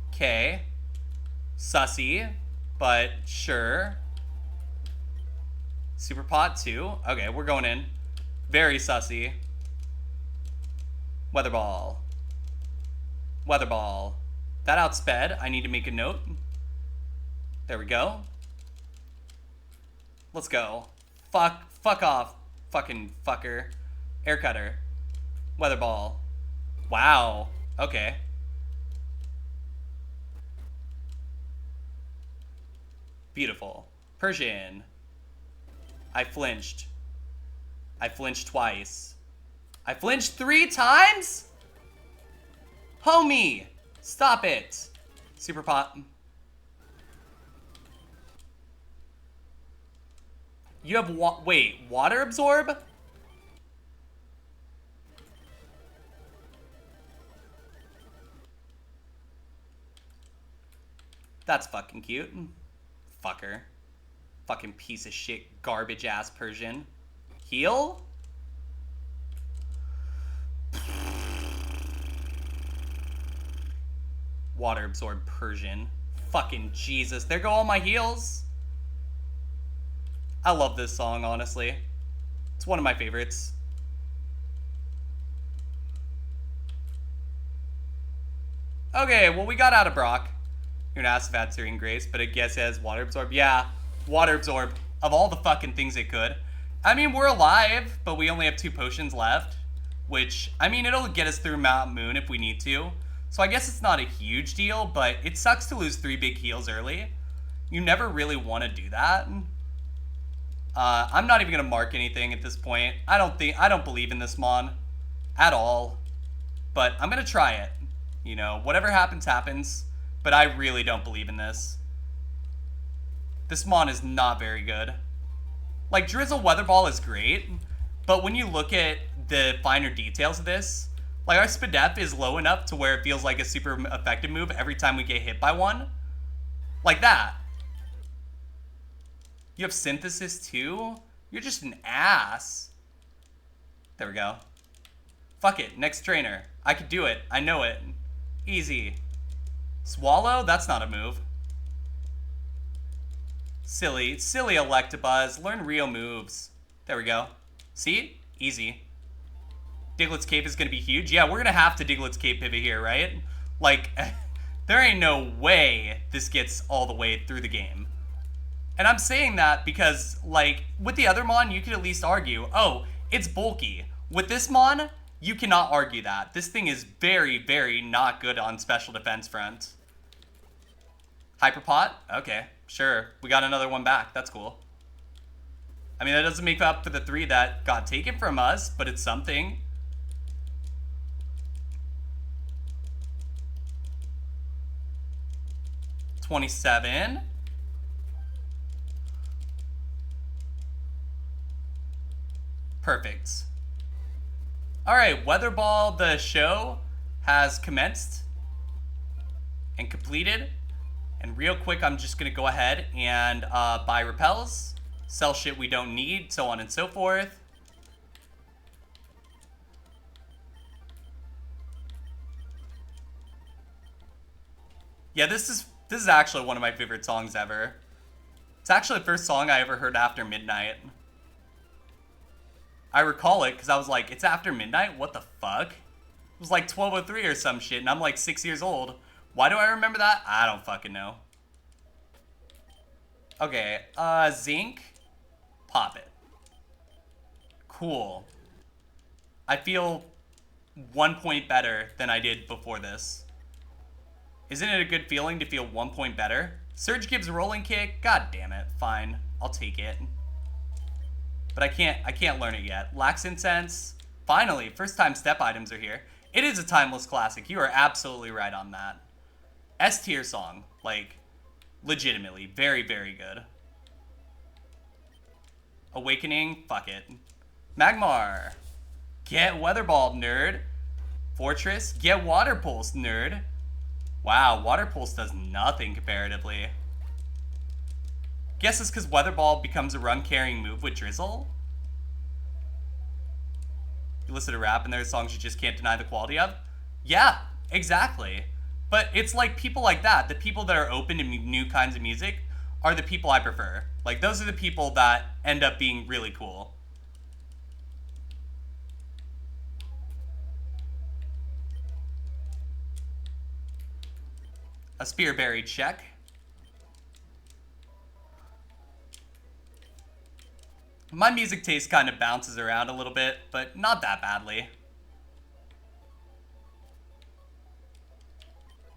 Okay. Sussy, but sure. Super pot 2. Okay, we're going in. Very sussy. Weather ball. Weather ball. That outsped. I need to make a note. There we go. Let's go. Fuck off. Fucking fucker. Air cutter. Weather ball. Wow. Okay. Beautiful. Persian. I flinched. I flinched twice. I flinched 3 times? Homie! Stop it. Super pot. You have wait, water absorb? That's fucking cute. Fucker. Fucking piece of shit, garbage ass Persian. Heal? Water absorb Persian. Fucking Jesus. There go all my heals. I love this song, honestly. It's one of my favorites. Okay, well, we got out of Brock. You're an ass of Syrian Grace, but I guess it has water absorb. Yeah, water absorb. Of all the fucking things it could. I mean, we're alive, but we only have 2 potions left. Which, I mean, it'll get us through Mount Moon if we need to. So I guess it's not a huge deal, but it sucks to lose 3 big heals early. You never really want to do that. I'm not even going to mark anything at this point. I don't believe in this mon at all. But I'm going to try it. You know, whatever happens, happens. But I really don't believe in this. This mon is not very good. Like, Drizzle Weather Ball is great. But when you look at the finer details of this, like, our SPDEF is low enough to where it feels like a super effective move every time we get hit by one. Like that. You have Synthesis too? You're just an ass. There we go. Fuck it, next trainer. I could do it, I know it. Easy. Swallow? That's not a move. Silly Electabuzz. Learn real moves. There we go. See? Easy. Diglett's Cape is going to be huge. Yeah, we're going to have to Diglett's Cape pivot here, right? Like, there ain't no way this gets all the way through the game. And I'm saying that because, like, with the other mon, you could at least argue, oh, it's bulky. With this mon, you cannot argue that. This thing is very, very not good on special defense front. Hyperpot? Okay, sure. We got another one back. That's cool. I mean, that doesn't make up for the 3 that got taken from us, but it's something. $27. Perfect. Alright, Weather Ball, the show has commenced and completed. And real quick, I'm just going to go ahead and buy repels, sell shit we don't need, so on and so forth. Yeah, this is actually one of my favorite songs ever. It's actually the first song I ever heard after midnight. I recall it because I was like, it's after midnight? What the fuck? It was like 12:03 or some shit, and I'm like 6 years old. Why do I remember that? I don't fucking know. Okay, zinc. Pop it. Cool. I feel 1 point better than I did before this. Isn't it a good feeling to feel 1 point better? Surge gives rolling kick. God damn it. Fine. I'll take it. But I can't learn it yet. Lax incense. Finally, first time step items are here. It is a timeless classic. You are absolutely right on that. S tier song. Like, legitimately. Very, very good. Awakening. Fuck it. Magmar. Get Weather Ball, nerd. Fortress. Get Water Pulse, nerd. Wow, Water Pulse does nothing comparatively. Guess it's because Weather Ball becomes a run-carrying move with Drizzle? You listen to rap and there are songs you just can't deny the quality of? Yeah, exactly. But it's like people like that, the people that are open to new kinds of music, are the people I prefer. Like, those are the people that end up being really cool. A Spearberry check. My music taste kind of bounces around a little bit, but not that badly.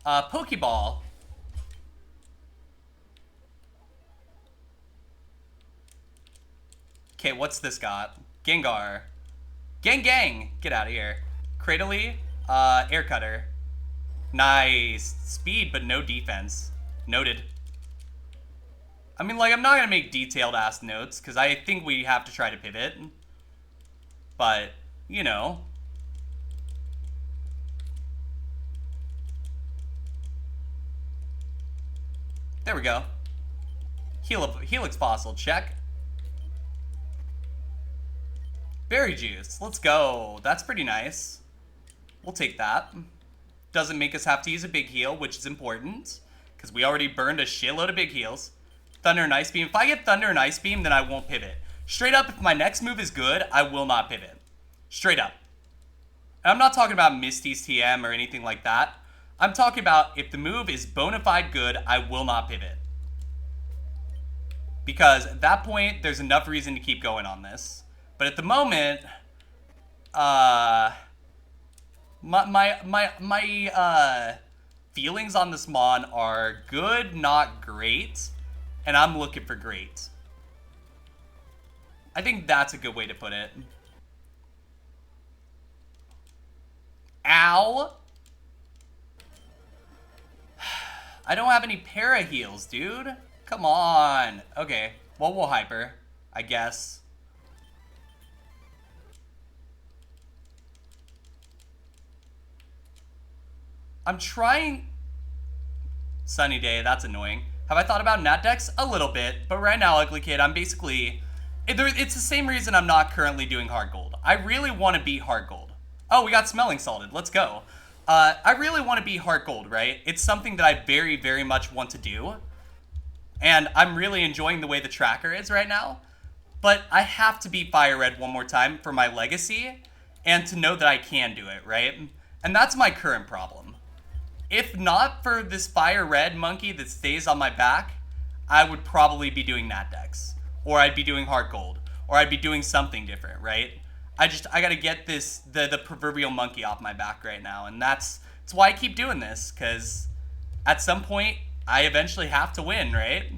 Pokeball. Okay, what's this got? Gengar. Gang! Get out of here. Cradily. Air Cutter. Nice. Speed, but no defense. Noted. I mean, like, I'm not going to make detailed-ass notes, because I think we have to try to pivot. But, you know. There we go. Helix Fossil, check. Berry Juice, let's go. That's pretty nice. We'll take that. Doesn't make us have to use a big heal, which is important, because we already burned a shitload of big heals. Thunder and Ice Beam. If I get Thunder and Ice Beam, then I won't pivot. Straight up, if my next move is good, I will not pivot. Straight up. And I'm not talking about Misty's TM or anything like that. I'm talking about if the move is bona fide good, I will not pivot. Because at that point, there's enough reason to keep going on this. But at the moment, my feelings on this Mon are good, not great, and I'm looking for great. I think that's a good way to put it. Ow! I don't have any para heals, dude. Come on. Okay, well, we'll hyper, I guess. I'm trying... Sunny day, that's annoying. Have I thought about nat decks? A little bit, but right now, Ugly Kid, I'm basically... It's the same reason I'm not currently doing Hard Gold. I really want to beat Hard Gold. Oh, we got Smelling Salted. Let's go. I really want to beat Hard Gold, right? It's something that I very, very much want to do. And I'm really enjoying the way the tracker is right now. But I have to beat FireRed one more time for my legacy and to know that I can do it, right? And that's my current problem. If not for this FireRed monkey that stays on my back, I would probably be doing nat decks. Or I'd be doing Heart Gold. Or I'd be doing something different, right? I gotta get the proverbial monkey off my back right now. And that's why I keep doing this. Because at some point, I eventually have to win, right?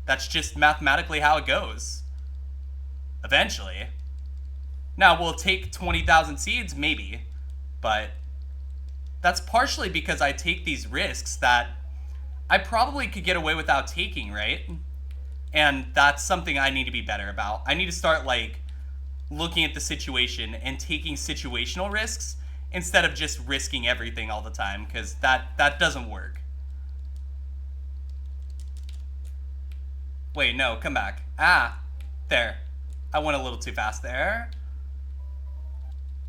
That's just mathematically how it goes. Eventually. Now, will it take 20,000 seeds? Maybe. But... that's partially because I take these risks that I probably could get away without taking, right? And that's something I need to be better about. I need to start, like, looking at the situation and taking situational risks instead of just risking everything all the time, because that doesn't work. Wait, no, come back. Ah, there. I went a little too fast there.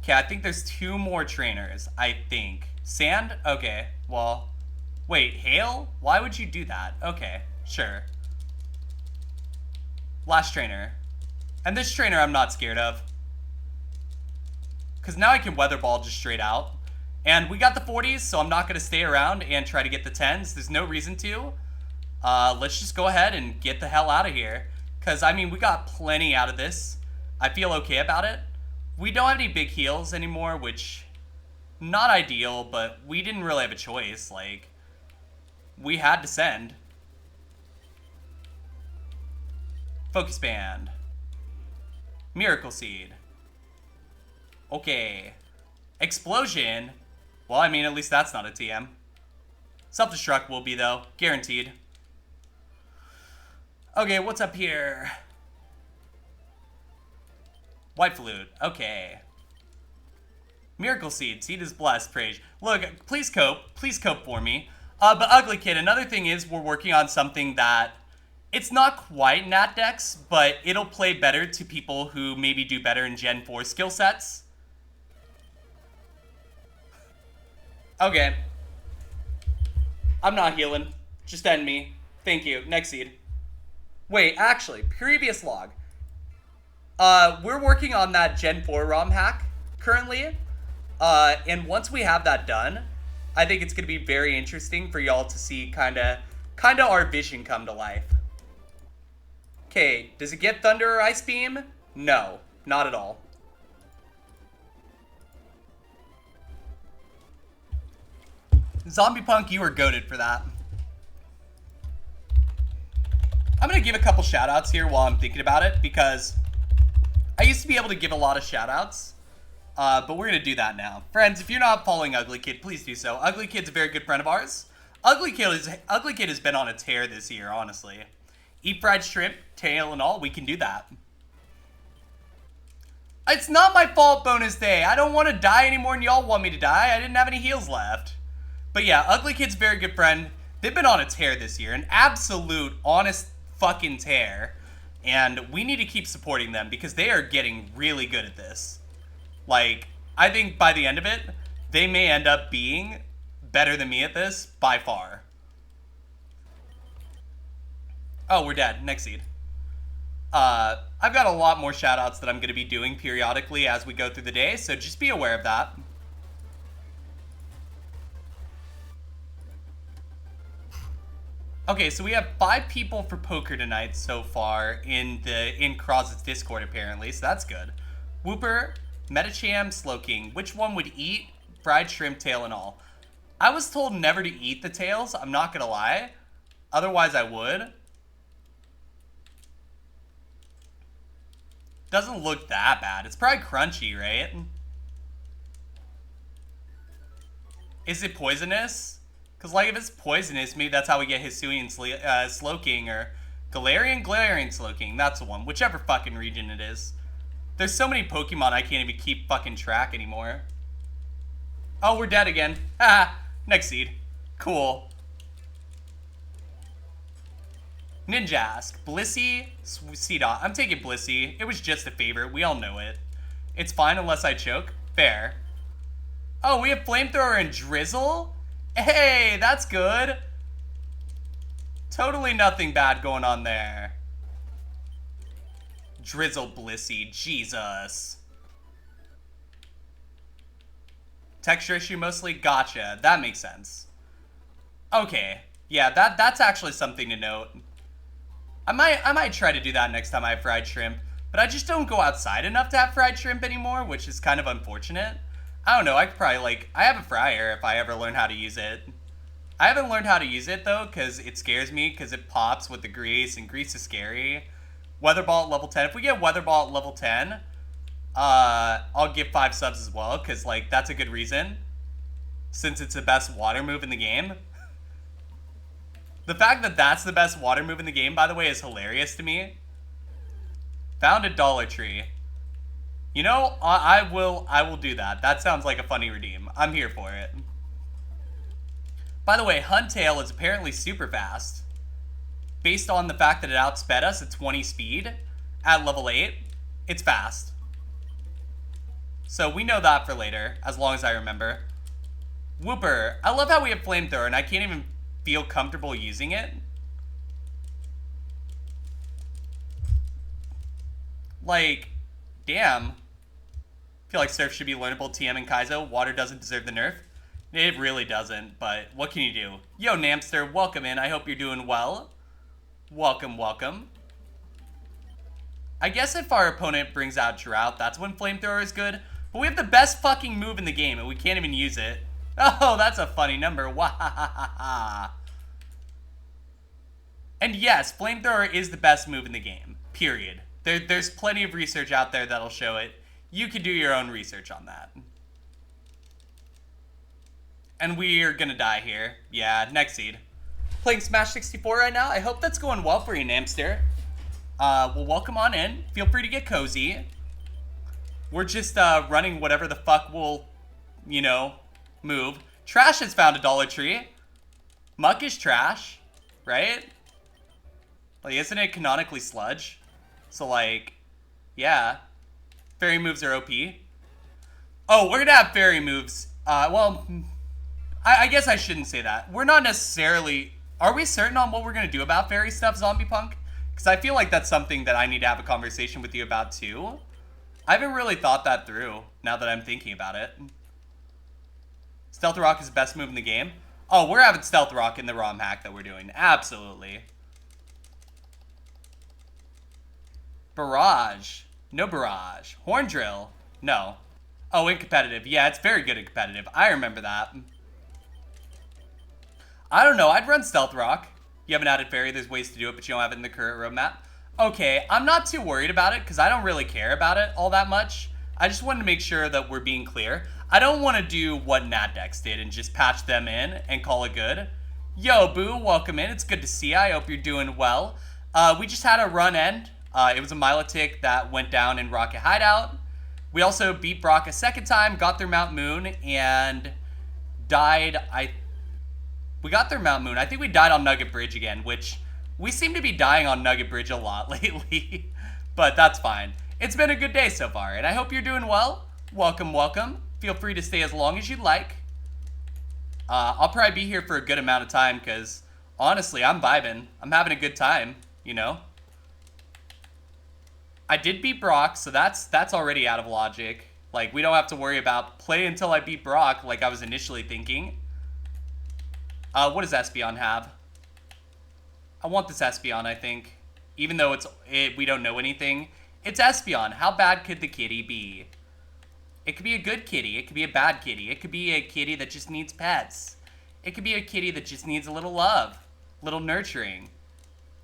Okay, I think there's 2 more trainers, I think. Sand? Okay, well, Wait, hail? Why would you do that? Okay, sure. Last trainer. And this trainer I'm not scared of. Because now I can weather ball just straight out. And we got the 40s, so I'm not going to stay around and try to get the 10s. There's no reason to. Let's just go ahead and get the hell out of here. Because, I mean, we got plenty out of this. I feel okay about it. We don't have any big heals anymore, which, not ideal, but we didn't really have a choice. Like, we had to send. Focus Band. Miracle Seed. Okay. Explosion. Well, I mean, at least that's not a TM. Self-destruct will be, though. Guaranteed. Okay, what's up here? White Flute. Okay. Miracle Seed. Seed is blessed. Praise. Look, please cope. Please cope for me. But Ugly Kid, another thing is we're working on something that it's not quite Nat Dex, but it'll play better to people who maybe do better in Gen 4 skill sets. Okay. I'm not healing. Just end me. Thank you. Next seed. Wait, actually, previous log. We're working on that Gen 4 ROM hack currently. And once we have that done, I think it's going to be very interesting for y'all to see kind of our vision come to life. Okay, does it get Thunder or Ice Beam? No, not at all. Zombie Punk, you were goated for that. I'm going to give a couple shoutouts here while I'm thinking about it, because I used to be able to give a lot of shoutouts, but we're going to do that now. Friends, if you're not following Ugly Kid, please do so. Ugly Kid's a very good friend of ours. Ugly Kid has been on a tear this year, honestly. Eat fried shrimp, tail and all, we can do that. It's not my fault, bonus day. I don't want to die any more than y'all want me to die. I didn't have any heals left. But yeah, Ugly Kid's a very good friend. They've been on a tear this year. An absolute, honest fucking tear. And we need to keep supporting them because they are getting really good at this. Like, I think by the end of it, they may end up being better than me at this by far. Oh, we're dead. Next seed. I've got a lot more shoutouts that I'm going to be doing periodically as we go through the day, so just be aware of that. Okay, so we have 5 people for poker tonight so far in Croz's Discord apparently, so that's good. Whooper, Metacham, Slowking. Which one would eat fried shrimp, tail, and all? I was told never to eat the tails, I'm not gonna lie. Otherwise I would. Doesn't look that bad. It's probably crunchy, right? Is it poisonous? Because, like, if it's poisonous, maybe that's how we get Hisuian Slowking, or Galarian Slowking. That's the one. Whichever fucking region it is. There's so many Pokemon I can't even keep fucking track anymore. Oh, we're dead again. Haha. Next seed. Cool. Ninjask. Blissey. Seedot. I'm taking Blissey. It was just a favorite. We all know it. It's fine unless I choke. Fair. Oh, we have Flamethrower and Drizzle? Hey, that's good. Totally nothing bad going on there. Drizzle Blissey, Jesus. Texture issue mostly? Gotcha. That makes sense. Okay. Yeah, that's actually something to note. I might try to do that next time I have fried shrimp, but I just don't go outside enough to have fried shrimp anymore, which is kind of unfortunate. I don't know, I could probably, I have a fryer if I ever learn how to use it. I haven't learned how to use it, though, because it scares me, because it pops with the grease, and grease is scary. Weather Ball at level 10. If we get Weather Ball at level 10, I'll give 5 subs as well, because, that's a good reason. Since it's the best water move in the game. The fact that that's the best water move in the game, by the way, is hilarious to me. Found a Dollar Tree. You know, I will do that. That sounds like a funny redeem. I'm here for it. By the way, Huntail is apparently super fast. Based on the fact that it outsped us at 20 speed at level 8, it's fast. So we know that for later, as long as I remember. Whooper. I love how we have Flamethrower, and I can't even feel comfortable using it. Like, damn. Feel like Surf should be learnable TM and Kaizo. Water doesn't deserve the nerf. It really doesn't, but what can you do? Yo, Namster, welcome in. I hope you're doing well. Welcome, welcome. I guess if our opponent brings out Drought, that's when Flamethrower is good. But we have the best fucking move in the game, and we can't even use it. Oh, that's a funny number. Wahahaha. And yes, Flamethrower is the best move in the game. Period. There's plenty of research out there that'll show it. You can do your own research on that. And we are gonna die here. Yeah, next seed. Playing Smash 64 right now. I hope that's going well for you, Namster. Well, welcome on in. Feel free to get cozy. We're just running whatever the fuck will, you know, move. Trash has found a Dollar Tree. Muck is trash, right? Like, isn't it canonically sludge? So, like, yeah. Fairy moves are OP. Oh, we're gonna have fairy moves. Well, I guess I shouldn't say that. We're not necessarily... Are we certain on what we're gonna do about fairy stuff, Zombie Punk? Because I feel like that's something that I need to have a conversation with you about, too. I haven't really thought that through, now that I'm thinking about it. Stealth Rock is the best move in the game. Oh, we're having Stealth Rock in the ROM hack that we're doing. Absolutely. Barrage. No barrage. Horn Drill. No. Oh, in competitive. Yeah, it's very good in competitive. I remember that. I don't know. I'd run Stealth Rock. You haven't added Fairy. There's ways to do it, but you don't have it in the current roadmap. Okay, I'm not too worried about it because I don't really care about it all that much. I just wanted to make sure that we're being clear. I don't want to do what Natdex did and just patch them in and call it good. Yo, Boo, welcome in. It's good to see you. I hope you're doing well. We just had a run end. It was a Milotic that went down in Rocket Hideout. We also beat Brock a second time, got through Mount Moon, and died. We got through Mount Moon. I think we died on Nugget Bridge again, which we seem to be dying on Nugget Bridge a lot lately. But that's fine. It's been a good day so far, and I hope you're doing well. Welcome, welcome. Feel free to stay as long as you'd like. I'll probably be here for a good amount of time because, honestly, I'm vibing. I'm having a good time, you know? I did beat Brock, so that's already out of logic. Like, we don't have to worry about play until I beat Brock like I was initially thinking. What does Espeon have? I want this Espeon, I think. Even though we don't know anything. It's Espeon. How bad could the kitty be? It could be a good kitty. It could be a bad kitty. It could be a kitty that just needs pets. It could be a kitty that just needs a little love. A little nurturing.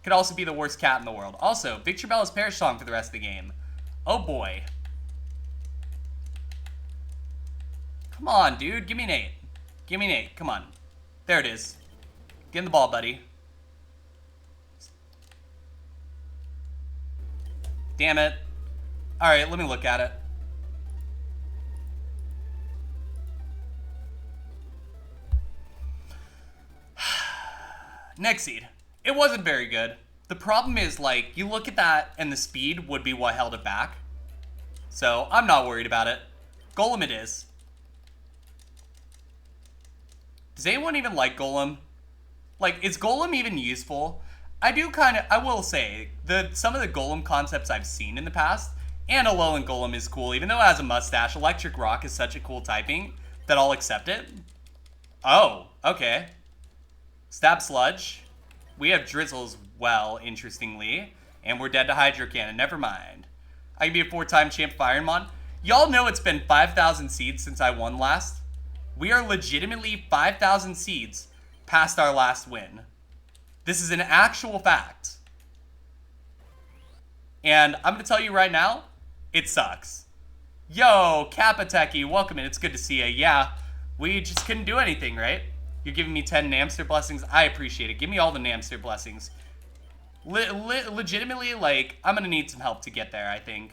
Could also be the worst cat in the world. Also, Victor Bella's Perish Song for the rest of the game. Oh boy. Come on, dude. Give me an 8. Give me an 8. Come on. There it is. Get in the ball, buddy. Damn it. Alright, let me look at it. Next seed. It wasn't very good. The problem is, like, you look at that and the speed would be what held it back. So, I'm not worried about it. Golem it is. Does anyone even like Golem? Like, is Golem even useful? I will say, some of the Golem concepts I've seen in the past, and Alolan Golem is cool, even though it has a mustache. Electric Rock is such a cool typing that I'll accept it. Oh, okay. Stab Sludge. We have Drizzle as well, interestingly. And we're dead to Hydro Cannon, never mind. I can be a 4-time champ of IronMON. Y'all know it's been 5,000 seeds since I won last. We are legitimately 5,000 seeds past our last win. This is an actual fact. And I'm going to tell you right now, it sucks. Yo, Kappa Techie, welcome in. It's good to see you. Yeah, we just couldn't do anything, right? You're giving me 10 Namster blessings. I appreciate it. Give me all the Namster blessings. Legitimately, like, I'm going to need some help to get there, I think.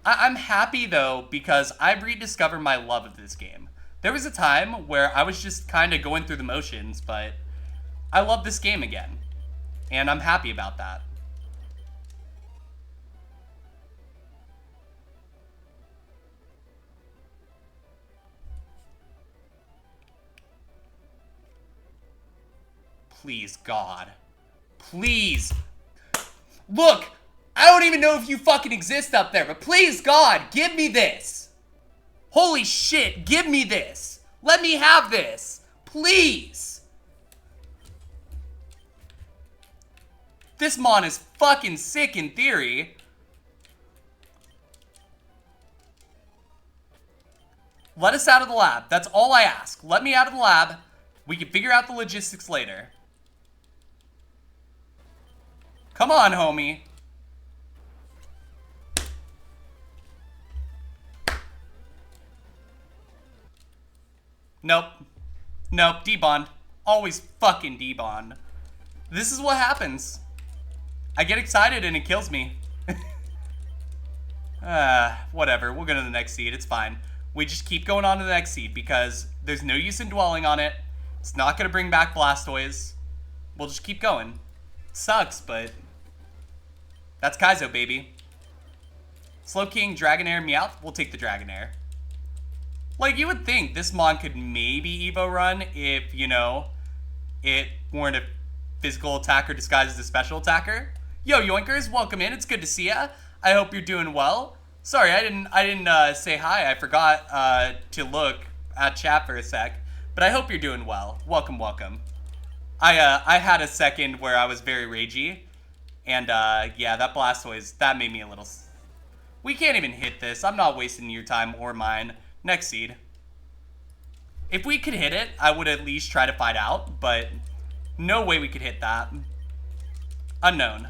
I'm happy, though, because I've rediscovered my love of this game. There was a time where I was just kind of going through the motions, but I love this game again. And I'm happy about that. Please, God. Please. Look, I don't even know if you fucking exist up there, but please, God, give me this. Holy shit, give me this. Let me have this. Please. This mon is fucking sick in theory. Let us out of the lab. That's all I ask. Let me out of the lab. We can figure out the logistics later. Come on, homie. Nope. Nope, debond. Always fucking debond. This is what happens. I get excited and it kills me. Whatever. We'll go to the next seed. It's fine. We just keep going on to the next seed because there's no use in dwelling on it. It's not going to bring back Blastoise. We'll just keep going. Sucks, but that's Kaizo, baby. Slowking, Dragonair, Meowth. We'll take the Dragonair. Like, you would think this mon could maybe Evo run if, you know, it weren't a physical attacker disguised as a special attacker. Yo, Yoinkers, welcome in. It's good to see ya. I hope you're doing well. Sorry, I didn't say hi. I forgot to look at chat for a sec. But I hope you're doing well. Welcome, welcome. I had a second where I was very ragey. And, yeah, that Blastoise, that made me a little... We can't even hit this. I'm not wasting your time or mine. Next seed. If we could hit it, I would at least try to fight out. But no way we could hit that. Unknown.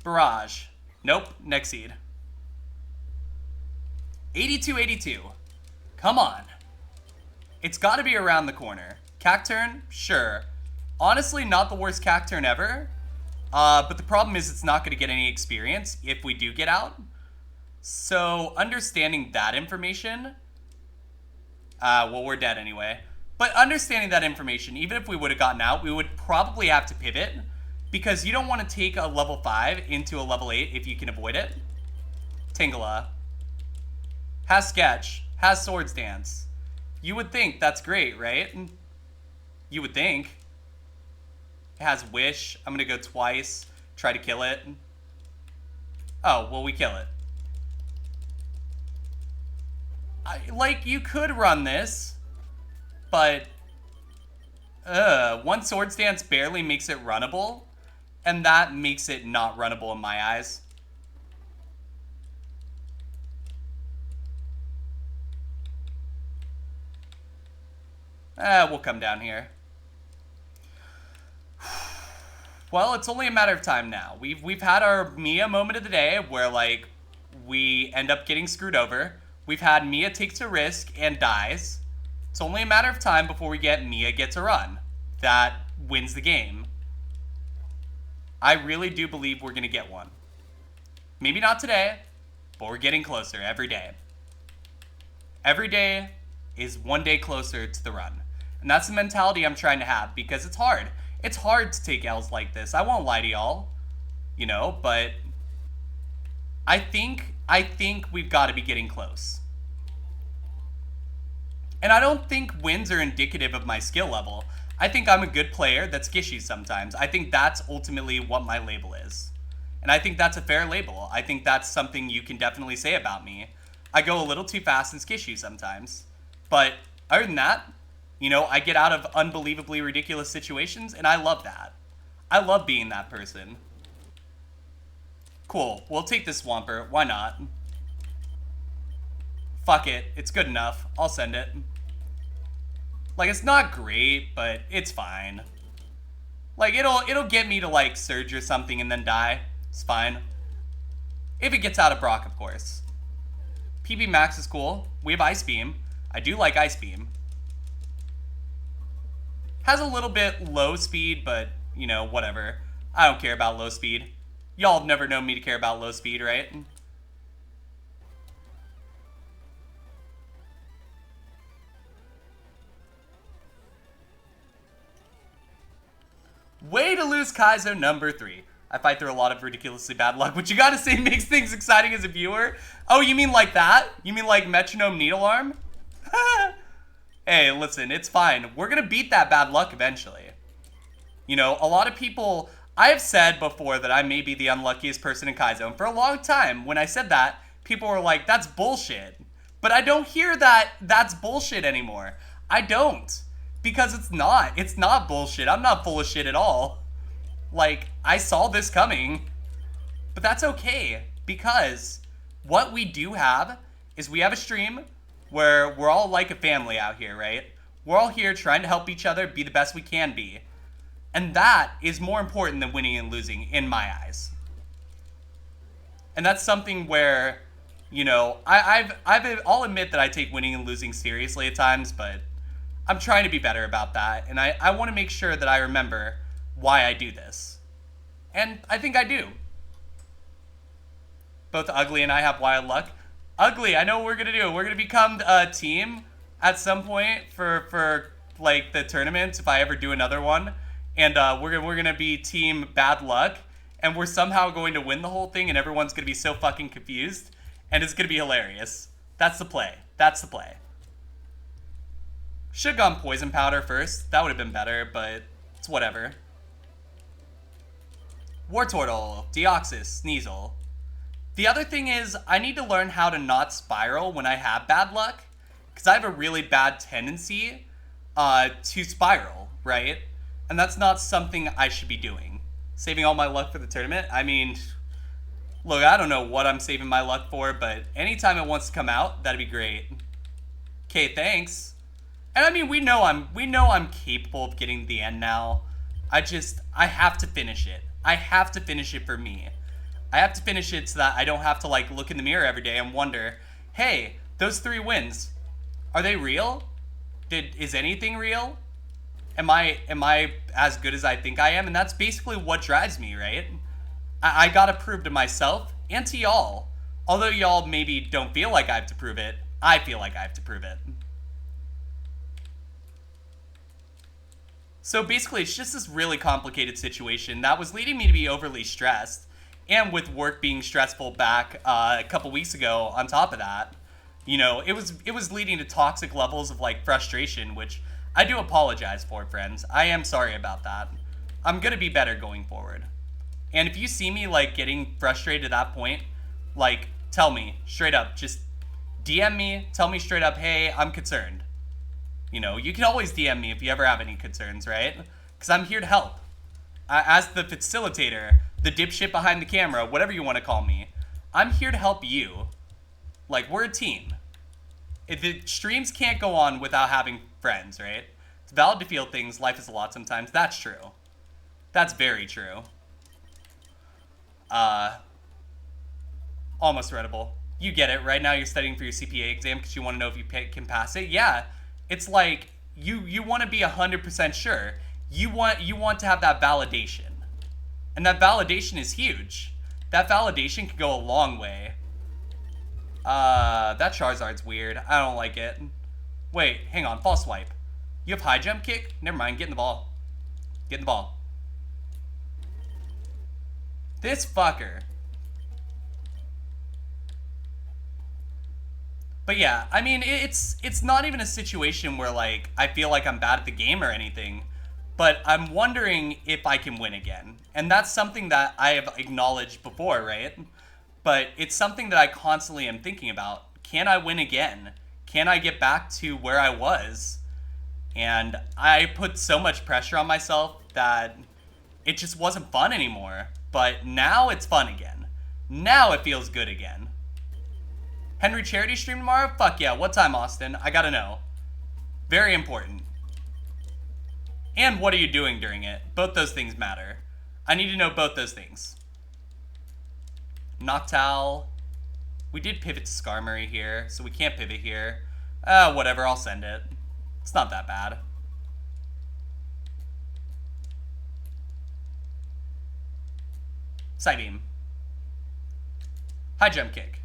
Barrage. Nope. Next seed. 82-82. Come on. It's got to be around the corner. Cacturn? Sure. Honestly, not the worst Cacturn ever. But the problem is it's not going to get any experience if we do get out. So, understanding that information... well, we're dead anyway. But understanding that information, even if we would have gotten out, we would probably have to pivot. Because you don't want to take a level 5 into a level 8 if you can avoid it. Tangela. Has Sketch. Has Swords Dance. You would think that's great, right? You would think. It has Wish. I'm going to go twice. Try to kill it. Oh, well, we kill it. Like, you could run this. But... one Swords Dance barely makes it runnable. And that makes it not runnable in my eyes. We'll come down here. Well, it's only a matter of time now. We've had our Mia moment of the day where, like, we end up getting screwed over. We've had Mia takes a risk and dies. It's only a matter of time before we get Mia gets a run. That wins the game. I really do believe we're going to get one. Maybe not today, but we're getting closer every day. Every day is one day closer to the run. And that's the mentality I'm trying to have because it's hard. It's hard to take L's like this. I won't lie to y'all. You know, but I think we've got to be getting close. And I don't think wins are indicative of my skill level. I think I'm a good player that's skishy sometimes. I think that's ultimately what my label is. And I think that's a fair label. I think that's something you can definitely say about me. I go a little too fast and skishy sometimes. But other than that, you know, I get out of unbelievably ridiculous situations, and I love that. I love being that person. Cool. We'll take this Swampert. Why not? Fuck it. It's good enough. I'll send it. Like, it's not great, but it's fine. Like, it'll get me to, like, Surge or something and then die. It's fine. If it gets out of Brock, of course. PB Max is cool. We have Ice Beam. I do like Ice Beam. Has a little bit low speed, but, you know, whatever. I don't care about low speed. Y'all have never known me to care about low speed, right? Way to lose Kaizo number 3. I fight through a lot of ridiculously bad luck, which you gotta say makes things exciting as a viewer. Oh, you mean like that? You mean like Metronome Needle Arm? Hey, listen, it's fine. We're gonna beat that bad luck eventually. You know, a lot of people, I have said before that I may be the unluckiest person in Kaizo, and for a long time, when I said that, people were like, that's bullshit. But I don't hear that that's bullshit anymore. I don't. Because it's not. It's not bullshit. I'm not full of shit at all. Like, I saw this coming. But that's okay. Because what we do have is we have a stream where we're all like a family out here, right? We're all here trying to help each other be the best we can be. And that is more important than winning and losing in my eyes. And that's something where, you know, I'll admit that I take winning and losing seriously at times, but I'm trying to be better about that. And I want to make sure that I remember why I do this. And I think I do. Both Ugly and I have wild luck. Ugly, I know what we're going to do. We're going to become a team at some point for like the tournament if I ever do another one. And we're gonna be team bad luck, and we're somehow going to win the whole thing, and everyone's gonna be so fucking confused, and it's gonna be hilarious. That's the play. That's the play. Should've gone poison powder first. That would have been better, but it's whatever. Wartortle, Deoxys, Sneasel. The other thing is, I need to learn how to not spiral when I have bad luck, because I have a really bad tendency to spiral, right? And that's not something I should be doing. Saving all my luck for the tournament? I mean, look, I don't know what I'm saving my luck for, but anytime it wants to come out, that'd be great. Okay, thanks. And I mean, we know I'm capable of getting to the end now. I have to finish it. I have to finish it for me. I have to finish it so that I don't have to, like, look in the mirror every day and wonder, hey, those 3 wins, are they real? Is anything real? Am I as good as I think I am? And that's basically what drives me, right? I gotta prove to myself and to y'all. Although y'all maybe don't feel like I have to prove it, I feel like I have to prove it. So basically, it's just this really complicated situation that was leading me to be overly stressed. And with work being stressful back a couple weeks ago on top of that, you know, it was leading to toxic levels of, like, frustration, which I do apologize for, friends. I am sorry about that. I'm gonna be better going forward. And if you see me, like, getting frustrated at that point, like, tell me straight up. Just DM me, tell me straight up, hey, I'm concerned. You know, you can always DM me if you ever have any concerns, right? Because I'm here to help. As the facilitator, the dipshit behind the camera, whatever you want to call me, I'm here to help you. Like, we're a team. The streams can't go on without having friends, right? It's valid to feel things. Life is a lot sometimes. That's true. That's very true. Almost readable. You get it. Right now you're studying for your CPA exam because you want to know if you can pass it. Yeah. It's like you want to be 100% sure. You want to have that validation. And that validation is huge. That validation can go a long way. That Charizard's weird. I don't like it. Wait, hang on. False swipe. You have high jump kick? Never mind. Get in the ball. Get in the ball. This fucker. But yeah, I mean, it's not even a situation where, like, I feel like I'm bad at the game or anything. But I'm wondering if I can win again. And that's something that I have acknowledged before, right? But it's something that I constantly am thinking about. Can I win again? Can I get back to where I was? And I put so much pressure on myself that it just wasn't fun anymore. But now it's fun again. Now it feels good again. Henry Charity stream tomorrow? Fuck yeah. What time, Austin? I gotta know. Very important. And what are you doing during it? Both those things matter. I need to know both those things. Noctowl. We did pivot to Skarmory here, so we can't pivot here. Whatever, I'll send it. It's not that bad. Psybeam. High jump kick.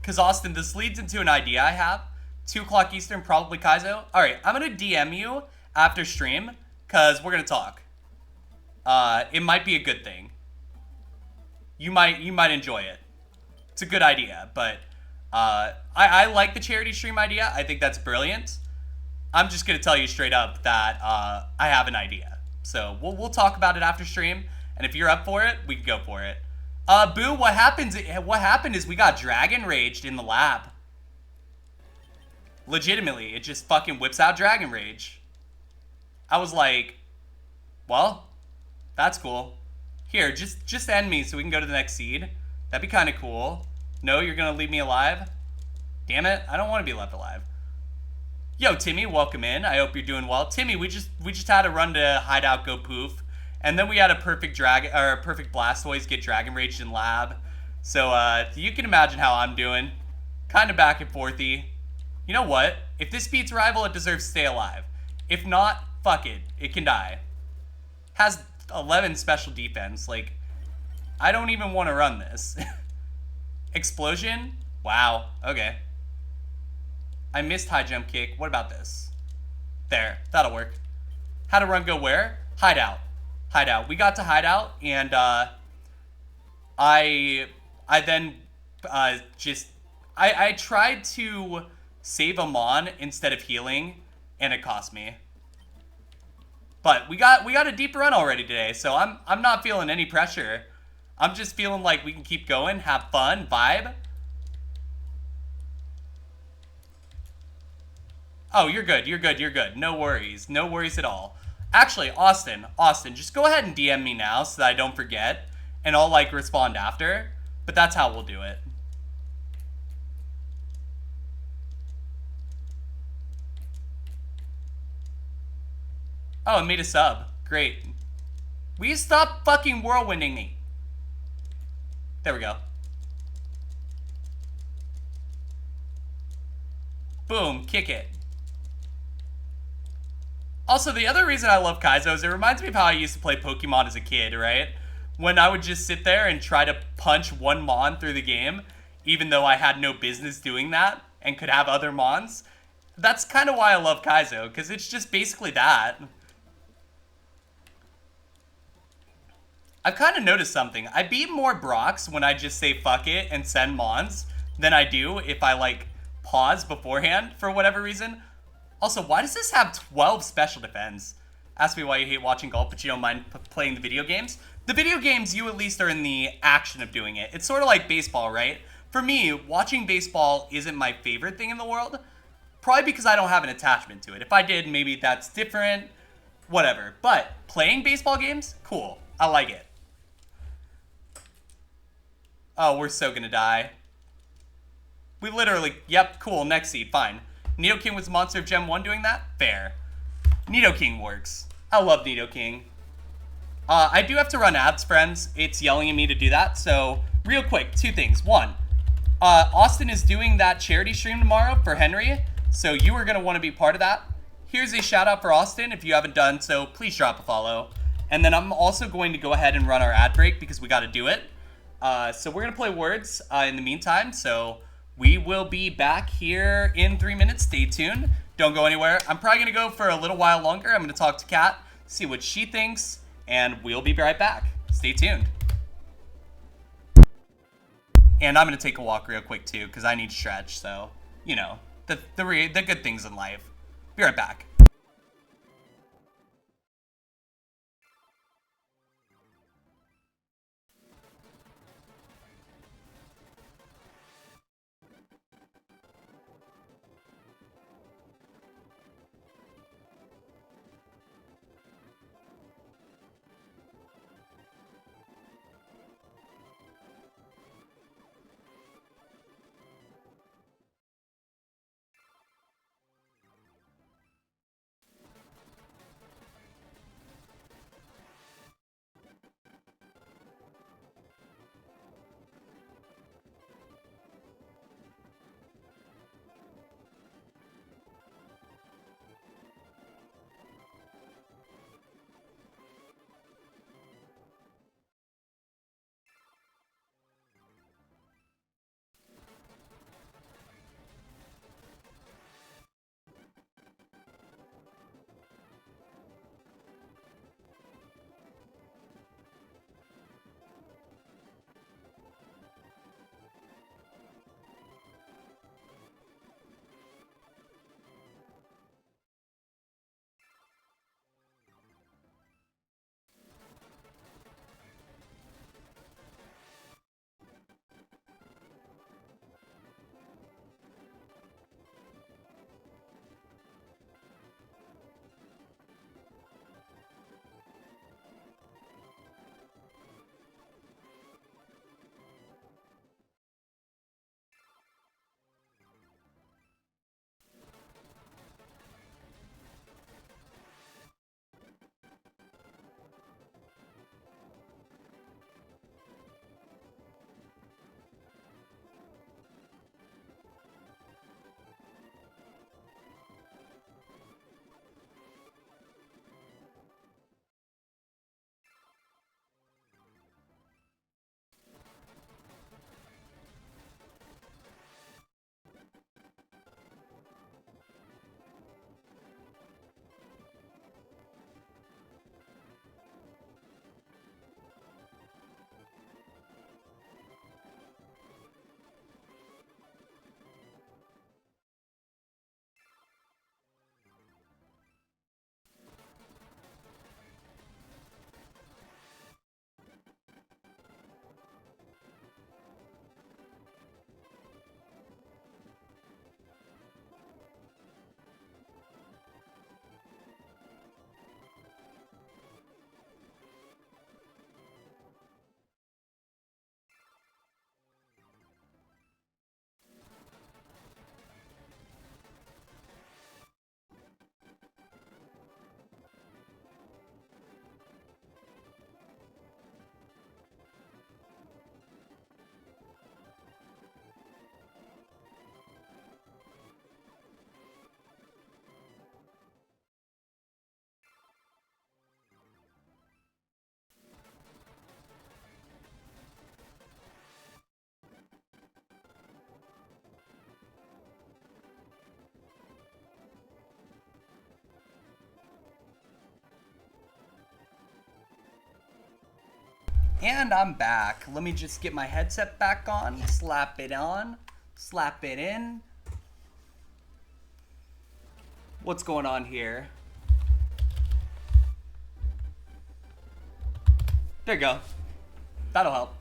Because, Austin, this leads into an idea I have. 2 o'clock Eastern, probably Kaizo. Alright, I'm going to DM you after stream, because we're going to talk. It might be a good thing. You might enjoy it. It's a good idea, but I like the charity stream idea. I think that's brilliant. I'm just gonna tell you straight up that I have an idea. So we'll talk about it after stream, and if you're up for it, we can go for it. Boo, what happened is we got Dragon Raged in the lab. Legitimately, it just fucking whips out Dragon Rage. I was like, well, that's cool. Here, just end me so we can go to the next seed. That'd be kind of cool. No, you're gonna leave me alive? Damn it, I don't want to be left alive. Yo, Timmy, welcome in. I hope you're doing well. Timmy, we just had a run to hideout, go poof, and then we had a perfect Blastoise get Dragon Raged in lab. So you can imagine how I'm doing. Kind of back and forthy. You know what? If this beats Rival, it deserves to stay alive. If not, fuck it. It can die. Has 11 special defense. Like, I don't even want to run this. Explosion? Wow. Okay. I missed high jump kick. What about this? There. That'll work. How to run go where? Hideout. Hideout. We got to hideout, and I then I tried to save a Mon instead of healing, and it cost me. But we got a deep run already today, so I'm not feeling any pressure. I'm just feeling like we can keep going, have fun, vibe. Oh, you're good, you're good, you're good. No worries at all. Actually, Austin, just go ahead and DM me now so that I don't forget, and I'll like respond after. But that's how we'll do it. Oh, it made a sub. Great. Will you stop fucking whirlwinding me? There we go. Boom, kick it. Also, the other reason I love Kaizo is it reminds me of how I used to play Pokemon as a kid, right? When I would just sit there and try to punch one Mon through the game, even though I had no business doing that and could have other Mons. That's kind of why I love Kaizo, because it's just basically that. I've kind of noticed something. I beat more Brocks when I just say fuck it and send Mons than I do if I like pause beforehand for whatever reason. Also, why does this have 12 special defense? Ask me why you hate watching golf, but you don't mind playing the video games. The video games, you at least are in the action of doing it. It's sort of like baseball, right? For me, watching baseball isn't my favorite thing in the world. Probably because I don't have an attachment to it. If I did, maybe that's different. Whatever. But playing baseball games, cool. I like it. Oh, we're so gonna die. We literally, yep, cool, next seed, fine. Nidoking was Monster of Gem 1 doing that? Fair. Nidoking works. I love Nidoking. I do have to run ads, friends. It's yelling at me to do that, so real quick, two things. One, Austin is doing that charity stream tomorrow for Henry, so you are gonna wanna be part of that. Here's a shout out for Austin. If you haven't done so, please drop a follow. And then I'm also going to go ahead and run our ad break because we gotta do it. So we're gonna play words in the meantime, so we will be back here in 3 minutes. Stay tuned. Don't go anywhere. I'm probably gonna go for a little while longer. I'm gonna talk to Kat, see what she thinks, and we'll be right back. Stay tuned. And I'm gonna take a walk real quick too, because I need to stretch, so, you know, the good things in life. Be right back. And I'm back. Let me just get my headset back on, slap it on, slap it in. What's going on here? There you go. That'll help.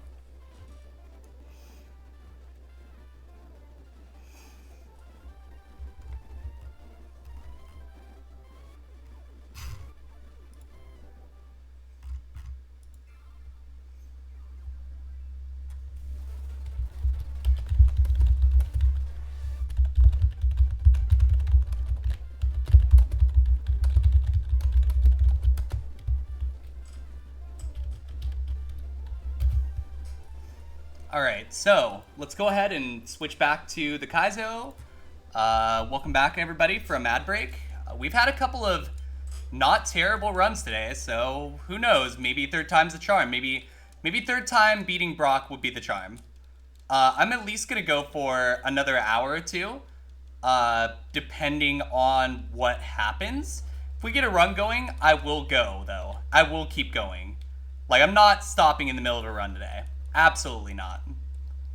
Alright, so let's go ahead and switch back to the Kaizo. Welcome back, everybody, from ad break. We've had a couple of not terrible runs today, so who knows? Maybe third time's the charm. Maybe third time beating Brock would be the charm. I'm at least going to go for another hour or two, depending on what happens. If we get a run going, I will go, though. I will keep going. Like, I'm not stopping in the middle of a run today. Absolutely not.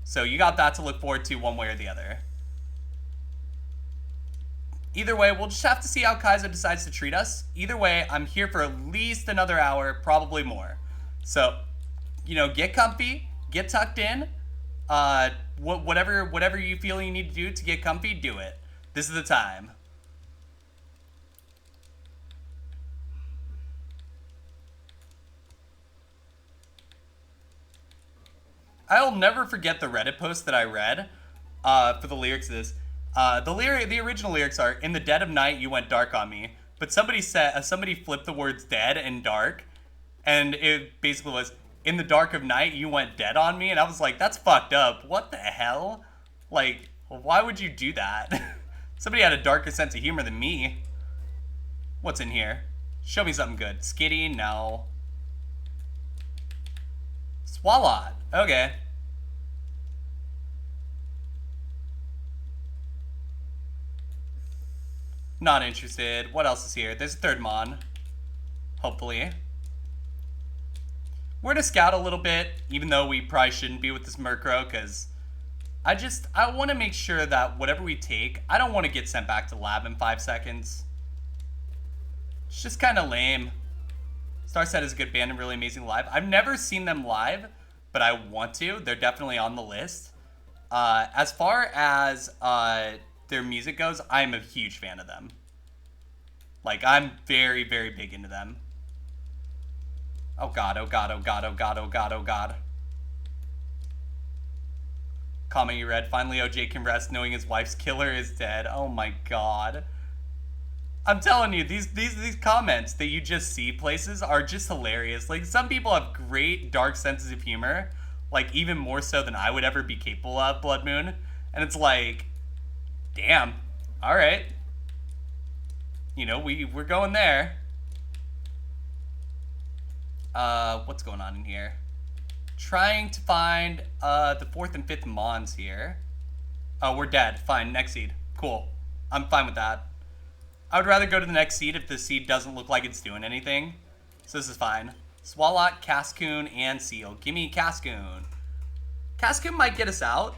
So you got that to look forward to one way or the other. Either way, we'll just have to see how Kaizo decides to treat us. Either way, I'm here for at least another hour, probably more. So, you know, get comfy, get tucked in. Whatever you feel you need to do to get comfy, do it. This is the time. I'll never forget the Reddit post that I read for the lyrics of this. The original lyrics are, "In the dead of night, you went dark on me." But somebody flipped the words "dead" and "dark," and it basically was, "In the dark of night, you went dead on me." And I was like, that's fucked up. What the hell? Like, why would you do that? Somebody had a darker sense of humor than me. What's in here? Show me something good. Skitty? No. Swalot. Okay. Not interested. What else is here? There's a third Mon. Hopefully. We're gonna scout a little bit, even though we probably shouldn't be with this Murkrow, because I want to make sure that whatever we take, I don't want to get sent back to lab in 5 seconds. It's just kind of lame. Starset is a good band and really amazing live. I've never seen them live, but I want to. They're definitely on the list. As far as their music goes, I'm a huge fan of them. Like, I'm very, very big into them. Oh god, oh god, oh god, oh god, oh god, oh god. Comment you read, finally OJ can rest knowing his wife's killer is dead. Oh my god. I'm telling you, these comments that you just see places are just hilarious. Like, some people have great dark senses of humor, like even more so than I would ever be capable of, Blood Moon. And it's like, damn, all right. You know, we're going there. What's going on in here? Trying to find the 4th and 5th Mons here. Oh, we're dead. Fine, next seed. Cool. I'm fine with that. I would rather go to the next seed if the seed doesn't look like it's doing anything. So this is fine. Swalot, Cascoon, and Seal. Give me Cascoon. Cascoon might get us out.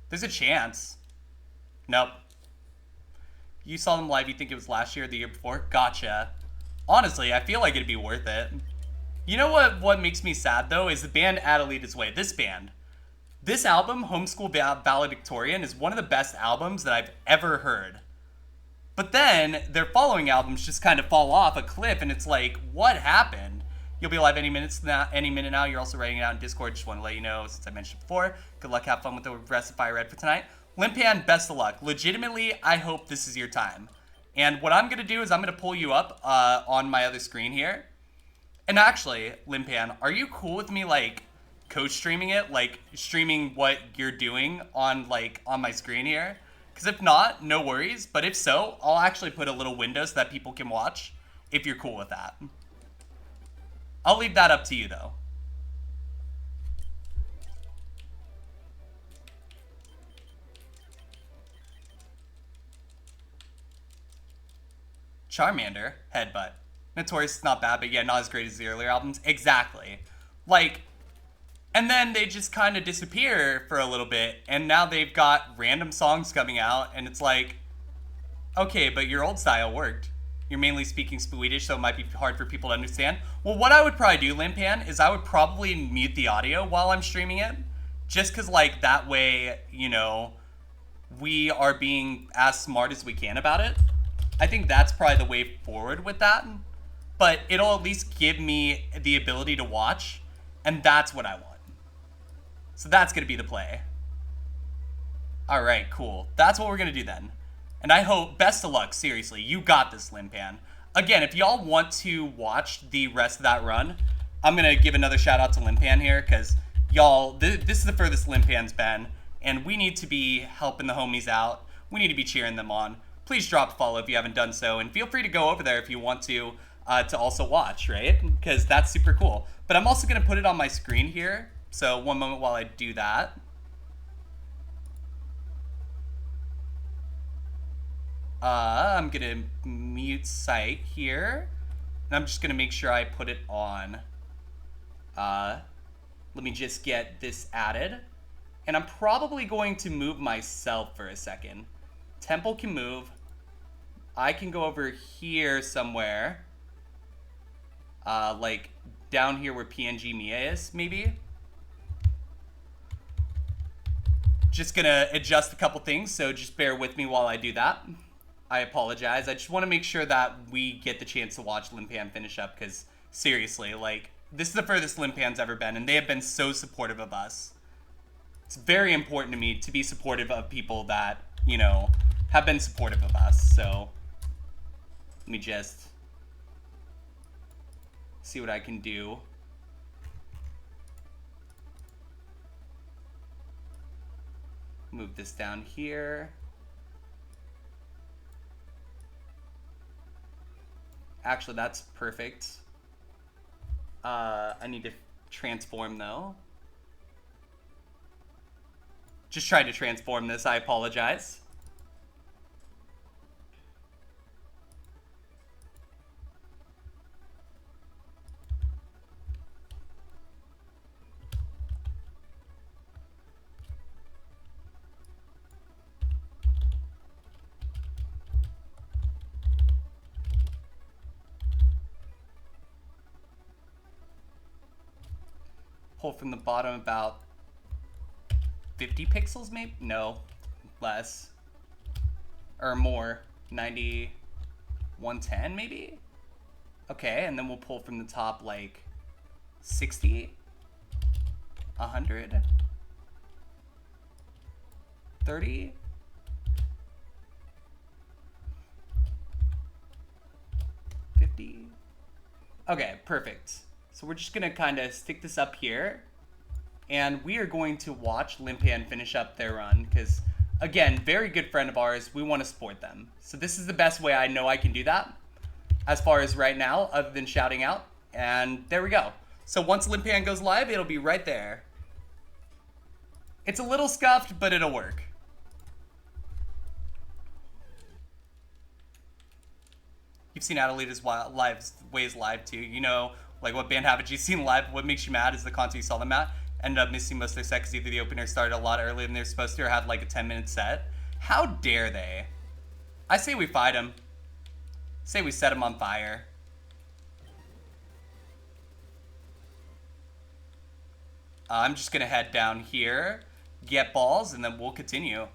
There's a chance. Nope. You saw them live, you think it was last year or the year before? Gotcha. Honestly, I feel like it'd be worth it. You know what makes me sad, though, is the band Adelita's Way. This band. This album, Homeschool Valedictorian, is one of the best albums that I've ever heard. But then, their following albums just kind of fall off a cliff, and it's like, what happened? You'll be live any minute now. You're also writing it out in Discord. Just want to let you know, since I mentioned before. Good luck, have fun with the rest of FireRed for tonight. Limpan, best of luck. Legitimately, I hope this is your time. And what I'm going to do is I'm going to pull you up on my other screen here. And actually, Limpan, are you cool with me, like, co-streaming it? Like, streaming what you're doing on my screen here? Because if not, no worries. But if so, I'll actually put a little window so that people can watch, if you're cool with that. I'll leave that up to you, though. Charmander, Headbutt. Notorious is not bad, but yeah, not as great as the earlier albums. Exactly. Like, and then they just kind of disappear for a little bit, and now they've got random songs coming out, and it's like, okay, but your old style worked. You're mainly speaking Swedish, so it might be hard for people to understand. Well, what I would probably do, Limpan, is I would probably mute the audio while I'm streaming it. Just because, like, that way, you know, we are being as smart as we can about it. I think that's probably the way forward with that. But it'll at least give me the ability to watch, and that's what I want. So that's going to be the play. All right, cool. That's what we're going to do then. And I hope, best of luck, seriously. You got this, Limpan. Again, if y'all want to watch the rest of that run, I'm going to give another shout out to Limpan here, because y'all, this is the furthest Limpan's been, and we need to be helping the homies out. We need to be cheering them on. Please drop a follow if you haven't done so, and feel free to go over there if you want to also watch, right? Because that's super cool. But I'm also going to put it on my screen here, so one moment while I do that. I'm gonna mute site here, and I'm just gonna make sure I put it on. Let me just get this added, and I'm probably going to move myself for a second. Temple can move. I can go over here somewhere, like down here where PNG Mia is, maybe. Just gonna adjust a couple things, so just bear with me while I do that. I apologize. I just want to make sure that we get the chance to watch Limpan finish up, because seriously, like, this is the furthest Limpan's ever been, and they have been so supportive of us. It's very important to me to be supportive of people that, you know, have been supportive of us. So let me just see what I can do. Move this down here. Actually, that's perfect. I need to transform, though. Just tried to transform this. I apologize. Pull from the bottom about 50 pixels, maybe? No, less. Or more. 90, 110 maybe? Okay, and then we'll pull from the top like 60, 100, 30. Okay, perfect. So we're just gonna kind of stick this up here, and we are going to watch Limpan finish up their run, because, again, very good friend of ours. We want to support them. So this is the best way I know I can do that, as far as right now, other than shouting out. And there we go. So once Limpan goes live, it'll be right there. It's a little scuffed, but it'll work. You've seen Adelita's ways live too. You know, like, what band haven't you seen live? What makes you mad is the concert you saw them at. Ended up missing most of their set because either the opener started a lot earlier than they're supposed to, or had like a 10-minute set. How dare they? I say we fight them. Say we set them on fire. I'm just gonna head down here, get balls, and then we'll continue.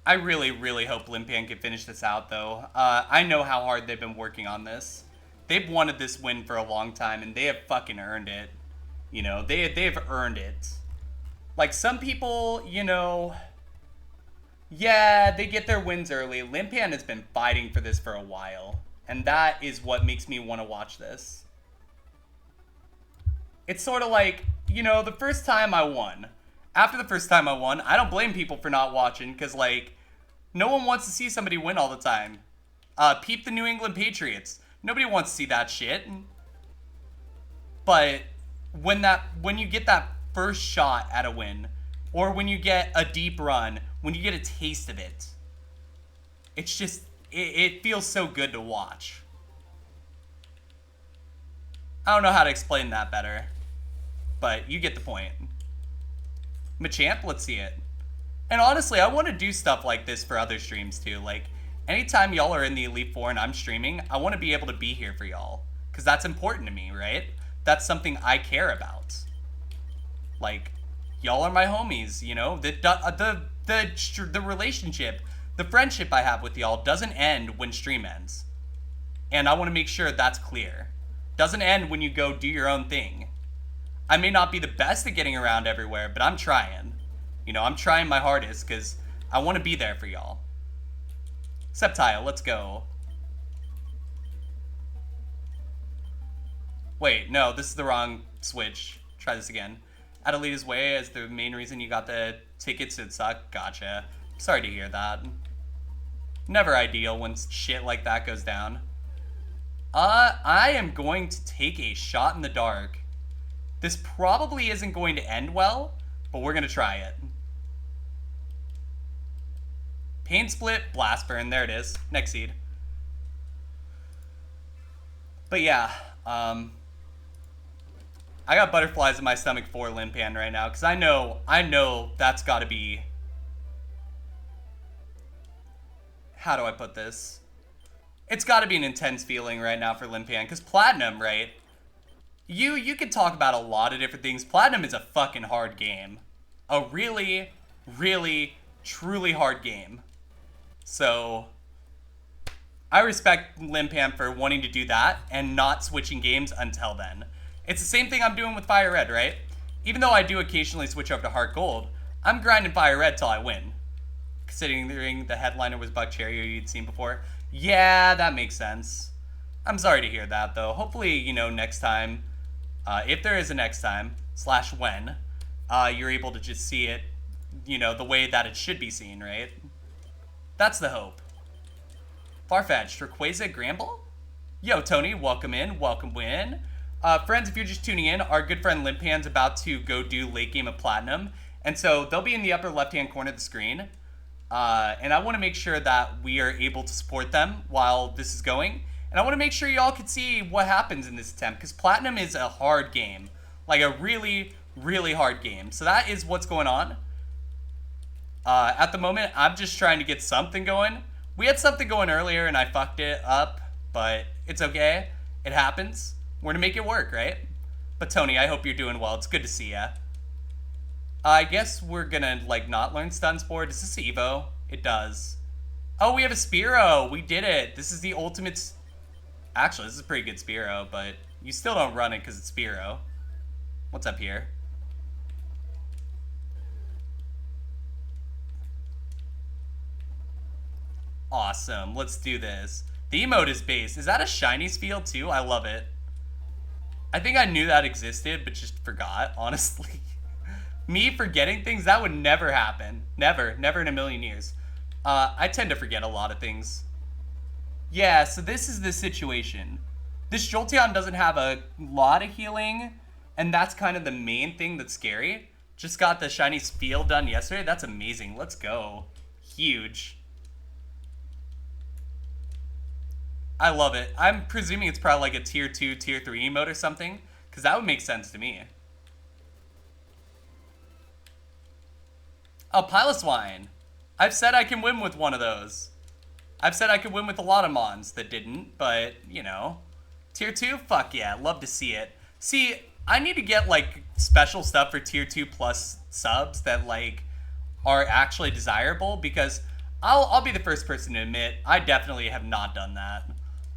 I really, really hope Limpan can finish this out, though. I know how hard they've been working on this. They've wanted this win for a long time, and they have fucking earned it. You know, they've earned it. Like, some people, you know, yeah, they get their wins early. Limpan has been fighting for this for a while, and that is what makes me want to watch this. It's sort of like, you know, the first time I won. After the first time I won, I don't blame people for not watching, because, like, no one wants to see somebody win all the time. Peep the New England Patriots. Nobody wants to see that shit. But when you get that first shot at a win, or when you get a deep run, when you get a taste of it, it's just, it feels so good to watch. I don't know how to explain that better. but you get the point. Machamp, let's see it. And honestly, I want to do stuff like this for other streams too. Like, anytime y'all are in the Elite Four and I'm streaming, I want to be able to be here for y'all. Because that's important to me, right? That's something I care about. Like, y'all are my homies, you know? The relationship, the friendship I have with y'all doesn't end when stream ends. And I want to make sure that's clear. Doesn't end when you go do your own thing. I may not be the best at getting around everywhere, but I'm trying. You know, I'm trying my hardest because I want to be there for y'all. Sceptile, let's go. Wait, no, this is the wrong switch. Try this again. Adelita's Way is the main reason you got the tickets to suck. Gotcha. Sorry to hear that. Never ideal when shit like that goes down. I am going to take a shot in the dark. This probably isn't going to end well, but we're going to try it. Pain Split, Blast Burn, there it is. Next seed. But yeah, I got butterflies in my stomach for Limpan right now, because I know that's got to be... How do I put this? It's got to be an intense feeling right now for Limpan, because Platinum, right? You could talk about a lot of different things. Platinum is a fucking hard game. A really, really, truly hard game. So, I respect Limpan for wanting to do that and not switching games until then. It's the same thing I'm doing with FireRed, right? Even though I do occasionally switch over to Heart Gold, I'm grinding FireRed till I win. Considering the headliner was Buck Cherry you'd seen before. Yeah, that makes sense. I'm sorry to hear that, though. Hopefully, you know, next time, if there is a next time, / when, you're able to just see it, you know, the way that it should be seen, right? That's the hope. Farfetch'd, Rayquaza, Gramble? Yo, Tony, welcome in, welcome in. Friends, if you're just tuning in, our good friend Limpan's about to go do late game of Platinum, and so they'll be in the upper left-hand corner of the screen. And I want to make sure that we are able to support them while this is going. And I want to make sure y'all can see what happens in this attempt, because Platinum is a hard game. Like a really, really hard game. So that is what's going on. At the moment, I'm just trying to get something going. We had something going earlier and I fucked it up, but it's okay. It happens. We're gonna make it work, right? But Tony, I hope you're doing well. It's good to see ya. I guess we're gonna, like, not learn Stun Spore. Does this Evo? It does. Oh, we have a Spearow. We did it. This is the ultimate... Actually, this is a pretty good Spearow, but you still don't run it because it's Spearow. What's up here? Awesome. Let's do this. The emote is base. Is that a shiny field too? I love it. I think I knew that existed, but just forgot, honestly. Me forgetting things, that would never happen. Never in a million years. I tend to forget a lot of things. Yeah, so this is the situation. This Jolteon doesn't have a lot of healing, and that's kind of the main thing that's scary. Just got the shiny Spiel done yesterday. That's amazing. Let's go. Huge. I love it. I'm presuming it's probably like a tier 2, tier 3 emote or something, because that would make sense to me. Oh, Piloswine. I've said I can win with one of those. I've said I could win with a lot of Mons that didn't, but, you know. Tier 2? Fuck yeah, love to see it. See, I need to get, like, special stuff for tier 2 plus subs that, like, are actually desirable, because I'll be the first person to admit, I definitely have not done that.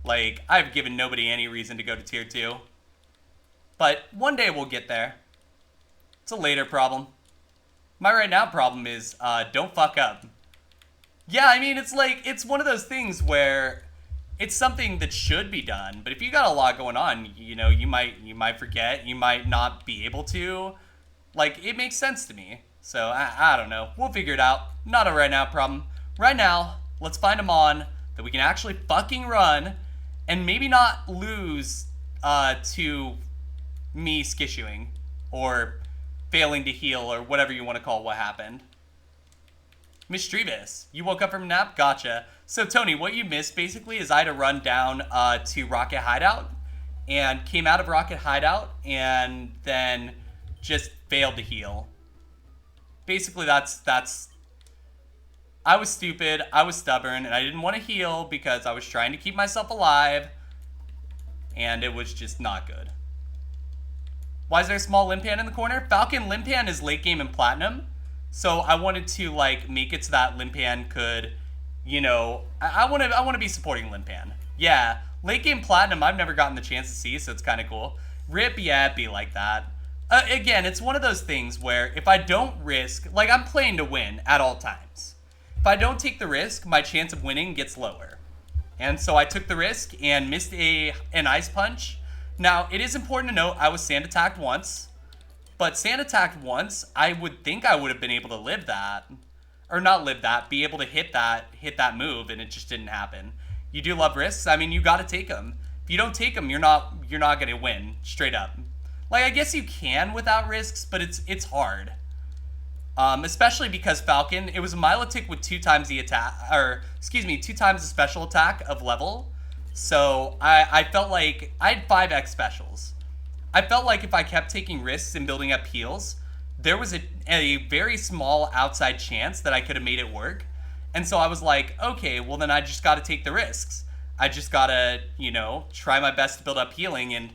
Like, I've given nobody any reason to go to tier 2. But one day we'll get there. It's a later problem. My right now problem is, don't fuck up. Yeah, I mean, it's like, it's one of those things where it's something that should be done, but if you got a lot going on, you know, you might forget, you might not be able to. Like, it makes sense to me. So, I don't know. We'll figure it out. Not a right now problem. Right now, let's find a Mon that we can actually fucking run and maybe not lose to me skissuing or failing to heal or whatever you want to call what happened. Mischievous, you woke up from a nap? Gotcha. So Tony, what you missed basically is I had to run down to Rocket Hideout and came out of Rocket Hideout and then just failed to heal. Basically, that's... I was stupid, I was stubborn, and I didn't want to heal because I was trying to keep myself alive, and it was just not good. Why is there a small Limpan in the corner? Falcon Limpan is late game in Platinum, so I wanted to, like, make it so that Limpan could, you know... I want to be supporting Limpan. Yeah, late game Platinum I've never gotten the chance to see, so it's kind of cool. Rip, yeah, it'd be like that. Again, it's one of those things where if I don't risk... Like, I'm playing to win at all times. If I don't take the risk, my chance of winning gets lower. And so I took the risk and missed an Ice Punch. Now, it is important to note I was sand attacked once. But sand attacked once, I would think I would have been able to live that. Or not live that, be able to hit that move, and it just didn't happen. You do love risks. I mean, you got to take them. If you don't take them, you're not going to win, straight up. Like, I guess you can without risks, but it's hard. Especially because Falcon, it was a Milotic with 2 times the attack, or excuse me, 2 times the special attack of level. So I felt like I had 5x specials. I felt like if I kept taking risks and building up heals, there was a very small outside chance that I could have made it work. And so I was like, okay, well then I just got to take the risks. I just got to, you know, try my best to build up healing, and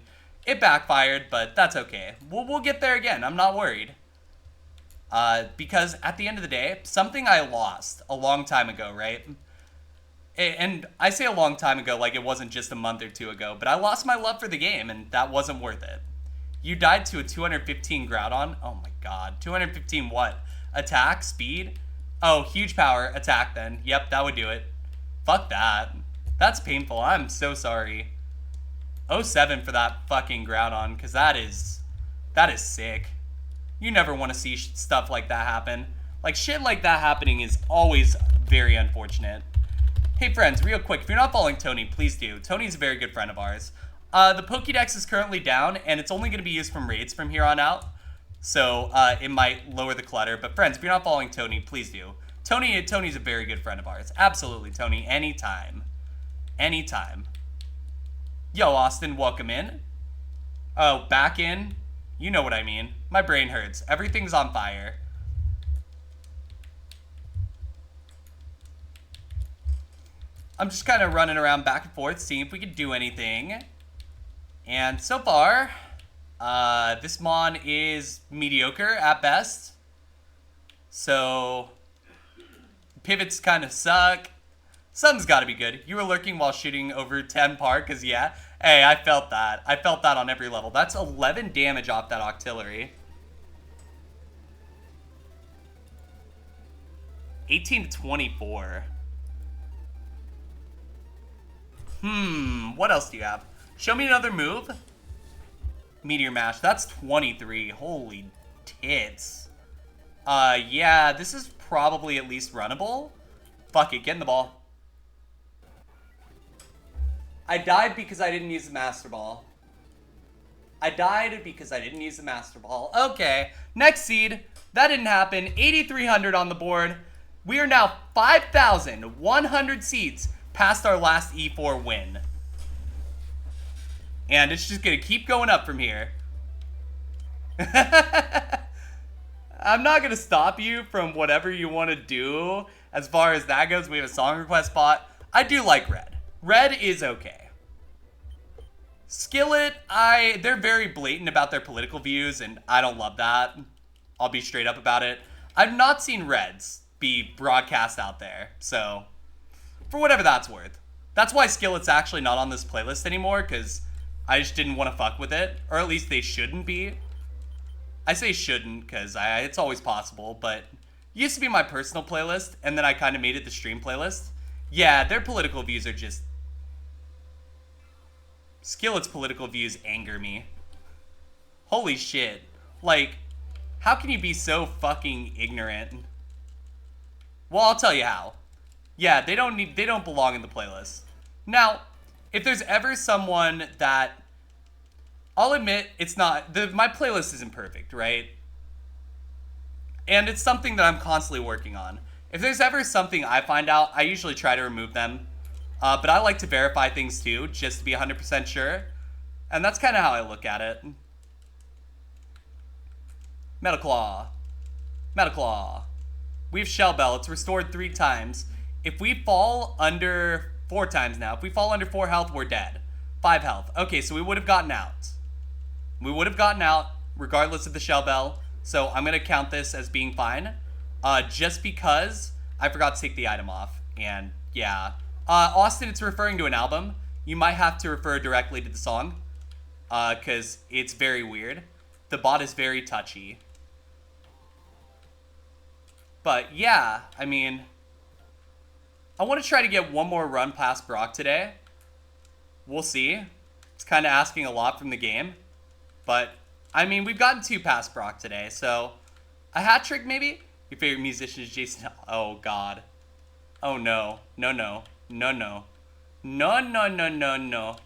it backfired, but that's okay. We'll get there again. I'm not worried. Because at the end of the day, something I lost a long time ago, right? And I say a long time ago like it wasn't just a month or 2 ago, but I lost my love for the game, and that wasn't worth it. You died to a 215 Groudon? Oh my god. 215 what? Attack? Speed? Oh, huge power. Attack then. Yep, that would do it. Fuck that. That's painful. I'm so sorry. 07 for that fucking Groudon, because that is sick. You never want to see stuff like that happen. Like, shit like that happening is always very unfortunate. Hey friends, real quick, if you're not following Tony, please do. Tony's a very good friend of ours. The Pokédex is currently down, and it's only going to be used from raids from here on out. So, it might lower the clutter. But friends, if you're not following Tony, please do. Tony's a very good friend of ours. Absolutely, Tony. Anytime. Anytime. Yo, Austin, welcome in. Oh, back in? You know what I mean. My brain hurts. Everything's on fire. I'm just kind of running around back and forth, seeing if we can do anything. And so far, this Mon is mediocre at best. So, pivots kind of suck. Something's got to be good. You were lurking while shooting over 10 par, because yeah. Hey, I felt that. I felt that on every level. That's 11 damage off that Octillery. 18 to 24. What else do you have? Show me another move. Meteor Mash. That's 23. Holy tits. Yeah, this is probably at least runnable. Fuck it, get in the ball. I died because I didn't use the Master Ball. I died because I didn't use the Master Ball. Okay, next seed. That didn't happen. 8,300 on the board. We are now 5,100 seeds past our last E4 win. And it's just going to keep going up from here. I'm not going to stop you from whatever you want to do. As far as that goes, we have a song request spot. I do like Red. Red is okay. Skillet, they're very blatant about their political views, and I don't love that. I'll be straight up about it. I've not seen Reds be broadcast out there, so for whatever that's worth. That's why Skillet's actually not on this playlist anymore, because I just didn't want to fuck with it, or at least they shouldn't be. I say shouldn't, because it's always possible, but it used to be my personal playlist, and then I kind of made it the stream playlist. Yeah, their political views are just... Skillet's political views anger me. Holy shit. Like, how can you be so fucking ignorant? Well, I'll tell you how. Yeah, they don't belong in the playlist. Now, if there's ever someone that... I'll admit, it's not... my playlist isn't perfect, right? And it's something that I'm constantly working on. If there's ever something I find out, I usually try to remove them. But I like to verify things too, just to be 100% sure. And that's kind of how I look at it. Metal Claw. Metal Claw. We have Shell Bell. It's restored 3 times. If we fall under 4 times now, if we fall under 4 health, we're dead. 5 health. Okay, so we would have gotten out. We would have gotten out regardless of the Shell Bell. So I'm going to count this as being fine. Just because I forgot to take the item off. And yeah. Austin, it's referring to an album. You might have to refer directly to the song. Because it's very weird. The bot is very touchy. But yeah, I mean, I want to try to get one more run past Brock today. We'll see. It's kind of asking a lot from the game. But, I mean, we've gotten 2 past Brock today, so a hat trick maybe? Your favorite musician is Jason. Oh, God. Oh, no. No, no. No, no. No, no, no, no, no.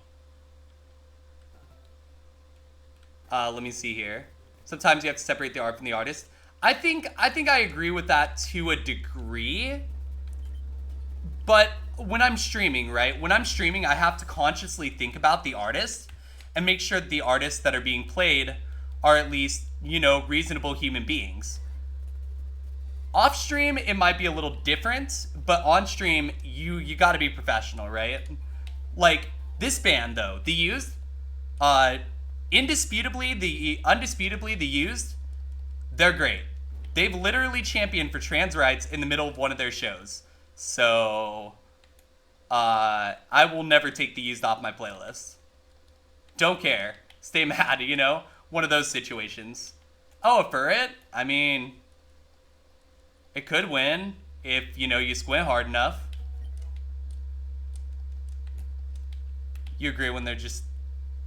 Let me see here. Sometimes you have to separate the art from the artist. I think I agree with that to a degree. But when I'm streaming, right? When I'm streaming, I have to consciously think about the artist and make sure that the artists that are being played are at least, you know, reasonable human beings. Off stream, it might be a little different, but on stream, you got to be professional, right? Like this band though, The Used, undisputably The Used, they're great. They've literally championed for trans rights in the middle of one of their shows. So, I will never take The Used off my playlist. Don't care. Stay mad, you know? One of those situations. Oh, for it? I mean, it could win if, you know, you squint hard enough. You agree when they're just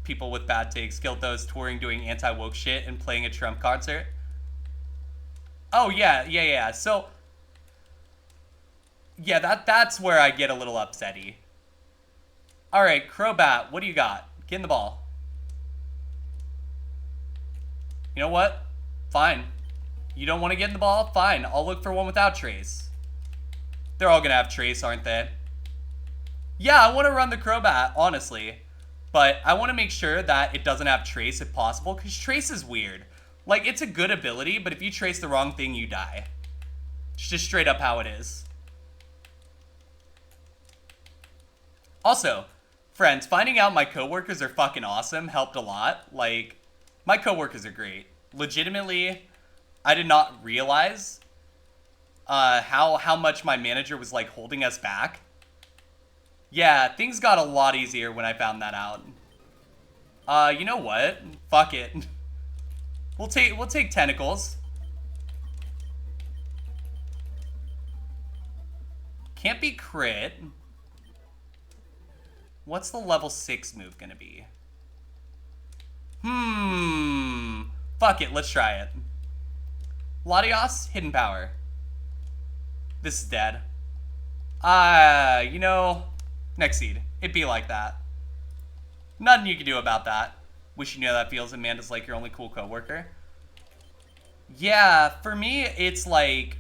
people with bad takes, guilt those touring doing anti-woke shit and playing a Trump concert? Oh, yeah. So, yeah, that's where I get a little upsetty. All right, Crobat, what do you got? Get in the ball. You know what? Fine. You don't want to get in the ball? Fine. I'll look for one without Trace. They're all going to have Trace, aren't they? Yeah, I want to run the Crobat, honestly. But I want to make sure that it doesn't have Trace if possible, because Trace is weird. Like, it's a good ability, but if you trace the wrong thing, you die. It's just straight up how it is. Also, friends, finding out my coworkers are fucking awesome helped a lot. Like, my coworkers are great. Legitimately, I did not realize how much my manager was, like, holding us back. Yeah, things got a lot easier when I found that out. You know what? Fuck it. We'll take tentacles. Can't be crit. What's the level 6 move gonna be? Fuck it, let's try it. Latios, hidden power. This is dead. You know, next seed. It'd be like that. Nothing you can do about that. Wish you knew how that feels. Amanda's like your only cool coworker. Yeah, for me, it's like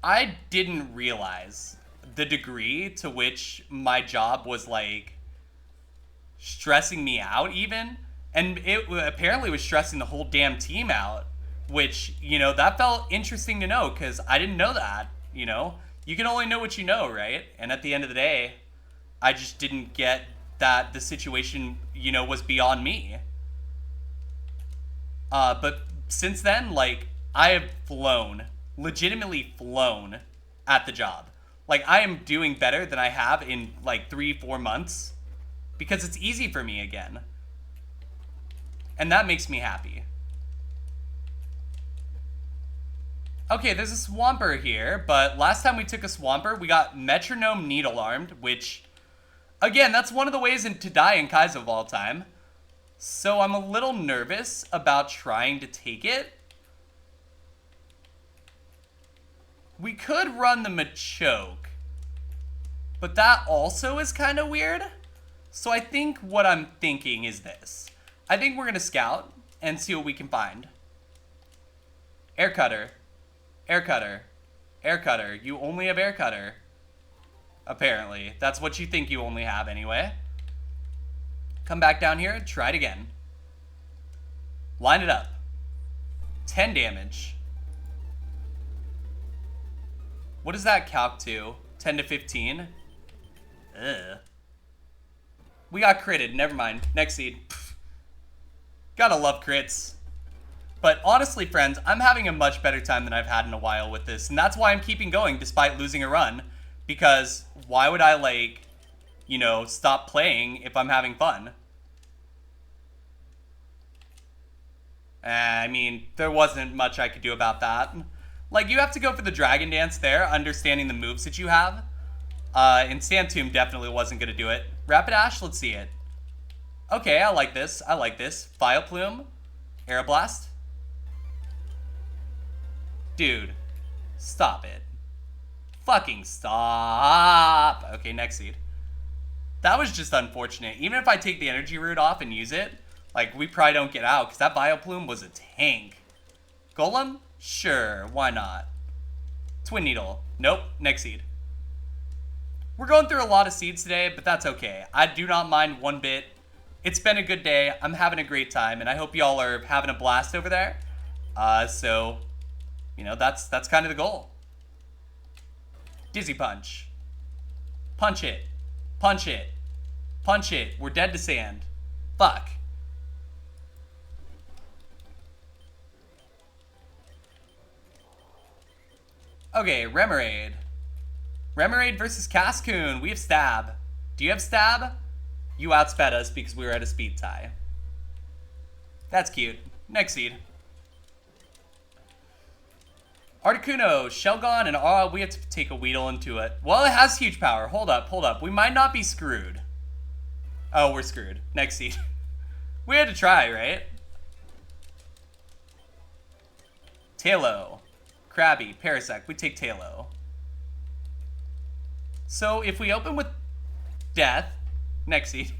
I didn't realize the degree to which my job was like stressing me out even. And it apparently was stressing the whole damn team out, which, you know, that felt interesting to know because I didn't know that, you know. You can only know what you know, right? And at the end of the day, I just didn't get that the situation, you know, was beyond me. But since then, like, I have flown, legitimately flown at the job. Like, I am doing better than I have in, like, 3-4 months because it's easy for me again. And that makes me happy. Okay, there's a Swampert here, but last time we took a Swampert, we got Metronome Needle-Armed, which, again, that's one of the ways to die in Kaizo of all time. So I'm a little nervous about trying to take it. We could run the Machoke, but that also is kind of weird. So I think what I'm thinking is this. I think we're going to scout and see what we can find. Air Cutter. Air Cutter. Air Cutter. You only have Air Cutter. Apparently. That's what you think you only have anyway. Come back down here. Try it again. Line it up. 10 damage. What does that calc to? 10 to 15? Ugh. We got critted. Never mind. Next seed. Pfft. Gotta love crits. But honestly, friends, I'm having a much better time than I've had in a while with this. And that's why I'm keeping going despite losing a run. Because why would I, like, you know, stop playing if I'm having fun? I mean, there wasn't much I could do about that. Like, you have to go for the Dragon Dance there, understanding the moves that you have. And Sand Tomb definitely wasn't going to do it. Rapid Ash, let's see it. Okay, I like this. I like this. File Plume. Aeroblast. Dude, stop it. Fucking stop. Okay, next seed. That was just unfortunate. Even if I take the energy root off and use it, like, we probably don't get out, because that Bioplume was a tank. Golem? Sure, why not? Twin Needle. Nope, next seed. We're going through a lot of seeds today, but that's okay. I do not mind one bit. It's been a good day. I'm having a great time, and I hope y'all are having a blast over there. So, you know, that's kind of the goal. Dizzy Punch. Punch it. Punch it. Punch it. We're dead to sand. Fuck. Okay, Remoraid. Remoraid versus Cascoon. We have Stab. Do you have Stab? You outsped us because we were at a speed tie. That's cute. Next seed. Articuno, Shelgon, and we have to take a Weedle into it. Well, it has huge power. Hold up, hold up. We might not be screwed. Oh, we're screwed. Next seed. We had to try, right? Tailo. Krabby, Parasect. We take Tailo. So, if we open with Death, next seed.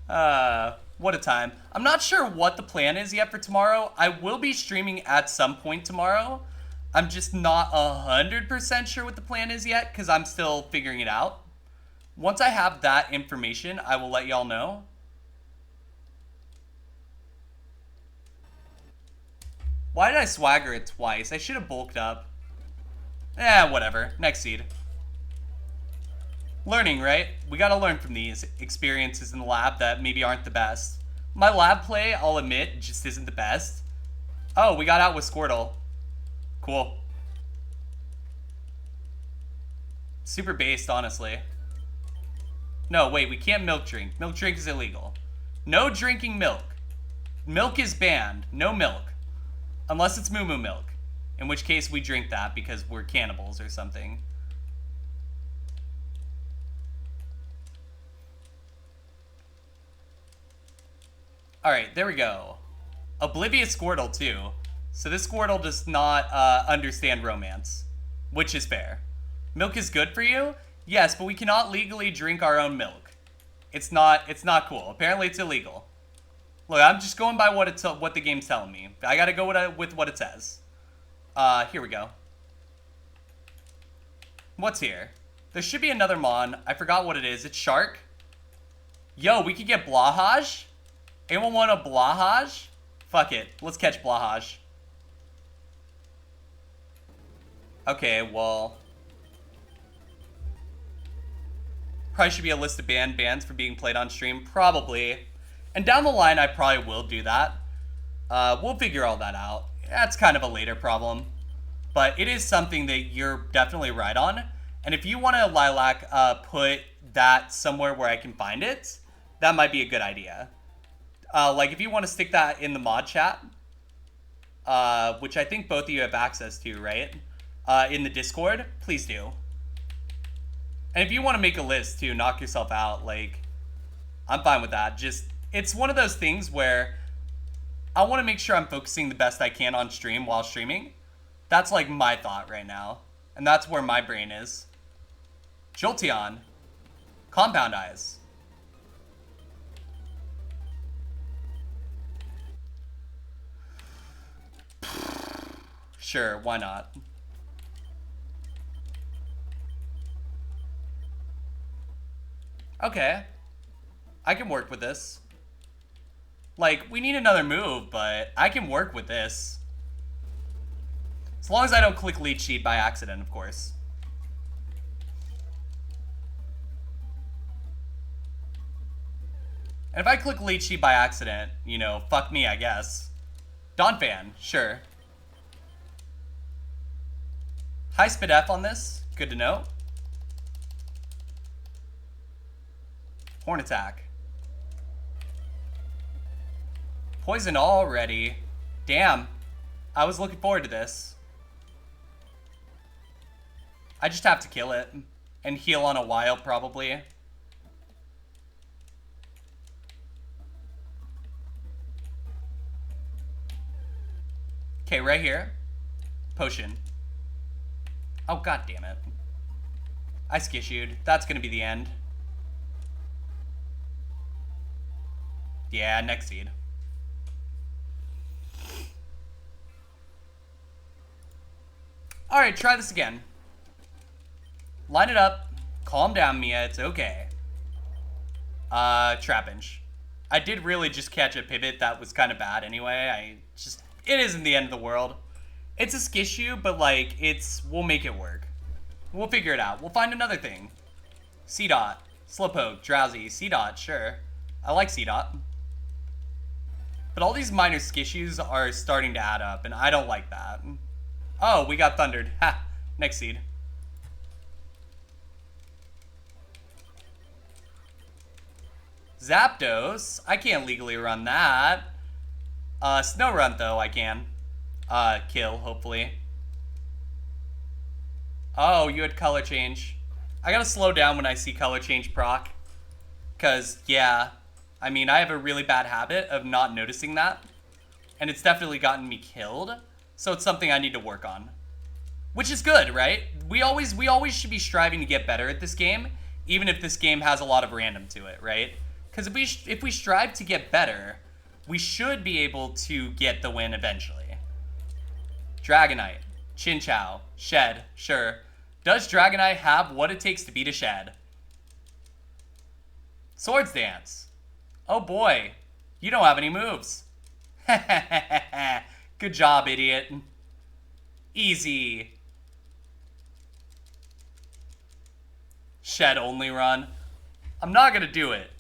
What a time. I'm not sure what the plan is yet for tomorrow. I will be streaming at some point tomorrow. I'm just not 100% sure what the plan is yet, because I'm still figuring it out. Once I have that information, I will let y'all know. Why did I swagger it twice? I should have bulked up. Whatever. Next seed. Learning, right? We gotta learn from these experiences in the lab that maybe aren't the best. My lab play, I'll admit, just isn't the best. Oh, we got out with Squirtle. Cool. Super based, honestly. No, wait, we can't milk drink. Milk drink is illegal. No drinking milk. Milk is banned. No milk. Unless it's moo moo milk. In which case we drink that because we're cannibals or something. Alright, there we go. Oblivious Squirtle, too. So this Squirtle does not understand romance. Which is fair. Milk is good for you? Yes, but we cannot legally drink our own milk. It's not cool. Apparently it's illegal. Look, I'm just going by what the game's telling me. I gotta go with what it says. Here we go. What's here? There should be another Mon. I forgot what it is. It's Shark. Yo, we could get Blahaj? Anyone want a Blahaj? Fuck it. Let's catch Blahaj. Okay, well... Probably should be a list of bans for being played on stream. Probably. And down the line, I probably will do that. We'll figure all that out. That's kind of a later problem. But it is something that you're definitely right on. And if you want to, Lilac, put that somewhere where I can find it, that might be a good idea. Like, if you want to stick that in the mod chat, which I think both of you have access to, right? In the Discord, please do. And if you want to make a list to knock yourself out, like, I'm fine with that. Just, it's one of those things where I want to make sure I'm focusing the best I can on stream while streaming. That's, like, my thought right now. And that's where my brain is. Jolteon. Compound Eyes. Sure, why not? Okay. I can work with this. Like, we need another move, but I can work with this. As long as I don't click leech seed by accident, of course. And if I click leech seed by accident, you know, fuck me, I guess. Dawn fan, sure. High spit F on this, good to know. Horn attack. Poison already. Damn. I was looking forward to this. I just have to kill it. And heal on a wild, probably. Okay, right here. Potion. Oh, god damn it. I skissued. That's gonna be the end. Yeah, next seed. Alright, try this again. Line it up. Calm down, Mia. It's okay. Trapinch. I did really just catch a pivot that was kind of bad anyway. It isn't the end of the world. It's a skishu, but like, we'll make it work. We'll figure it out. We'll find another thing. C-Dot. Slowpoke. Drowsy. C-Dot, sure. I like C-Dot. But all these minor skissues are starting to add up, and I don't like that. Oh, we got thundered. Ha! Next seed. Zapdos. I can't legally run that. Snow Run, though, I can. Kill, hopefully. Oh, you had color change. I gotta slow down when I see color change proc. Because, yeah. I mean, I have a really bad habit of not noticing that. And it's definitely gotten me killed. So it's something I need to work on. Which is good, right? We always should be striving to get better at this game. Even if this game has a lot of random to it, right? Because if we strive to get better, we should be able to get the win eventually. Dragonite. Chinchou. Shed. Sure. Does Dragonite have what it takes to beat a Shed? Swords Dance. Oh boy. You don't have any moves. Good job, idiot. Easy. Shed only run. I'm not gonna do it.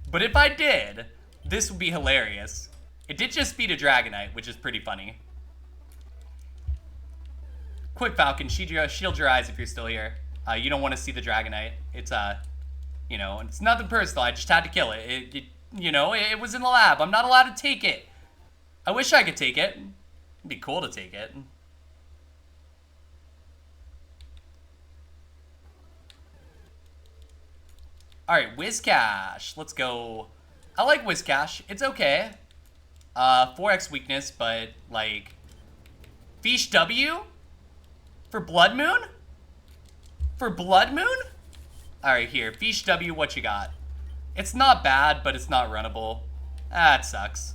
But if I did, this would be hilarious. It did just beat a Dragonite, which is pretty funny. Quick Falcon, shield your eyes if you're still here. You don't want to see the Dragonite. It's, you know, it's nothing personal. I just had to kill it. You know, it was in the lab. I'm not allowed to take it. I wish I could take it. It'd be cool to take it. Alright, Whiscash. Let's go. I like Whiscash. It's okay. 4x weakness, but, like... Fish W? For Blood Moon? For Blood Moon? Alright, here. Fish W, what you got? It's not bad, but it's not runnable. Ah, it sucks.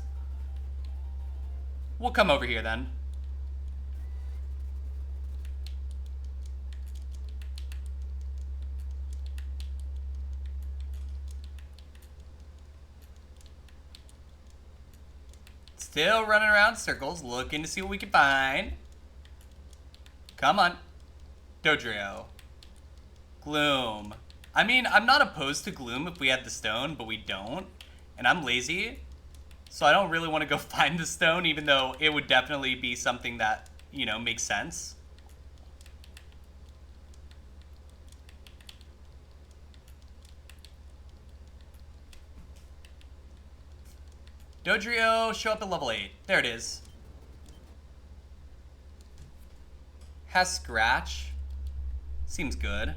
We'll come over here, then. Still running around circles, looking to see what we can find. Come on. Dodrio. Gloom. I mean, I'm not opposed to Gloom if we had the stone, but we don't. And I'm lazy. So I don't really want to go find the stone, even though it would definitely be something that, you know, makes sense. Dodrio, show up at level 8. There it is. Has Scratch. Seems good.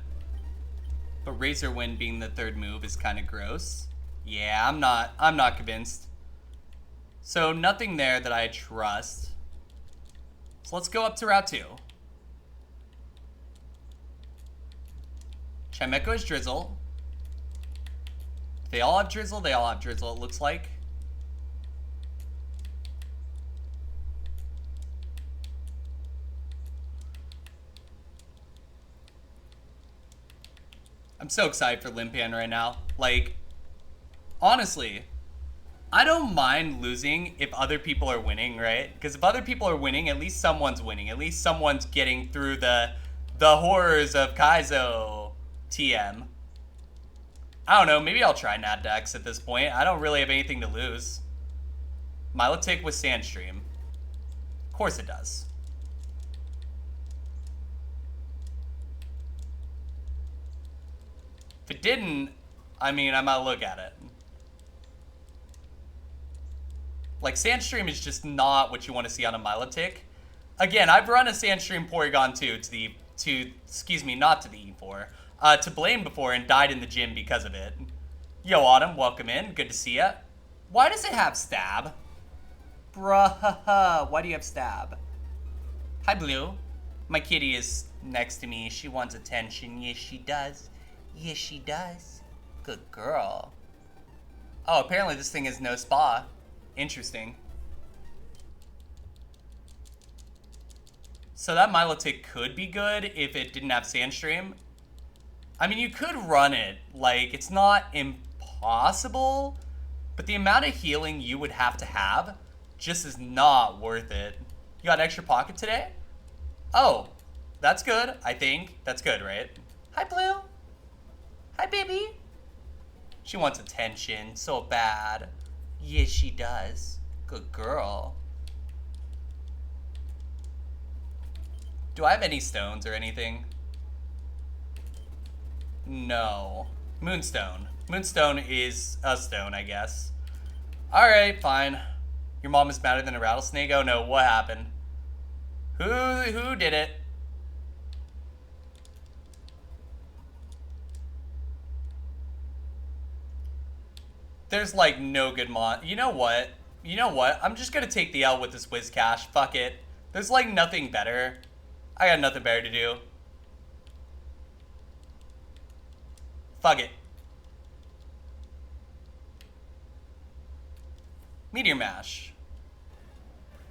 But Razor Wind being the third move is kind of gross. Yeah, I'm not convinced. So nothing there that I trust. So let's go up to Route 2. Chimecho is Drizzle. They all have Drizzle? They all have Drizzle, it looks like. I'm so excited for Limpan right now. Like, honestly, I don't mind losing if other people are winning, right? Because if other people are winning, at least someone's winning. At least someone's getting through the horrors of Kaizo TM. I don't know, maybe I'll try Nat Dex at this point. I don't really have anything to lose. Milotic with Sandstream. Of course it does. If it didn't, I mean, I might look at it. Like, Sandstream is just not what you want to see on a Milotic. Again, I've run a Sandstream Porygon 2 not to the E4, to Blame before and died in the gym because of it. Yo, Autumn, welcome in. Good to see ya. Why does it have Stab? Bruh, why do you have Stab? Hi, Blue. My kitty is next to me. She wants attention. Yes, she does. Yes, she does. Good girl. Oh, apparently this thing has no spa. Interesting. So that Milotic could be good if it didn't have Sandstream. I mean, you could run it. Like, it's not impossible, but the amount of healing you would have to have just is not worth it. You got an extra pocket today? Oh, that's good, I think. That's good, right? Hi, Blue. Hi, baby. She wants attention so bad. Yes, she does. Good girl. Do I have any stones or anything? No. Moonstone. Moonstone is a stone, I guess. Alright, fine. Your mom is madder than a rattlesnake? Oh no, what happened? Who did it? There's like no good You know what? You know what? I'm just gonna take the L with this Whiscash. Fuck it. There's like nothing better. I got nothing better to do. Fuck it. Meteor Mash.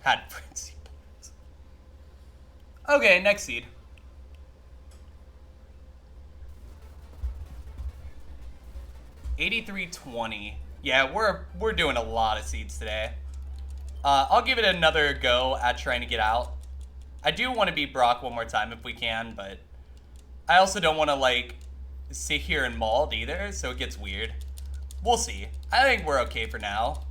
Had Frenzy points. Okay, next seed. $83.20. Yeah, we're doing a lot of seeds today. I'll give it another go at trying to get out. I do want to beat Brock one more time if we can, but I also don't want to, like, sit here and mauled either, so it gets weird. We'll see. I think we're okay for now.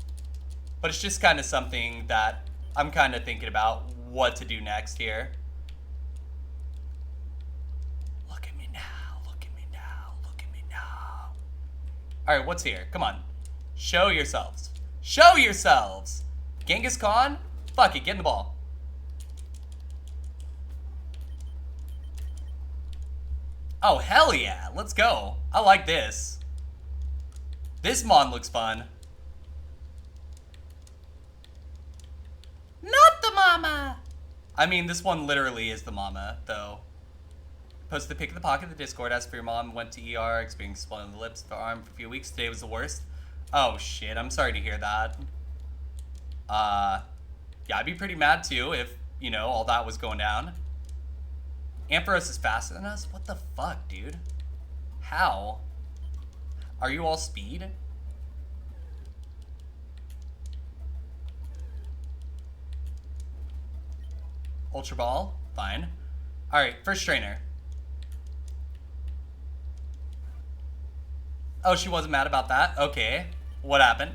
But it's just kind of something that I'm kind of thinking about what to do next here. Look at me now, look at me now, look at me now. Alright, what's here? Come on. Show yourselves. Show yourselves! Genghis Khan? Fuck it, get in the ball. Oh, hell yeah. Let's go. I like this. This Mon looks fun. Not the mama! I mean, this one literally is the mama, though. Posted a pic of the pocket in the Discord. Asked for your mom. Went to ER. Experienced swelling the lips, the arm for a few weeks. Today was the worst. Oh, shit. I'm sorry to hear that. Yeah, I'd be pretty mad, too, if, you know, all that was going down. Ampharos is faster than us? What the fuck, dude? How? Are you all speed? Ultra Ball? Fine. Alright, first trainer. Oh, she wasn't mad about that? Okay. What happened?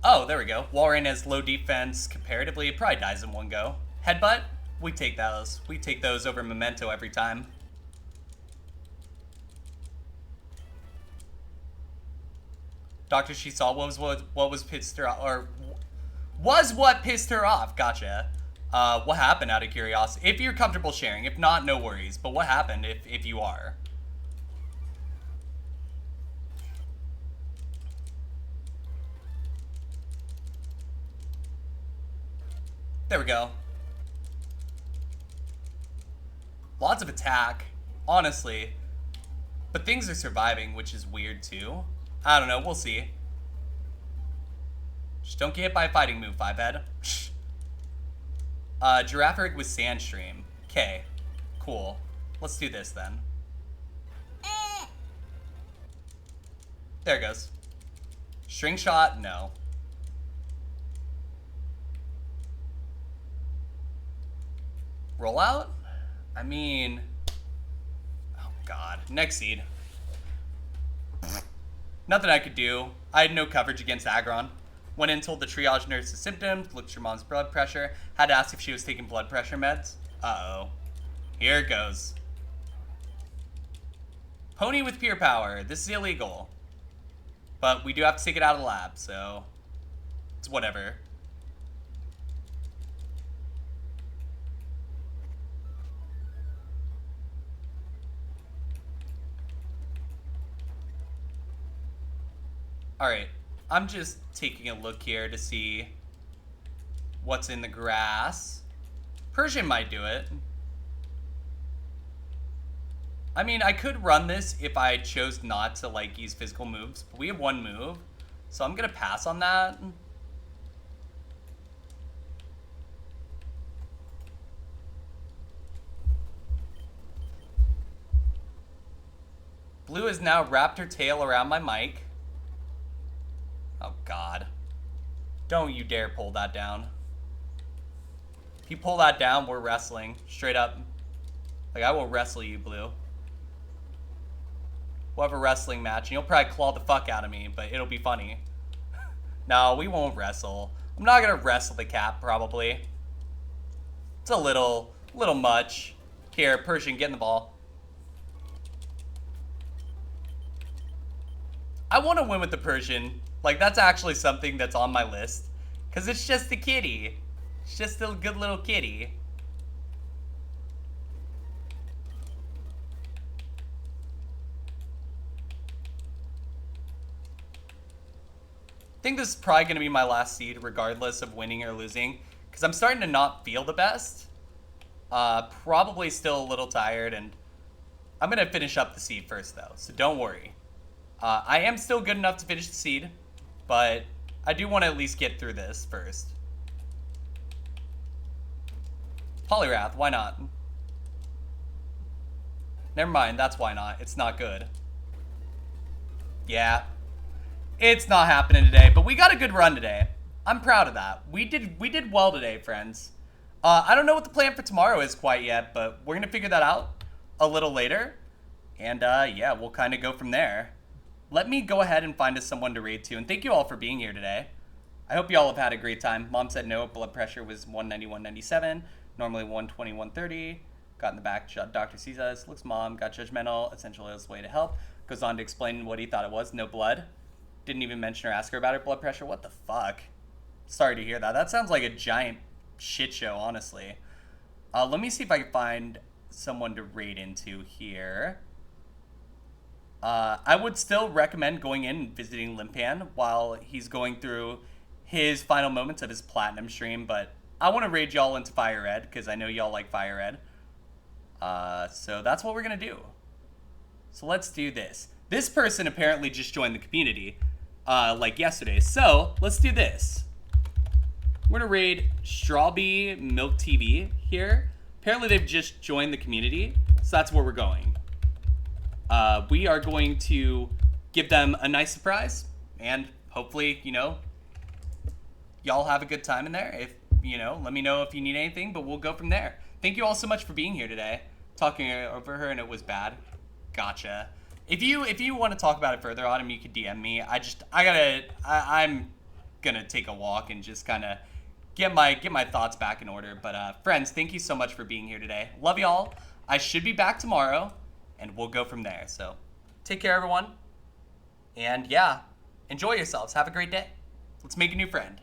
Oh, there we go. Walrein has low defense comparatively. It probably dies in one go. Headbutt? We take those. We take those over Memento every time. Doctor, she saw what was pissed her off, or was what pissed her off. Gotcha. What happened out of curiosity? If you're comfortable sharing. If not, no worries. But what happened if you are? There we go. Lots of attack, honestly. But things are surviving, which is weird too. I don't know, we'll see. Just don't get hit by a fighting move, Fivehead. Girafferic with Sandstream. Okay, cool. Let's do this then. There it goes. String shot, no. Rollout? I mean, oh god. Next seed. Nothing I could do. I had no coverage against Aggron. Went in, told the triage nurse the symptoms, looked at your mom's blood pressure, had to ask if she was taking blood pressure meds. Uh-oh. Here it goes. Pony with pure power. This is illegal. But we do have to take it out of the lab, so it's whatever. Alright, I'm just taking a look here to see what's in the grass. Persian might do it. I mean, I could run this if I chose not to, like, use physical moves. But we have one move, so I'm going to pass on that. Blue has now wrapped her tail around my mic. Oh, God. Don't you dare pull that down. If you pull that down, we're wrestling. Straight up. Like, I will wrestle you, Blue. We'll have a wrestling match, and you'll probably claw the fuck out of me, but it'll be funny. No, we won't wrestle. I'm not gonna wrestle the cat, probably. It's a little much. Here, Persian, get in the ball. I want to win with the Persian. Like, that's actually something that's on my list. Because it's just a kitty. It's just a good little kitty. I think this is probably going to be my last seed, regardless of winning or losing. Because I'm starting to not feel the best. Probably still a little tired. And I'm going to finish up the seed first, though. So don't worry. I am still good enough to finish the seed. But I do want to at least get through this first. Polyrath, why not? Never mind, that's why not. It's not good. Yeah. It's not happening today, but we got a good run today. I'm proud of that. We did well today, friends. I don't know what the plan for tomorrow is quite yet, but we're going to figure that out a little later. And yeah, we'll kind of go from there. Let me go ahead and find us someone to raid to, and thank you all for being here today. I hope you all have had a great time. Mom said no, blood pressure was 190/197, normally 120/130. Got in the back, doctor sees us, looks mom, got judgmental, essential oil's way to help. Goes on to explain what he thought it was, no blood. Didn't even mention or ask her about her blood pressure. What the fuck? Sorry to hear that. That sounds like a giant shit show, honestly. Let me see if I can find someone to raid into here. I would still recommend going in and visiting Limpan while he's going through his final moments of his platinum stream, but I want to raid y'all into FireRed because I know y'all like FireRed. So that's what we're going to do. So let's do this. This person apparently just joined the community, like yesterday. So let's do this. We're going to raid Strawbee Milk TV here. Apparently they've just joined the community, so that's where we're going. We are going to give them a nice surprise, and hopefully, you know, y'all have a good time in there. If, you know, let me know if you need anything, but we'll go from there. Thank you all so much for being here today. Talking over her and it was bad. Gotcha. If you want to talk about it further, Autumn, you could DM me. I'm gonna take a walk and just kind of get my thoughts back in order. But friends, thank you so much for being here today. Love y'all. I should be back tomorrow, and we'll go from there. So take care, everyone. And yeah, enjoy yourselves. Have a great day. Let's make a new friend.